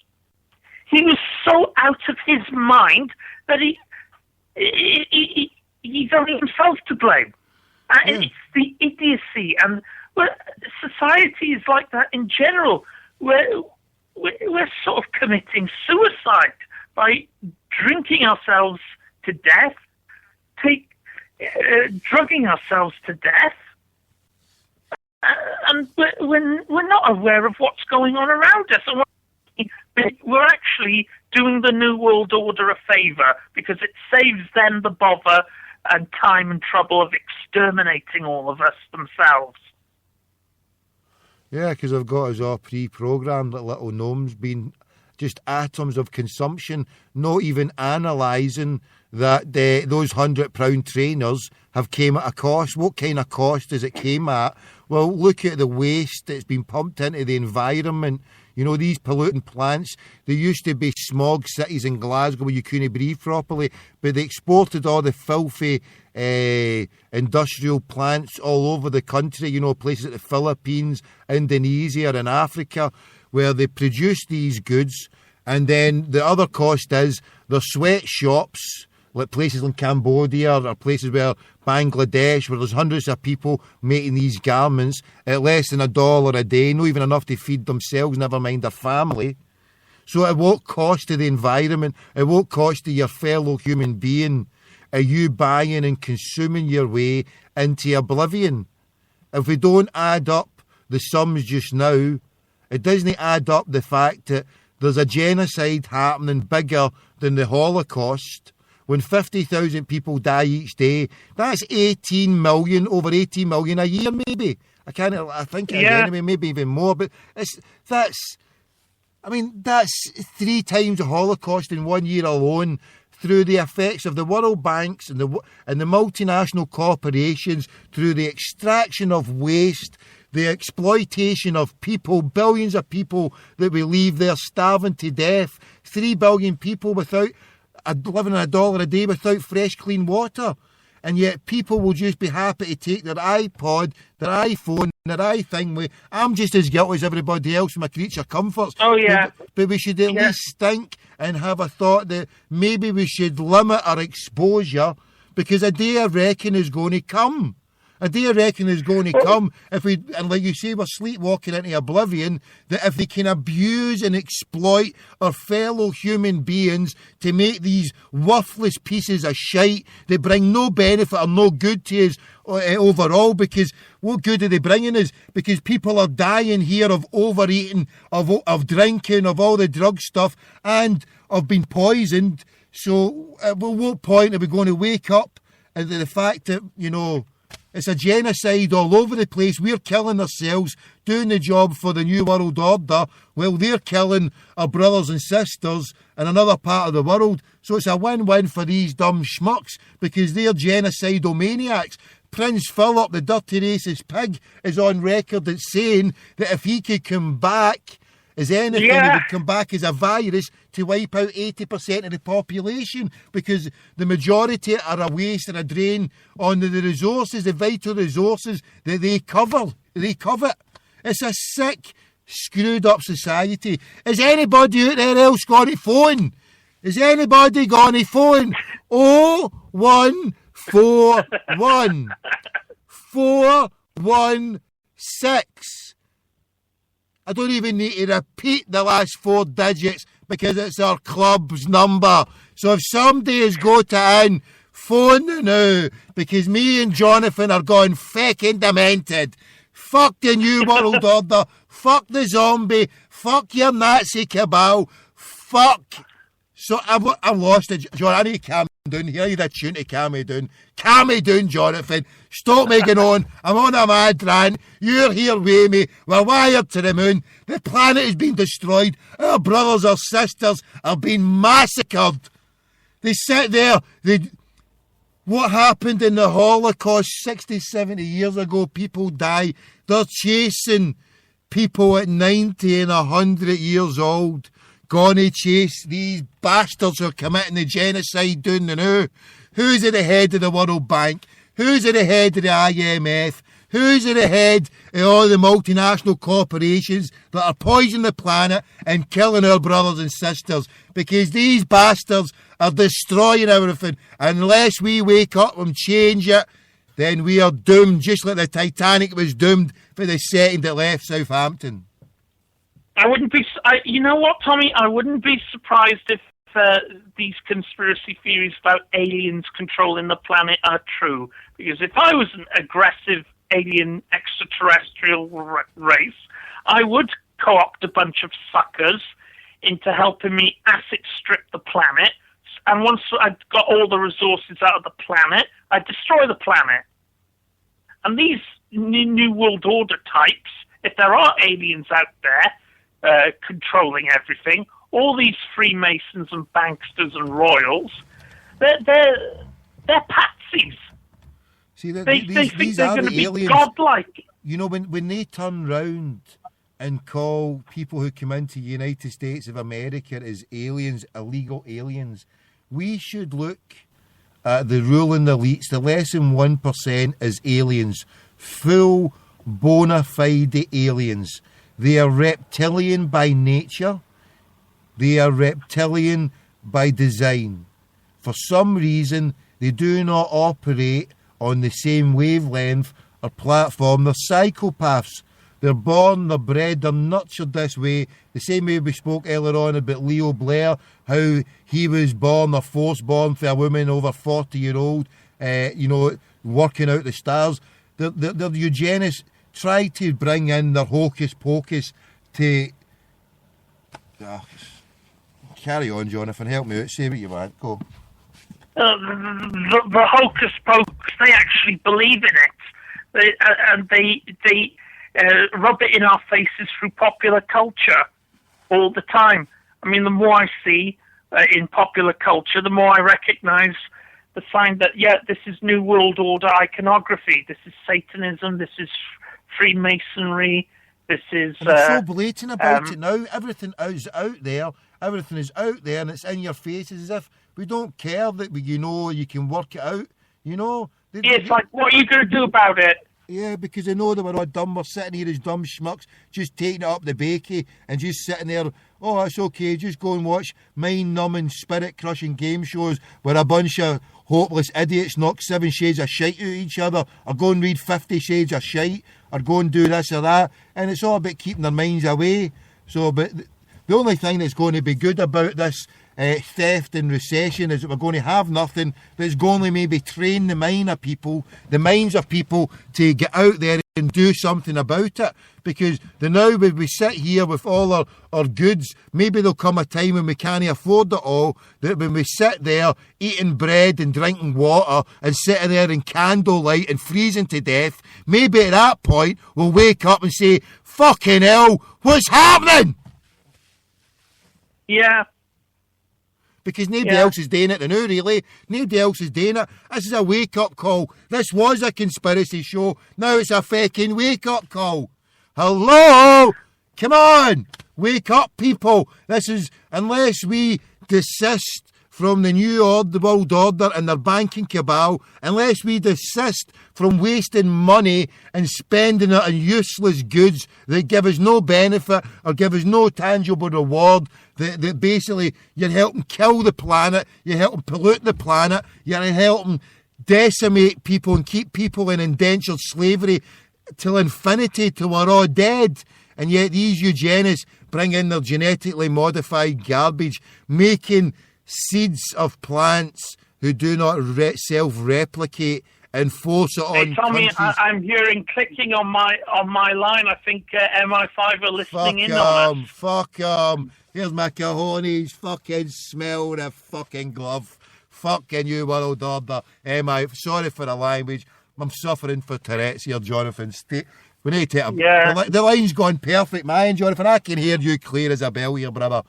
was so out of his mind that he's only himself to blame. It's the idiocy, and society is like that in general. We're sort of committing suicide by drinking ourselves to death, drugging ourselves to death, and we're not aware of what's going on around us. And we're actually doing the New World Order a favour because it saves them the bother and time and trouble of exterminating all of us themselves. Yeah, because I've got us all pre-programmed that little gnomes being just atoms of consumption, not even analysing that those £100 trainers have came at a cost. What kind of cost does it came at? Well, look at the waste that's been pumped into the environment. You know, these polluting plants, there used to be smog cities in Glasgow where you couldn't breathe properly, but they exported all the filthy industrial plants all over the country, you know, places like the Philippines, Indonesia and Africa, where they produce these goods. And then the other cost is their sweatshops, like places in Cambodia or places where Bangladesh, where there's hundreds of people making these garments at less than $1 a day, not even enough to feed themselves, never mind their family. So it won't cost to the environment, it won't cost to your fellow human being, are you buying and consuming your way into oblivion. If we don't add up the sums just now, it doesn't add up the fact that there's a genocide happening bigger than the Holocaust. When 50,000 people die each day, that's 18 million, over 18 million a year maybe. I think anyway, maybe even more. But that's 3 times the Holocaust in 1 year alone through the effects of the World Banks and the multinational corporations, through the extraction of waste, the exploitation of people, billions of people that we leave there starving to death, 3 billion people without living on $1 a day without fresh, clean water. And yet people will just be happy to take their iPod, their iPhone, their iThing with. I'm just as guilty as everybody else with my creature comforts. Oh, yeah. But we should at least think and have a thought that maybe we should limit our exposure because a day I reckon is going to come. A day I reckon is going to come if we, and like you say, we're sleepwalking into oblivion, that if they can abuse and exploit our fellow human beings to make these worthless pieces of shite that bring no benefit or no good to us overall, because what good are they bringing us? Because people are dying here of overeating, of drinking, of all the drug stuff, and of being poisoned. So at what point are we going to wake up to the fact that, you know, it's a genocide all over the place. We're killing ourselves, doing the job for the New World Order, while they're killing our brothers and sisters in another part of the world. So it's a win-win for these dumb schmucks, because they're genocidal maniacs. Prince Philip, the dirty racist pig, is on record as saying that if he could come back is anything that would come back as a virus to wipe out 80% of the population, because the majority are a waste and a drain on the resources, the vital resources that they cover. They covet. It's a sick, screwed up society. Is anybody out there else got a phone? Is anybody got a phone? 0141 416. I don't even need to repeat the last 4 digits because it's our club's number. So if somebody has got to in, phone now, because me and Jonathan are going fucking demented. Fuck the New World Order. Fuck the zombie. Fuck your Nazi cabal. Fuck. So I've lost it. John, I need to calm down here. I need a tune to calm me down. Calm me down, Jonathan. Stop making on. I'm on a mad rant. You're here with me. We're wired to the moon. The planet has been destroyed. Our brothers, our sisters are being massacred. They sit there. What happened in the Holocaust 60, 70 years ago? People die. They're chasing people at 90 and 100 years old. Gonna chase these bastards who are committing the genocide down the now. Who's at the head of the World Bank? Who's at the head of the IMF? Who's at the head of all the multinational corporations that are poisoning the planet and killing our brothers and sisters? Because these bastards are destroying everything. Unless we wake up and change it, then we are doomed, just like the Titanic was doomed for the second it left Southampton. I wouldn't be. You know what, Tommy? I wouldn't be surprised if these conspiracy theories about aliens controlling the planet are true. Because if I was an aggressive alien extraterrestrial race, I would co-opt a bunch of suckers into helping me acid strip the planet. And once I'd got all the resources out of the planet, I'd destroy the planet. And these New World Order types, if there are aliens out there controlling everything, all these Freemasons and banksters and royals, they're patsies. See, they these think they're are going to the be aliens. godlike. You know, when they turn round and call people who come into the United States of America as aliens, illegal aliens, we should look at the ruling elites, the less than 1% as aliens, full bona fide aliens. They are reptilian by nature. They are reptilian by design. For some reason, they do not operate on the same wavelength or platform. They're psychopaths. They're born, they're bred, they're nurtured this way. The same way we spoke earlier on about Leo Blair, how he was born or force born for a woman over 40-year-old, working out the stars. The eugenists try to bring in their hocus pocus to... carry on, Jonathan, help me out, say what you want, go. The hocus pocus, they actually believe in it. They rub it in our faces through popular culture all the time. I mean, the more I see in popular culture, the more I recognise the sign that, this is New World Order iconography, this is Satanism, this is Freemasonry, this is... They're so blatant about it now. Everything is out there. Everything is out there and it's in your faces, as if we don't care that you can work it out, It's like, what are you going to do about it? Yeah, because they know that we're all dumb. We're sitting here as dumb schmucks, just taking it up the bakey and just sitting there, oh, it's okay, just go and watch mind-numbing, spirit-crushing game shows where a bunch of hopeless idiots knock 7 shades of shite out of each other, or go and read 50 shades of shite, or go and do this or that, and it's all about keeping their minds away. So, but the only thing that's going to be good about this theft and recession is that we're going to have nothing, but it's going to maybe train the minds of people to get out there and do something about it. Because now when we sit here with all our goods, maybe there'll come a time when we can't afford it all, that when we sit there eating bread and drinking water and sitting there in candlelight and freezing to death, maybe at that point we'll wake up and say, fucking hell, what's happening? Yeah. Because nobody else is doing it now, really. Nobody else is doing it. This is a wake-up call. This was a conspiracy show. Now it's a fucking wake-up call. Hello? Come on. Wake up, people. This is, unless we desist from the new world order and their banking cabal, unless we desist from wasting money and spending it on useless goods that give us no benefit or give us no tangible reward, that basically you're helping kill the planet, you're helping pollute the planet, you're helping decimate people and keep people in indentured slavery till infinity, till we're all dead. And yet these eugenists bring in their genetically modified garbage, making seeds of plants who do not self-replicate and force it on Hey, Tommy, countries. I'm hearing clicking on my line. I think MI5 are listening in on us. Fuck 'em. Here's my cojones. Fucking smell the fucking glove. Fucking you, world order. Sorry for the language. I'm suffering for Tourette's here, Jonathan. We need to take the line's gone perfect, man, Jonathan. I can hear you clear as a bell here, brother.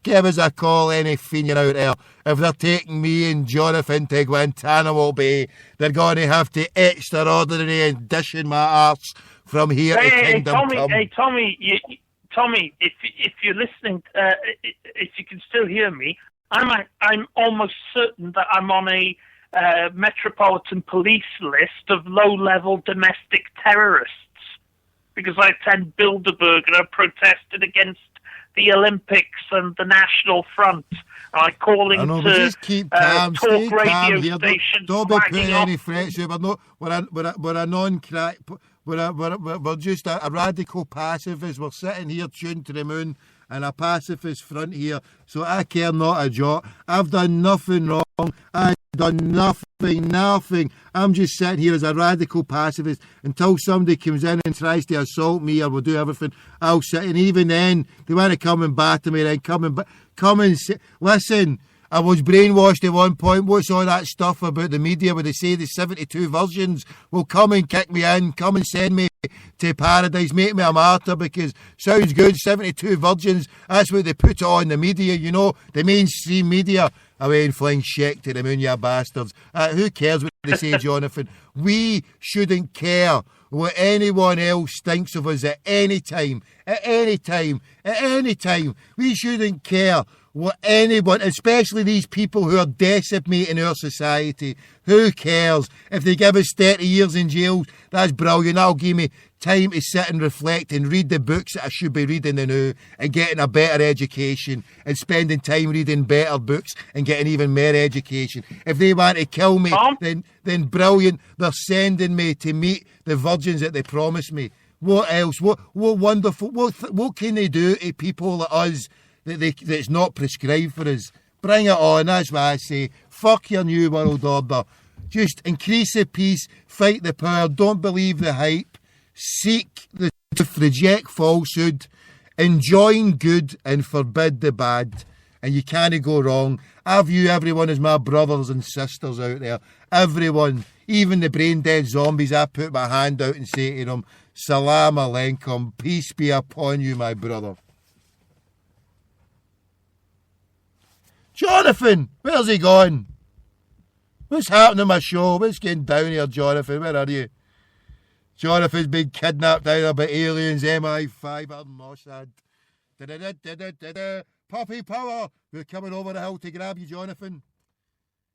Give us a call, any fiend out there. If they're taking me and Jonathan to Guantanamo Bay, they're going to have to extraordinary and dish in my arse from here to Kingdom Come. Tommy, if you're listening, if you can still hear me, I'm almost certain that I'm on a Metropolitan Police list of low-level domestic terrorists because I attend Bilderberg and I protested against the Olympics and the National Front. I'm calling to just keep calm, talk stay radio calm here. stations. Don't be putting any threats to it. We're a non-crack. We're just a radical pacifist. We're sitting here tuned to the moon and a pacifist front here. So I care not a jot. I've done nothing wrong. I've done nothing. I'm just sitting here as a radical pacifist until somebody comes in and tries to assault me or will do everything. I'll sit, and even then, they want to come and batter me, then come and sit. Listen, I was brainwashed at one point. What's all that stuff about the media where they say there's 72 virgins? Well, come and kick me in. Come and send me to paradise. Make me a martyr because sounds good. 72 virgins. That's what they put on the media, you know, the mainstream media. Away and flying shit to the moon, you bastards. Who cares what they say, Jonathan? We shouldn't care what anyone else thinks of us at any time. At any time. We shouldn't care what anyone, especially these people who are decimating our society. Who cares? If they give us 30 years in jail, that's brilliant. That'll give me time to sit and reflect and read the books that I should be reading now and getting a better education and spending time reading better books and getting even more education. If they want to kill me, then brilliant. They're sending me to meet the virgins that they promised me. What else? What wonderful? What can they do to people like us that's not prescribed for us? Bring it on, that's what I say. Fuck your new world order. Just increase the peace, fight the power, don't believe the hype, seek the truth, reject falsehood, enjoin good and forbid the bad, and you can't go wrong. I view everyone as my brothers and sisters out there. Everyone, even the brain dead zombies, I put my hand out and say to them, Salam alaikum, peace be upon you, my brother. Jonathan, where's he gone? What's happening to my show? What's going down here, Jonathan? Where are you? Jonathan's been kidnapped either by aliens, MI5 or Mossad. Puppy power! We're coming over the hill to grab you, Jonathan.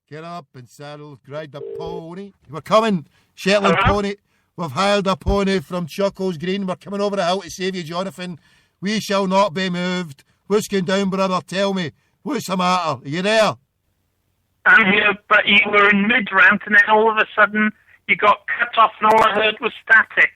Get up and saddle, ride the pony. We're coming, Shetland pony. We've hired a pony from Chuckles Green. We're coming over the hill to save you, Jonathan. We shall not be moved. What's going down, brother? Tell me. What's the matter? Are you there? I'm here, but you were in mid-rant and then all of a sudden you got cut off and all I heard was static.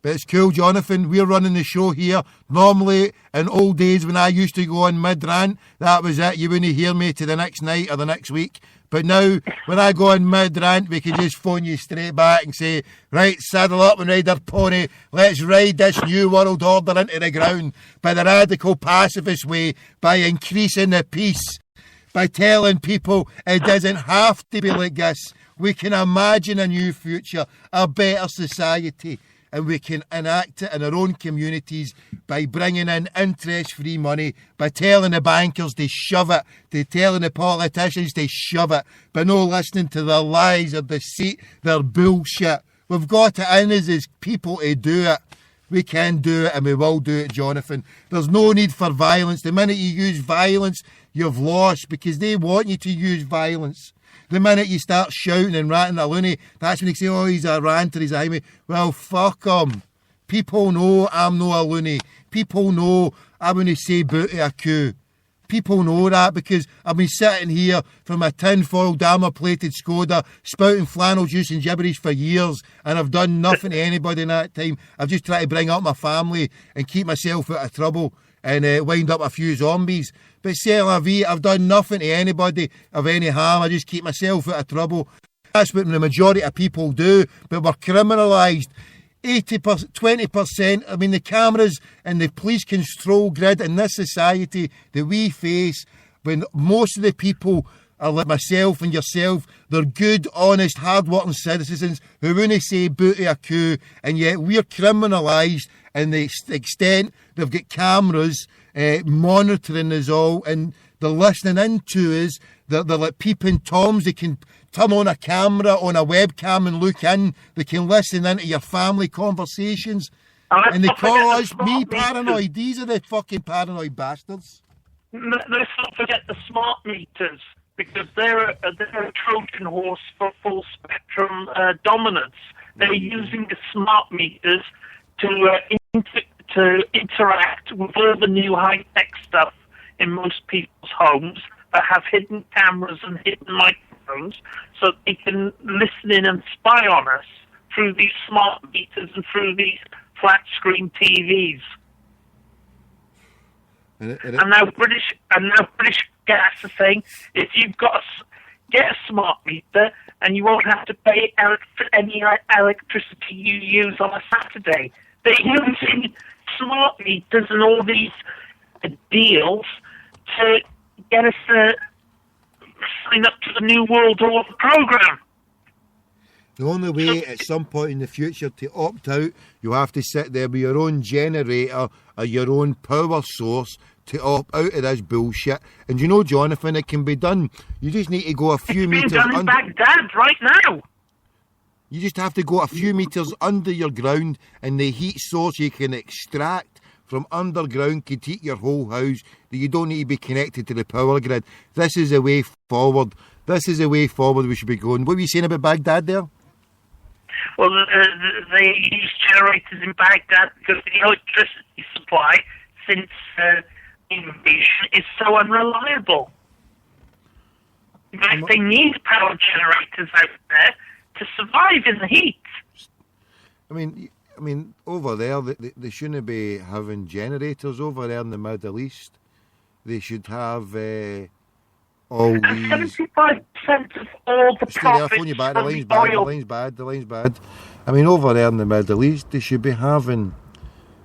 But it's cool, Jonathan. We're running the show here. Normally, in old days when I used to go on mid-rant, that was it. You wouldn't hear me to the next night or the next week. But now, when I go on mid-rant, we can just phone you straight back and say, right, saddle up and ride our pony. Let's ride this new world order into the ground by the radical pacifist way, by increasing the peace, by telling people it doesn't have to be like this. We can imagine a new future, a better society, and we can enact it in our own communities by bringing in interest-free money, by telling the bankers to shove it, to telling the politicians to shove it, but no listening to their lies or deceit, their bullshit. We've got it in us as people to do it. We can do it and we will do it, Jonathan. There's no need for violence. The minute you use violence, you've lost because they want you to use violence. The minute you start shouting and ranting a loony, that's when they say, oh, he's a ranter, he's a highway. Well, fuck him. People know I'm no a loony. People know I wouldn't say booty a coo. People know that because I've been sitting here from a tinfoil armour-plated Skoda spouting flannel juice and gibberish for years, and I've done nothing to anybody in that time. I've just tried to bring up my family and keep myself out of trouble and wind up a few zombies. But c'est la vie, I've done nothing to anybody of any harm. I just keep myself out of trouble. That's what the majority of people do, but we're criminalised. 80%, 20%, I mean, the cameras and the police control grid in this society that we face, when most of the people are like myself and yourself, they're good, honest, hard-working citizens who wouldn't say booty a coo, and yet we're criminalised in the extent they've got cameras monitoring us all, and they're listening into us. They're like peeping toms. They can turn on a camera, on a webcam and look in. They can listen into your family conversations. And they call us, me, paranoid. These are the fucking paranoid bastards. Let's not forget the smart meters, because they're a Trojan horse for full spectrum dominance. They're using the smart meters to interact with all the new high-tech stuff in most people's homes that have hidden cameras and hidden microphones, so they can listen in and spy on us through these smart meters and through these flat-screen TVs. And now British Gas are saying if you've got get a smart meter and you won't have to pay any electricity you use on a Saturday. They're using smart meters and all these deals to get us to sign up to the New World Order program. The only way at some point in the future to opt out, you have to sit there with your own generator or your own power source to opt out of this bullshit. And you know, Jonathan, it can be done. You just need to go a few meters under. It's being done in Baghdad right now. You just have to go a few meters under your ground, and the heat source you can extract from underground can heat your whole house, that you don't need to be connected to the power grid. This is a way forward. This is a way forward we should be going. What were you saying about Baghdad there? Well, they use generators in Baghdad because the electricity supply since invasion is so unreliable. In fact, they need power generators out there to survive in the heat. I mean, over there, they shouldn't be having generators over there in the Middle East. They should have all these... 75% of all the profits from The line's bad. I mean, over there in the Middle East, they should be having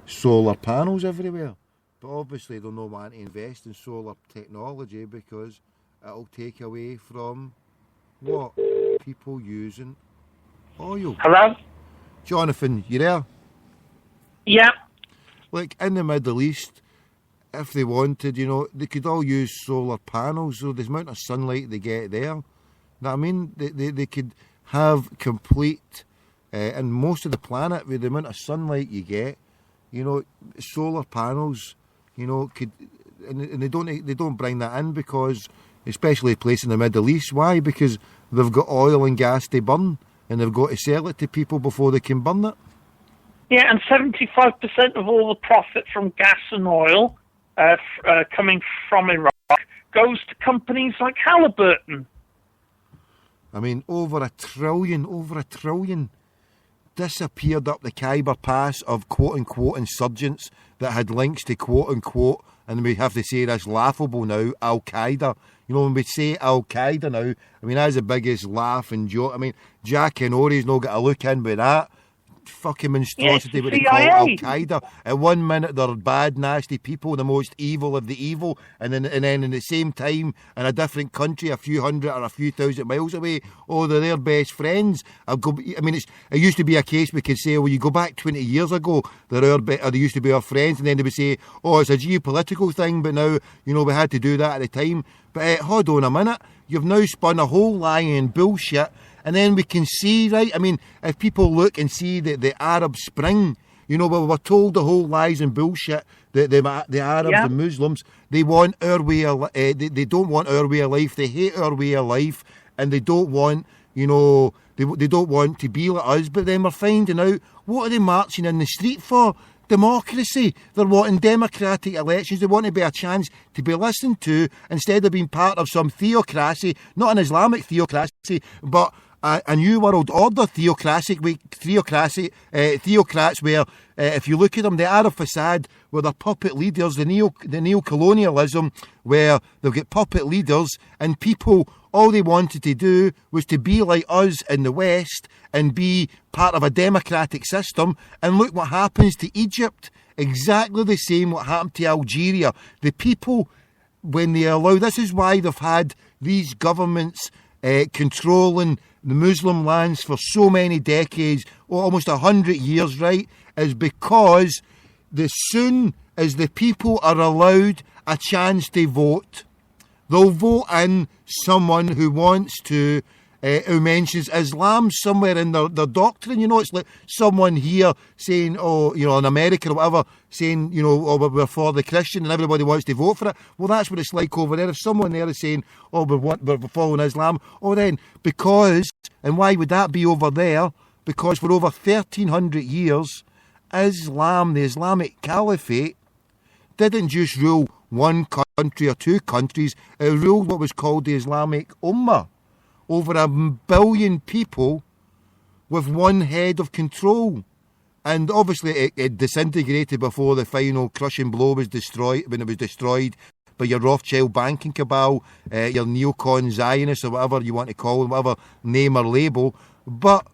solar panels everywhere. But obviously, they'll not want to invest in solar technology because it'll take away from what? People using oil. Hello? Jonathan, you there? Yeah. Like, in the Middle East, if they wanted, you know, they could all use solar panels, so the amount of sunlight they get there. You know what I mean? They could have complete, and most of the planet, with the amount of sunlight you get, you know, solar panels, you know, could, and they don't bring that in because, especially a place in the Middle East, why? Because they've got oil and gas to burn, and they've got to sell it to people before they can burn it. Yeah, and 75% of all the profit from gas and oil coming from Iraq goes to companies like Halliburton. I mean, over a trillion disappeared up the Khyber Pass of quote-unquote insurgents that had links to quote-unquote, and we have to say this laughable now, Al-Qaeda. You know, when we say Al-Qaeda now, I mean, that's the biggest laugh and joke. I mean, Jack and Ori's not got a look in with that fucking monstrosity, what they call Al-Qaeda. At 1 minute they're bad, nasty people, the most evil of the evil, and then in the same time, in a different country, a few hundred or a few thousand miles away, oh, they're their best friends. I mean, it used to be a case we could say, well, you go back 20 years ago, they used to be our friends, and then they would say, oh, it's a geopolitical thing, but now, you know, we had to do that at the time. But hold on a minute, you've now spun a whole lying and bullshit. And then we can see, right, I mean, if people look and see the Arab Spring, You know, we were told the whole lies and bullshit that the Arabs, the Muslims, they want our way of they don't want our way of life. They hate our way of life, and they don't want, you know, they don't want to be like us. But then we're finding out, what are they marching in the street for? Democracy. They're wanting democratic elections. They want to be a chance to be listened to instead of being part of some theocracy, not an Islamic theocracy, but a new world order theocracy, theocrats where, if you look at them, the Arab facade, where they're puppet leaders, the neo-colonialism, where they've got puppet leaders, and people, all they wanted to do was to be like us in the West and be part of a democratic system. And look what happens to Egypt. Exactly the same what happened to Algeria. The people, when they allow, this is why they've had these governments controlling the Muslim lands for so many decades, almost 100 years, right, is because as soon as the people are allowed a chance to vote, they'll vote in someone who wants to, who mentions Islam somewhere in their doctrine. You know, it's like someone here saying, oh, you know, in America or whatever, saying, you know, oh, we're for the Christian and everybody wants to vote for it. Well, that's what it's like over there. If someone there is saying, oh, we're following Islam, oh, then because, and why would that be over there? Because for over 1,300 years, Islam, the Islamic Caliphate, didn't just rule one country or two countries, it ruled what was called the Islamic Ummah. Over 1 billion people with one head of control. And obviously it disintegrated before the final crushing blow was destroyed, when it was destroyed by your Rothschild banking cabal, your neocon Zionists or whatever you want to call them, whatever name or label. But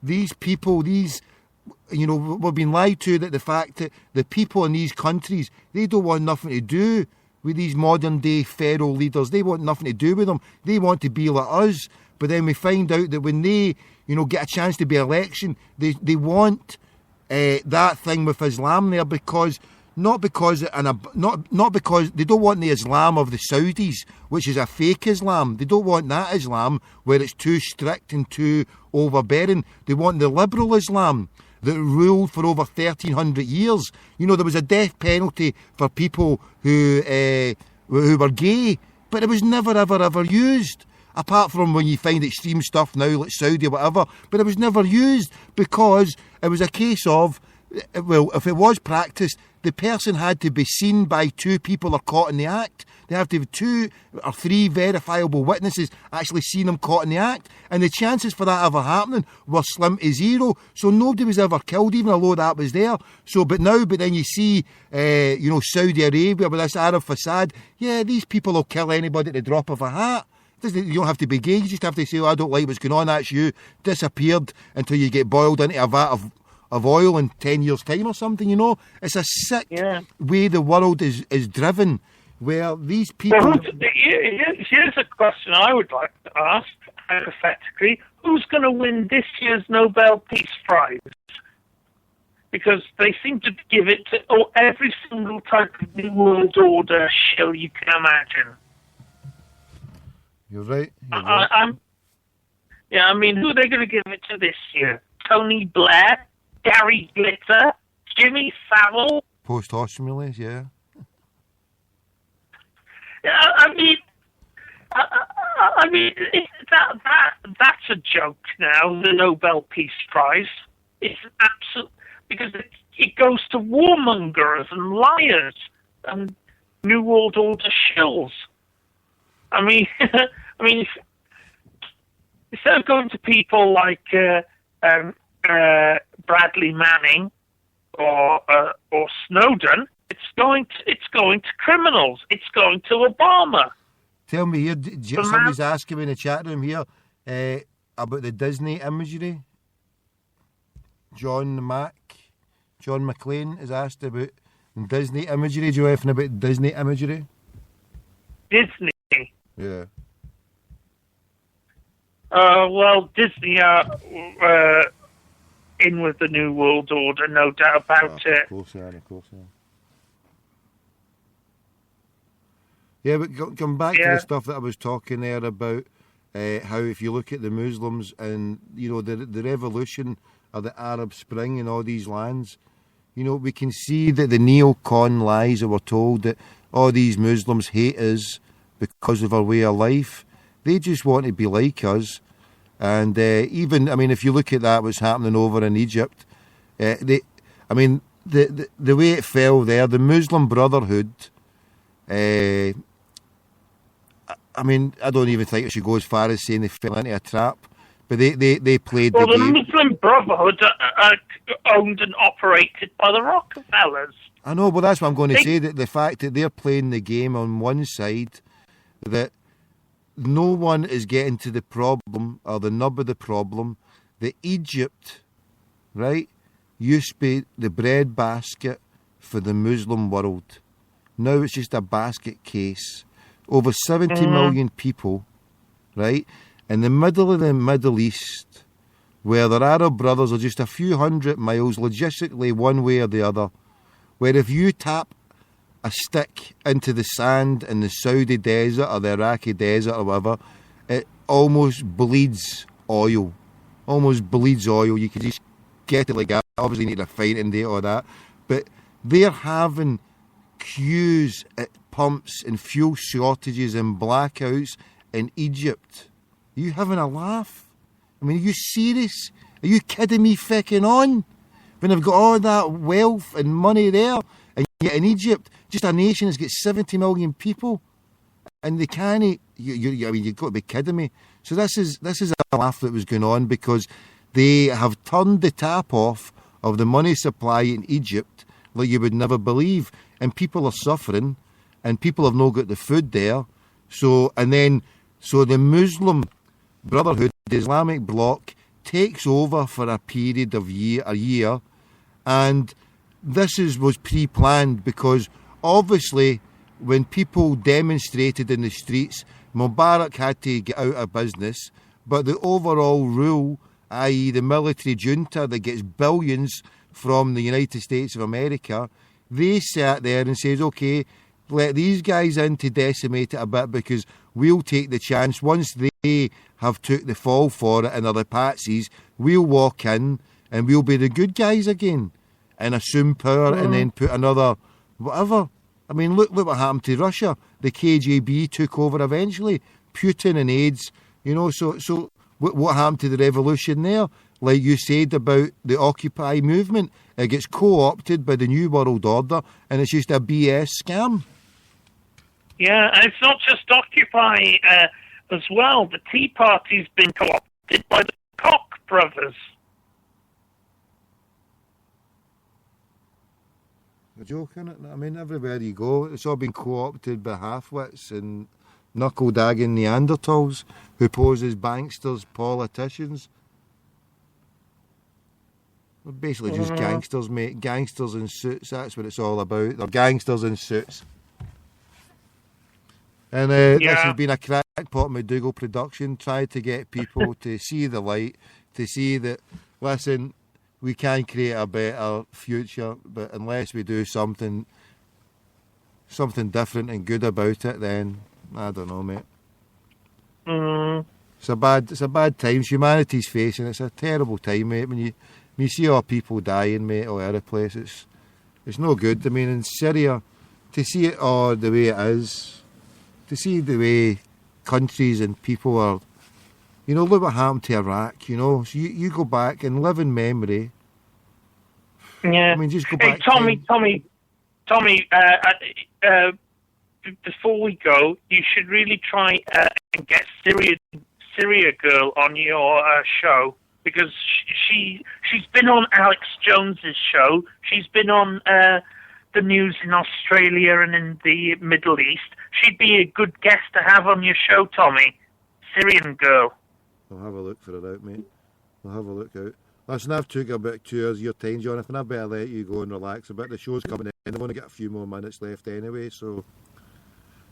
these people, you know, we're being lied to, that the fact that the people in these countries, they don't want nothing to do with these modern day pharaoh leaders. They want nothing to do with them. They want to be like us. But then we find out that when they, you know, get a chance to be election, they want that thing with Islam there, because not because they don't want the Islam of the Saudis, which is a fake Islam. They don't want that Islam where it's too strict and too overbearing. They want the liberal Islam that ruled for over 1,300 years. You know, there was a death penalty for people who were gay, but it was never, ever used. Apart from when you find extreme stuff now, like Saudi or whatever, but it was never used because it was a case of, well, if it was practiced, the person had to be seen by two people or caught in the act. They have to have 2 or 3 verifiable witnesses actually seeing them caught in the act. And the chances for that ever happening were slim to zero. So nobody was ever killed, even although that was there. So, but then you see, you know, Saudi Arabia with this Arab facade. Yeah, these people will kill anybody at the drop of a hat. You don't have to be gay. You just have to say, oh, I don't like what's going on. That's you. Disappeared until you get boiled into a vat of oil in 10 years' time or something, you know. It's a sick way the world is driven, where these people... Well, here's a question I would like to ask, hypothetically. Who's going to win this year's Nobel Peace Prize? Because they seem to give it to every single type of New World Order show you can imagine. You're right. I mean, who are they going to give it to this year? Tony Blair? Gary Glitter? Jimmy Savile? Posthumously, yeah. I mean, that's a joke now. The Nobel Peace Prize. It's absolute, because it goes to warmongers and liars and New World Order shills. I mean, instead of going to people like Bradley Manning or Snowden, it's going to criminals. It's going to Obama. Tell me here, somebody's asking me in the chat room here about the Disney imagery. John McLean is asked about Disney imagery. Do you know anything about Disney imagery? Disney. Yeah. Well, Disney are in with the New World Order, no doubt about it. Of course they are. Yeah, but come back to the stuff that I was talking there about how if you look at the Muslims and, you know, the revolution or the Arab Spring in all these lands. You know, we can see that the neocon lies that we're told that all these Muslims hate us because of our way of life. They just want to be like us. And even, I mean, if you look at that, what's happening over in Egypt, the way it fell there, the Muslim Brotherhood, I mean, I don't even think I should go as far as saying they fell into a trap, but they played the game. Well, the Muslim Brotherhood are owned and operated by the Rockefellers. I know, but that's what I'm going to say, that the fact that they're playing the game on one side, that no one is getting to the problem or the nub of the problem, that Egypt, right, used to be the breadbasket for the Muslim world. Now it's just a basket case. Over 70 million people, right, in the middle of the Middle East, where their Arab brothers are just a few hundred miles logistically one way or the other, where if you tap a stick into the sand in the Saudi desert or the Iraqi desert or whatever, it almost bleeds oil. Almost bleeds oil. You can just get it like that. Obviously you need a fighting date or that. But they're having queues at pumps and fuel shortages and blackouts in Egypt. Are you having a laugh? I mean, are you serious? Are you kidding me fucking on? When they've got all that wealth and money there, and yet in Egypt, just a nation has got 70 million people, and they can't. I mean, you've got to be kidding me. So this is a laugh that was going on because they have turned the tap off of the money supply in Egypt like you would never believe, and people are suffering, and people have not got the food there. So the Muslim Brotherhood, the Islamic bloc, takes over for a period of a year, and this was pre-planned because obviously when people demonstrated in the streets, Mubarak had to get out of business, but the overall rule, i.e. the military junta that gets billions from the United States of America, they sat there and says, okay, let these guys in to decimate it a bit because we'll take the chance. Once they have took the fall for it and are the patsies, we'll walk in and we'll be the good guys again and assume power and then put another whatever. I mean, look what happened to Russia. The KGB took over eventually. Putin and AIDS, you know, so what happened to the revolution there? Like you said about the Occupy movement, it gets co-opted by the New World Order and it's just a BS scam. Yeah, and it's not just Occupy as well. The Tea Party's been co-opted by the Koch brothers. A joke, isn't it? I mean, everywhere you go, it's all been co-opted by half-wits and knuckle-dagging Neanderthals who pose as banksters, politicians. They're basically just gangsters, mate. Gangsters in suits, that's what it's all about. They're gangsters in suits. And this has been a Crackpot McDougall production, trying to get people to see the light, to see that, listen, we can create a better future, but unless we do something different and good about it, then I don't know, mate. It's a bad time. Humanity's facing. It's a terrible time, mate. When you see all people dying, mate, all over the place, it's no good. I mean, in Syria, to see it all the way it is, to see the way countries and people are, you know, look what happened to Iraq, you know. So you go back and live in memory. Yeah. I mean, just go back. Tommy, before we go, you should really try and get Syria Girl on your show, because she's been on Alex Jones's show. She's been on the news in Australia and in the Middle East. She'd be a good guest to have on your show, Tommy. Syrian Girl. I'll have a look for it out, mate. I'll have a look out. Listen, I've took about 2 hours of your time, Jonathan. I better let you go and relax a bit. The show's coming in. I've only got a few more minutes left anyway, so...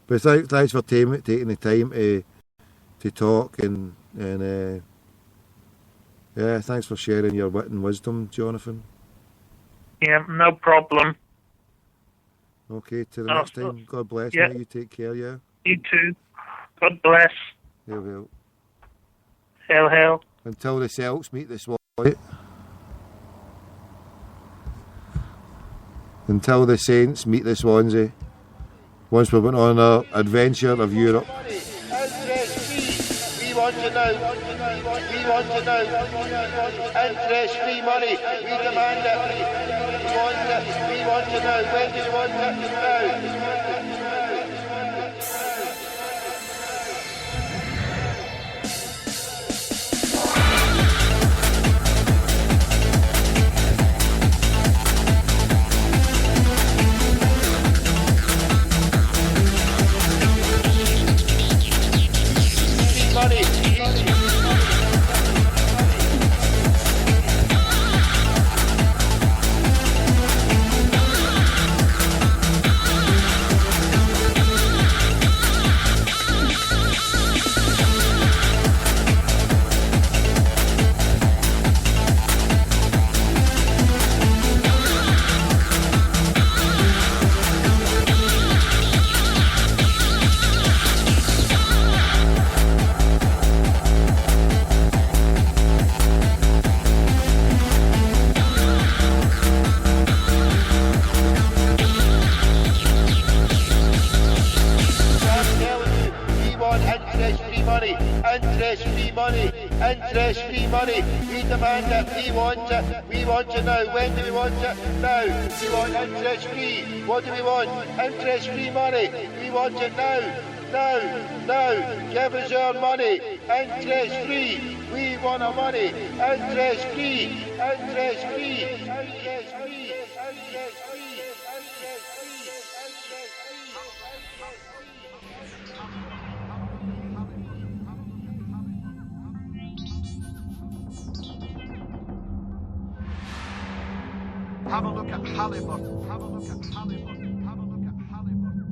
But thanks for taking the time to talk and yeah, thanks for sharing your wit and wisdom, Jonathan. Yeah, no problem. Okay, till the next time. God bless, mate. You take care, yeah? You too. God bless. Hail, hail. Hail, hail. Until the Celts meet the Swat. Until the saints meet the Swansea. Once we went on our adventure of Europe. We want to know. We want to know. Interest-free money. We demand it. We want to know. When do you want it? Now. Interest-free money. We demand it. We want it. We want to know. When do we want it? Now. We want interest-free. What do we want? Interest-free money. We want it now. Now. Now. Give us our money. Interest-free. We want our money. Interest-free. Interest-free. Interest-free. Interest-free. Have a look at Halliburton. Have a look at Halliburton. Have a look at Halliburton.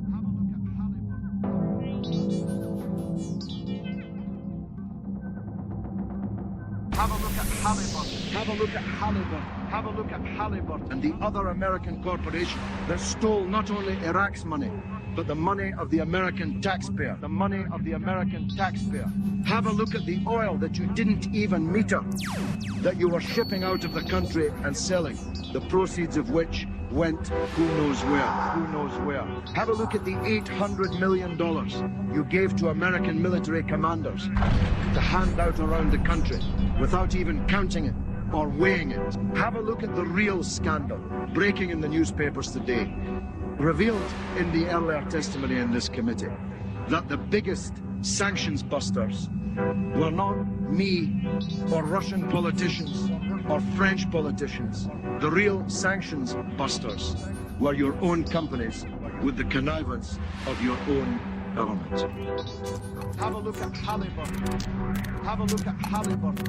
Have a look at Halliburton. Have a look at Halliburton. Have a look at Halliburton. Have a look at Halliburton and the other American corporation that stole not only Iraq's money, but the money of the American taxpayer. The money of the American taxpayer. Have a look at the oil that you didn't even meter, that you were shipping out of the country and selling, the proceeds of which went who knows where, who knows where. Have a look at the $800 million you gave to American military commanders to hand out around the country without even counting it or weighing it. Have a look at the real scandal breaking in the newspapers today, revealed in the earlier testimony in this committee, that the biggest sanctions busters were not me or Russian politicians or French politicians. The real sanctions busters were your own companies with the connivance of your own government. Have a look at Halliburton. Have a look at Halliburton.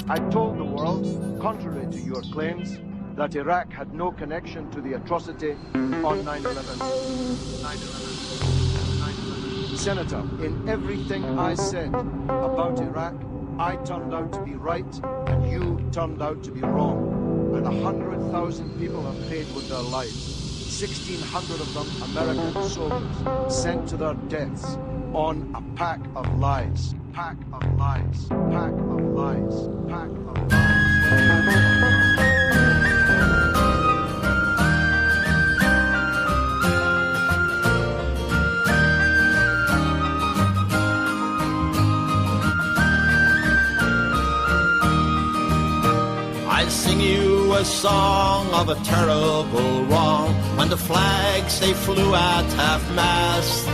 I told the world, contrary to your claims, that Iraq had no connection to the atrocity on 9/11. Senator, in everything I said about Iraq, I turned out to be right and you turned out to be wrong. And 100,000 people have paid with their lives. 1,600 of them American soldiers sent to their deaths on a pack of lies. Pack of lies. Pack of lies. Pack of lies. I'll sing you a song of a terrible wrong when the flags they flew at half-mast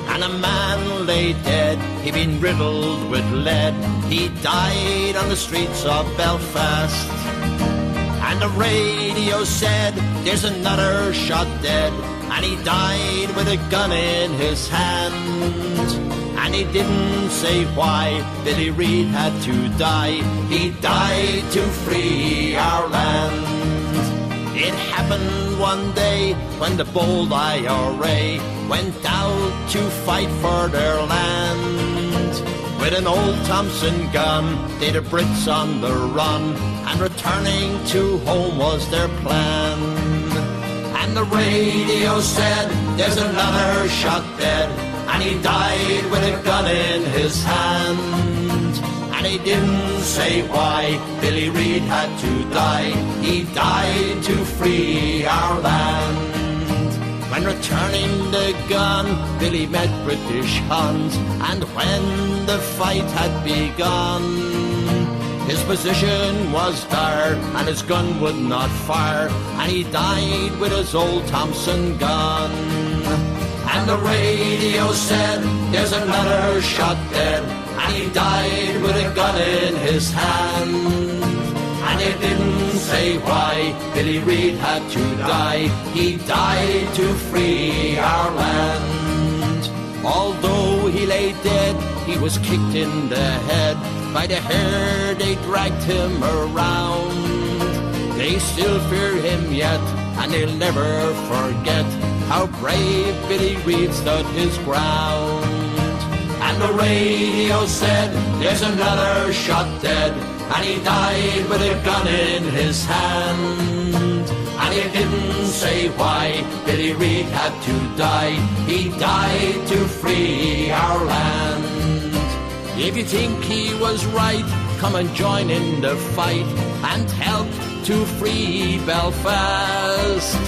and a man lay dead, he'd been riddled with lead. He died on the streets of Belfast and the radio said there's another shot dead and he died with a gun in his hand. And he didn't say why Billy Reid had to die. He died to free our land. It happened one day when the bold IRA went out to fight for their land. With an old Thompson gun, they the Brits on the run, and returning to home was their plan. And the radio said, there's another shot dead, and he died with a gun in his hand. And and he didn't say why Billy Reid had to die. He died to free our land. When returning the gun, Billy met British Huns, and when the fight had begun, his position was dire, and his gun would not fire, and he died with his old Thompson gun. And the radio said, there's another shot dead, and he died with a gun in his hand. And it didn't say why Billy Reid had to die. He died to free our land. Although he lay dead, he was kicked in the head. By the hair they dragged him around. They still fear him yet, and they'll never forget how brave Billy Reid stood his ground. And the radio said, there's another shot dead, and he died with a gun in his hand. And he didn't say why Billy Reid had to die. He died to free our land. If you think he was right, come and join in the fight and help to free Belfast.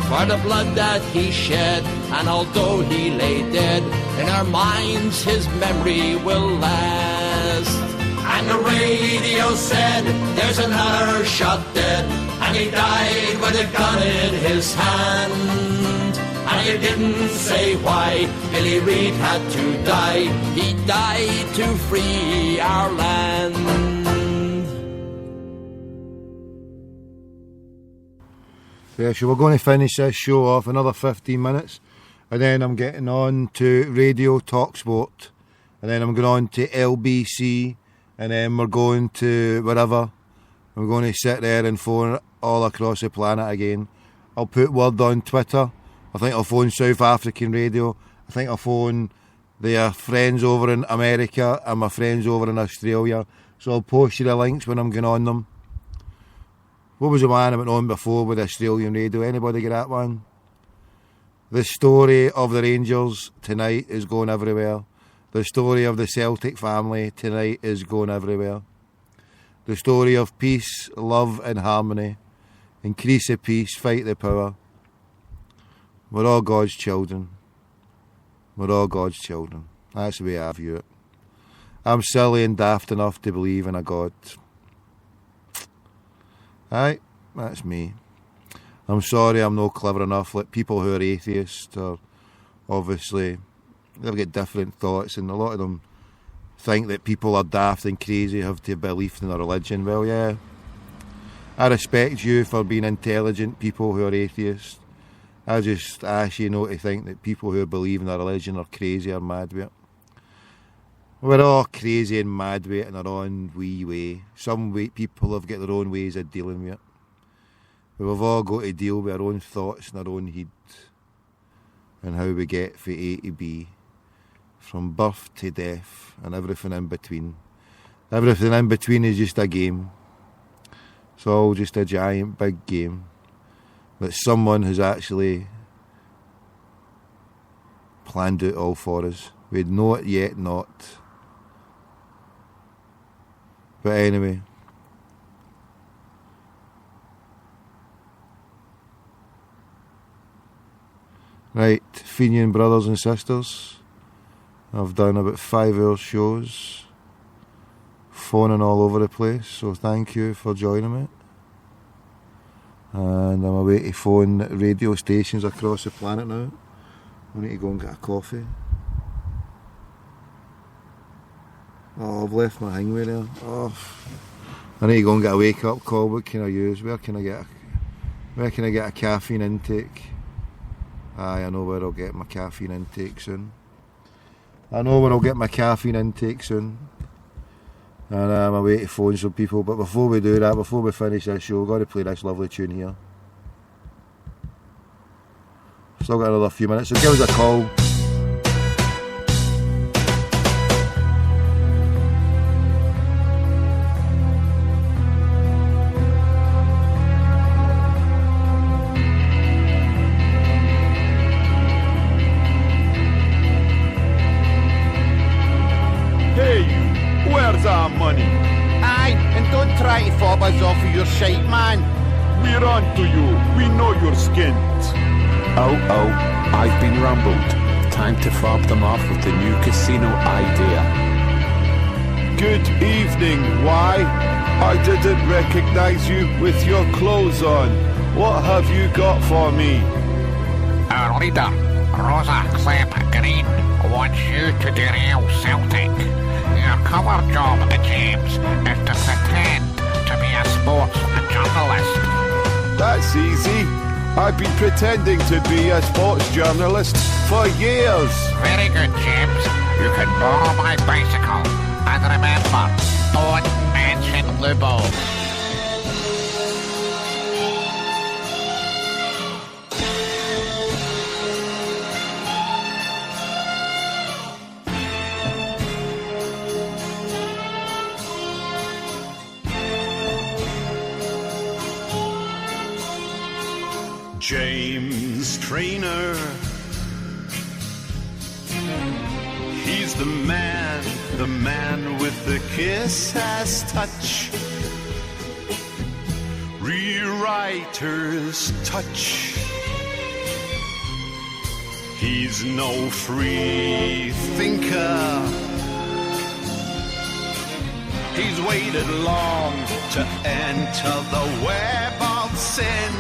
For the blood that he shed, and although he lay dead, in our minds his memory will last. And the radio said, there's another shot dead, and he died with a gun in his hand. And he didn't say why Billy Reid had to die. He died to free our land. Yeah, so we're going to finish this show off another 15 minutes, and then I'm getting on to Radio Talk Sport, and then I'm going on to LBC, and then we're going to wherever. I'm going to sit there and phone all across the planet again. I'll put word on Twitter. I think I'll phone South African radio. I think I'll phone their friends over in America and my friends over in Australia. So I'll post you the links when I'm going on them. What was the one I went on before with Australian radio? Anybody get that one? The story of the Rangers tonight is going everywhere. The story of the Celtic family tonight is going everywhere. The story of peace, love and harmony. Increase the peace, fight the power. We're all God's children. We're all God's children. That's the way I view it. I'm silly and daft enough to believe in a God. Aye, that's me. I'm sorry I'm not clever enough. Like people who are atheists are obviously, they've got different thoughts, and a lot of them think that people are daft and crazy, have to believe in a religion. Well, yeah, I respect you for being intelligent people who are atheists. I just ask you not to think that people who believe in a religion are crazy or mad with it. We're all crazy and mad with it in our own wee way. Some people have got their own ways of dealing with it. But we've all got to deal with our own thoughts and our own head, and how we get from A to B, from birth to death, and everything in between. Everything in between is just a game. It's all just a giant big game that someone has actually planned it all for us. We know it yet not. But anyway, right, Fenian brothers and sisters, I've done about 5 hour shows, phoning all over the place, so thank you for joining me. And I'm away to phone radio stations across the planet now. I need to go and get a coffee. Oh, I've left my hangway there. Oh, I need to go and get a wake up call. What can I use? Where can I get a caffeine intake? Aye, I know where I'll get my caffeine intake soon. And I'm away to phone some people. But before we do that, before we finish this show, I've got to play this lovely tune here. Still got another few minutes, so give us a call. Hey you, Where's our money? Aye, and don't try to fob us off of your shite, man. We're on to you. We know you're skint. Oh, I've been rumbled. Time to fob them off with the new casino idea. Good evening, why? I didn't recognize you with your clothes on. What have you got for me? Our leader, Rosa Clem Green, wants you to derail Celtic. Your cover job, James, is to pretend to be a sports journalist. That's easy. I've been pretending to be a sports journalist for years. Very good, James. You can borrow my bicycle. And remember, don't mention Lubo. James Trainer, he's the man with the kiss-ass touch, rewriter's touch. He's no free thinker, he's waited long to enter the web of sin.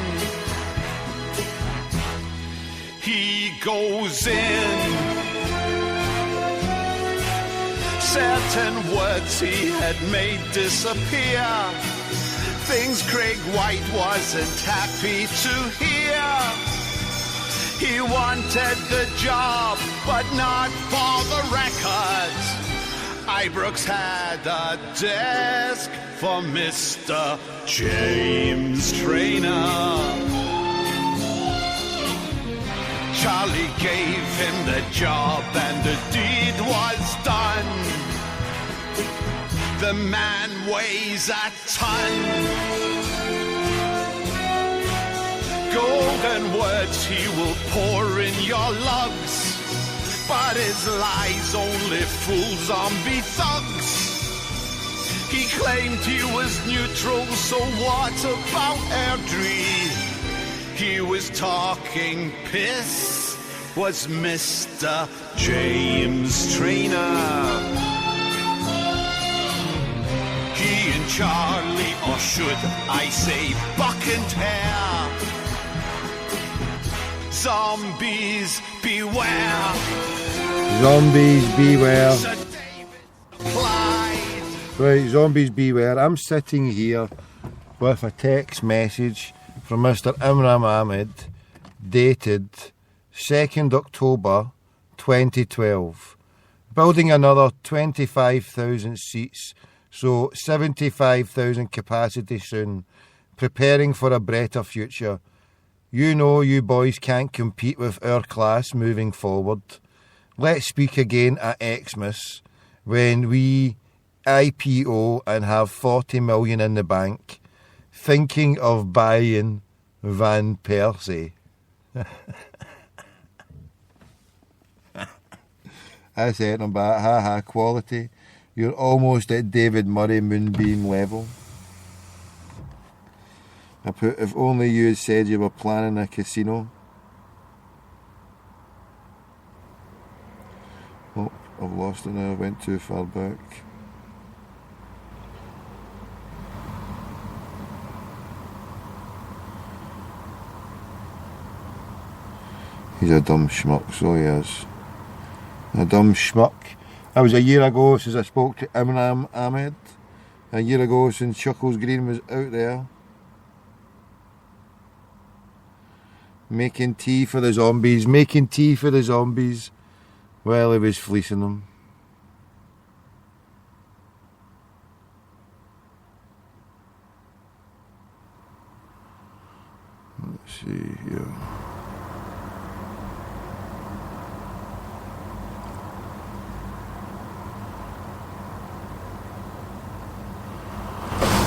He goes in. Certain words he had made disappear. Things Craig White wasn't happy to hear. He wanted the job, but not for the records. Ibrox had a desk for Mr. James Trainer. Charlie gave him the job and the deed was done. The man weighs a ton. Golden words he will pour in your lugs, but his lies only fool zombie thugs. He claimed he was neutral, so what about Airdrie? He was talking piss, was Mr. James Trainer. He and Charlie, or should I say Buck and Hare. Zombies beware. Zombies beware. Right, zombies beware. I'm sitting here with a text message from Mr. Imran Ahmed, dated 2nd October 2012. Building another 25,000 seats, so 75,000 capacity soon. Preparing for a better future. You know you boys can't compete with our class moving forward. Let's speak again at Xmas when we IPO and have 40 million in the bank. Thinking of buying Van Persie. I said him back, ha quality. You're almost at David Murray Moonbeam level. I put, if only you had said you were planning a casino. Oh, I've lost it now, I went too far back. He's a dumb schmuck, so he is. A dumb schmuck. That was a year ago since I spoke to Imran Ahmed. A year ago since Chuckles Green was out there. Making tea for the zombies. Making tea for the zombies while he was fleecing them. Let's see here.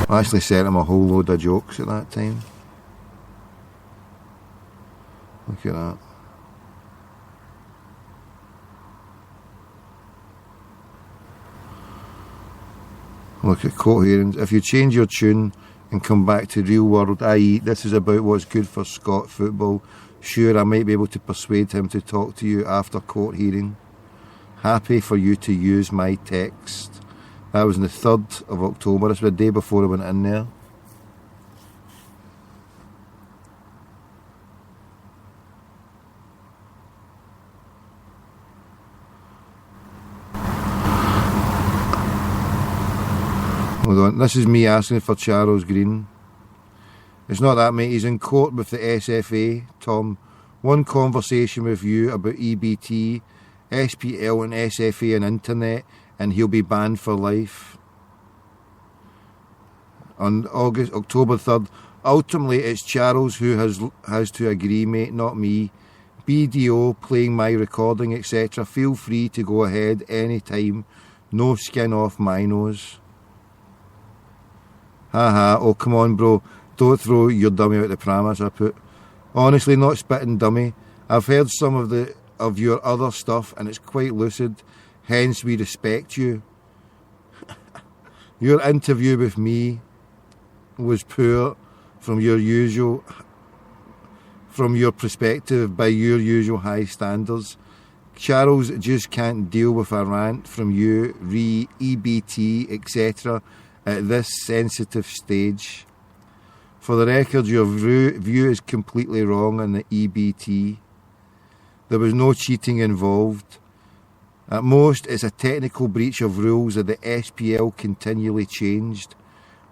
I actually sent him a whole load of jokes at that time. Look at that. Look at court hearings. If you change your tune and come back to real world, i.e. this is about what's good for Scot football, sure, I might be able to persuade him to talk to you after court hearing. Happy for you to use my text. That was on the 3rd of October. This was the day before I went in there. Hold on, this is me asking for Charles Green. It's not that, mate. He's in court with the SFA, Tom. One conversation with you about EBT, SPL and SFA and internet, and he'll be banned for life. On October 3rd, ultimately it's Charles who has to agree, mate, not me. BDO playing my recording, etc. Feel free to go ahead any time. No skin off my nose. Haha, oh come on bro, don't throw your dummy out the pram, as I put. Honestly, not spitting dummy. I've heard some of your other stuff and it's quite lucid, hence we respect you. Your interview with me was poor from your perspective by your usual high standards. Charles just can't deal with a rant from you, EBT, etc. at this sensitive stage. For the record, your view is completely wrong on the EBT. There was no cheating involved. At most, it's a technical breach of rules that the SPL continually changed.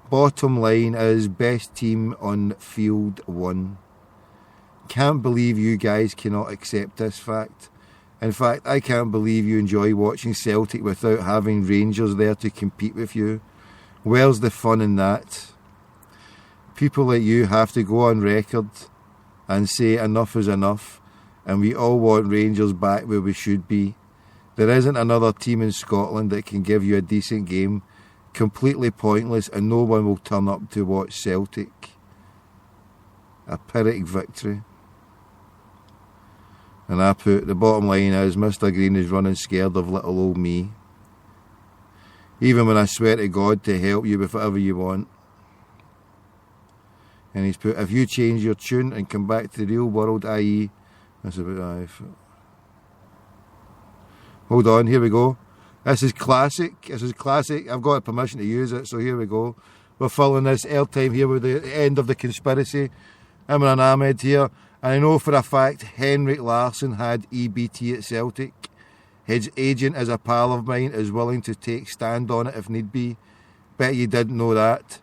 Bottom line is best team on field won. Can't believe you guys cannot accept this fact. In fact, I can't believe you enjoy watching Celtic without having Rangers there to compete with you. Where's the fun in that? People like you have to go on record and say enough is enough, and we all want Rangers back where we should be. There isn't another team in Scotland that can give you a decent game, completely pointless, and no one will turn up to watch Celtic. A Pyrrhic victory. And I put, the bottom line is Mr. Green is running scared of little old me. Even when I swear to God to help you with whatever you want. And he's put, if you change your tune and come back to the real world, i.e. That's about Hold on, here we go. This is classic. I've got permission to use it, so here we go. We're following this airtime here with the end of the conspiracy. Imran Ahmed here. And I know for a fact Henrik Larsson had EBT at Celtic. His agent, as a pal of mine, is willing to take stand on it if need be. Bet you didn't know that.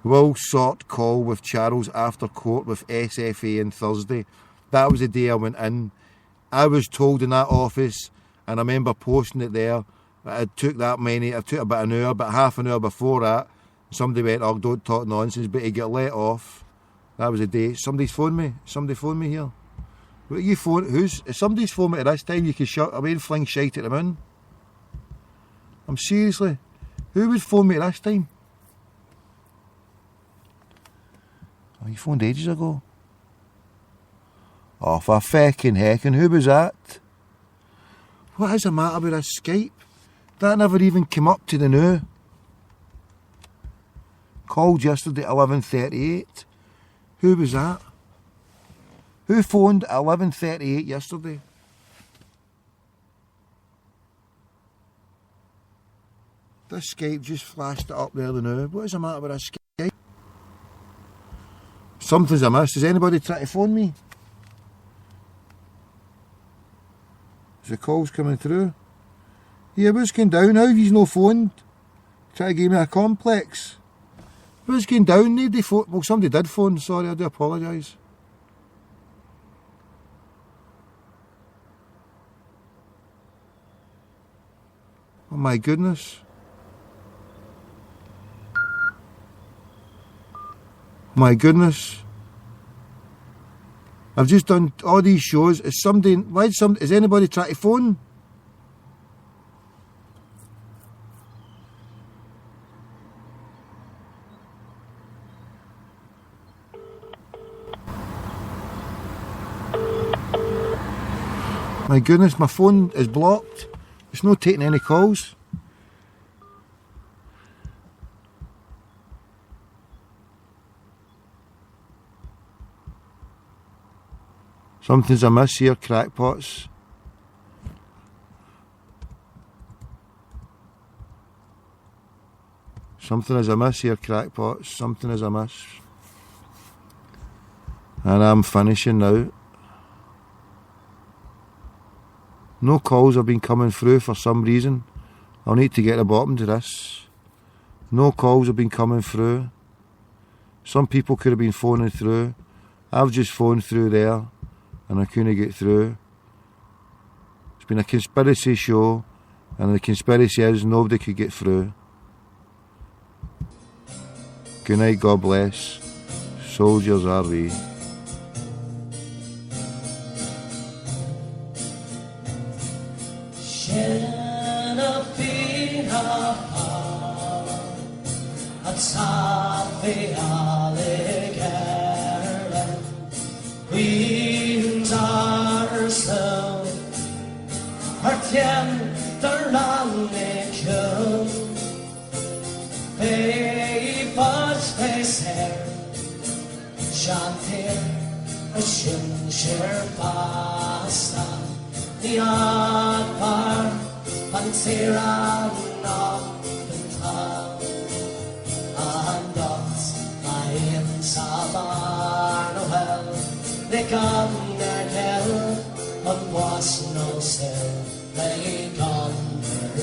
Will sort call with Charles after court with SFA on Thursday. That was the day I went in. I was told in that office, and I remember posting it there, that it took about an hour, but half an hour before that, somebody went, oh, don't talk nonsense, but he got let off. That was the day. Somebody phoned me here. What you phone? If somebody's phoned me at this time, you can shut away and fling shite at them in. I'm seriously. Who would phone me at this time? Oh, you phoned ages ago. Oh, for feckin' heckin', who was that? What is the matter with this Skype? That never even came up to the now. Called yesterday at 11:38. Who was that? Who phoned at 11:38 yesterday? This Skype just flashed it up there now. What is the matter with this Skype? Something's amiss. Is anybody trying to phone me? Is the calls coming through? Yeah, what's going down? How have you no phoned? Try to give me a complex. What's going down? Nobody phoned. Well, somebody did phone. Sorry, I do apologise. Oh my goodness. My goodness. I've just done all these shows. Is anybody trying to phone? My goodness, my phone is blocked. It's not taking any calls. Something's amiss here, crackpots. Something is amiss here, crackpots. Something is amiss. And I'm finishing now. No calls have been coming through for some reason. I'll need to get to the bottom to this. No calls have been coming through. Some people could have been phoning through. I've just phoned through there and I couldn't get through. It's been a conspiracy show, and the conspiracy is nobody could get through. Good night, God bless. Soldiers are we.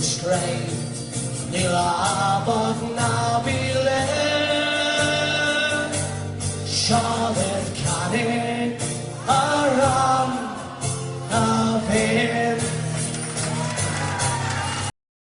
Straight, the love of now be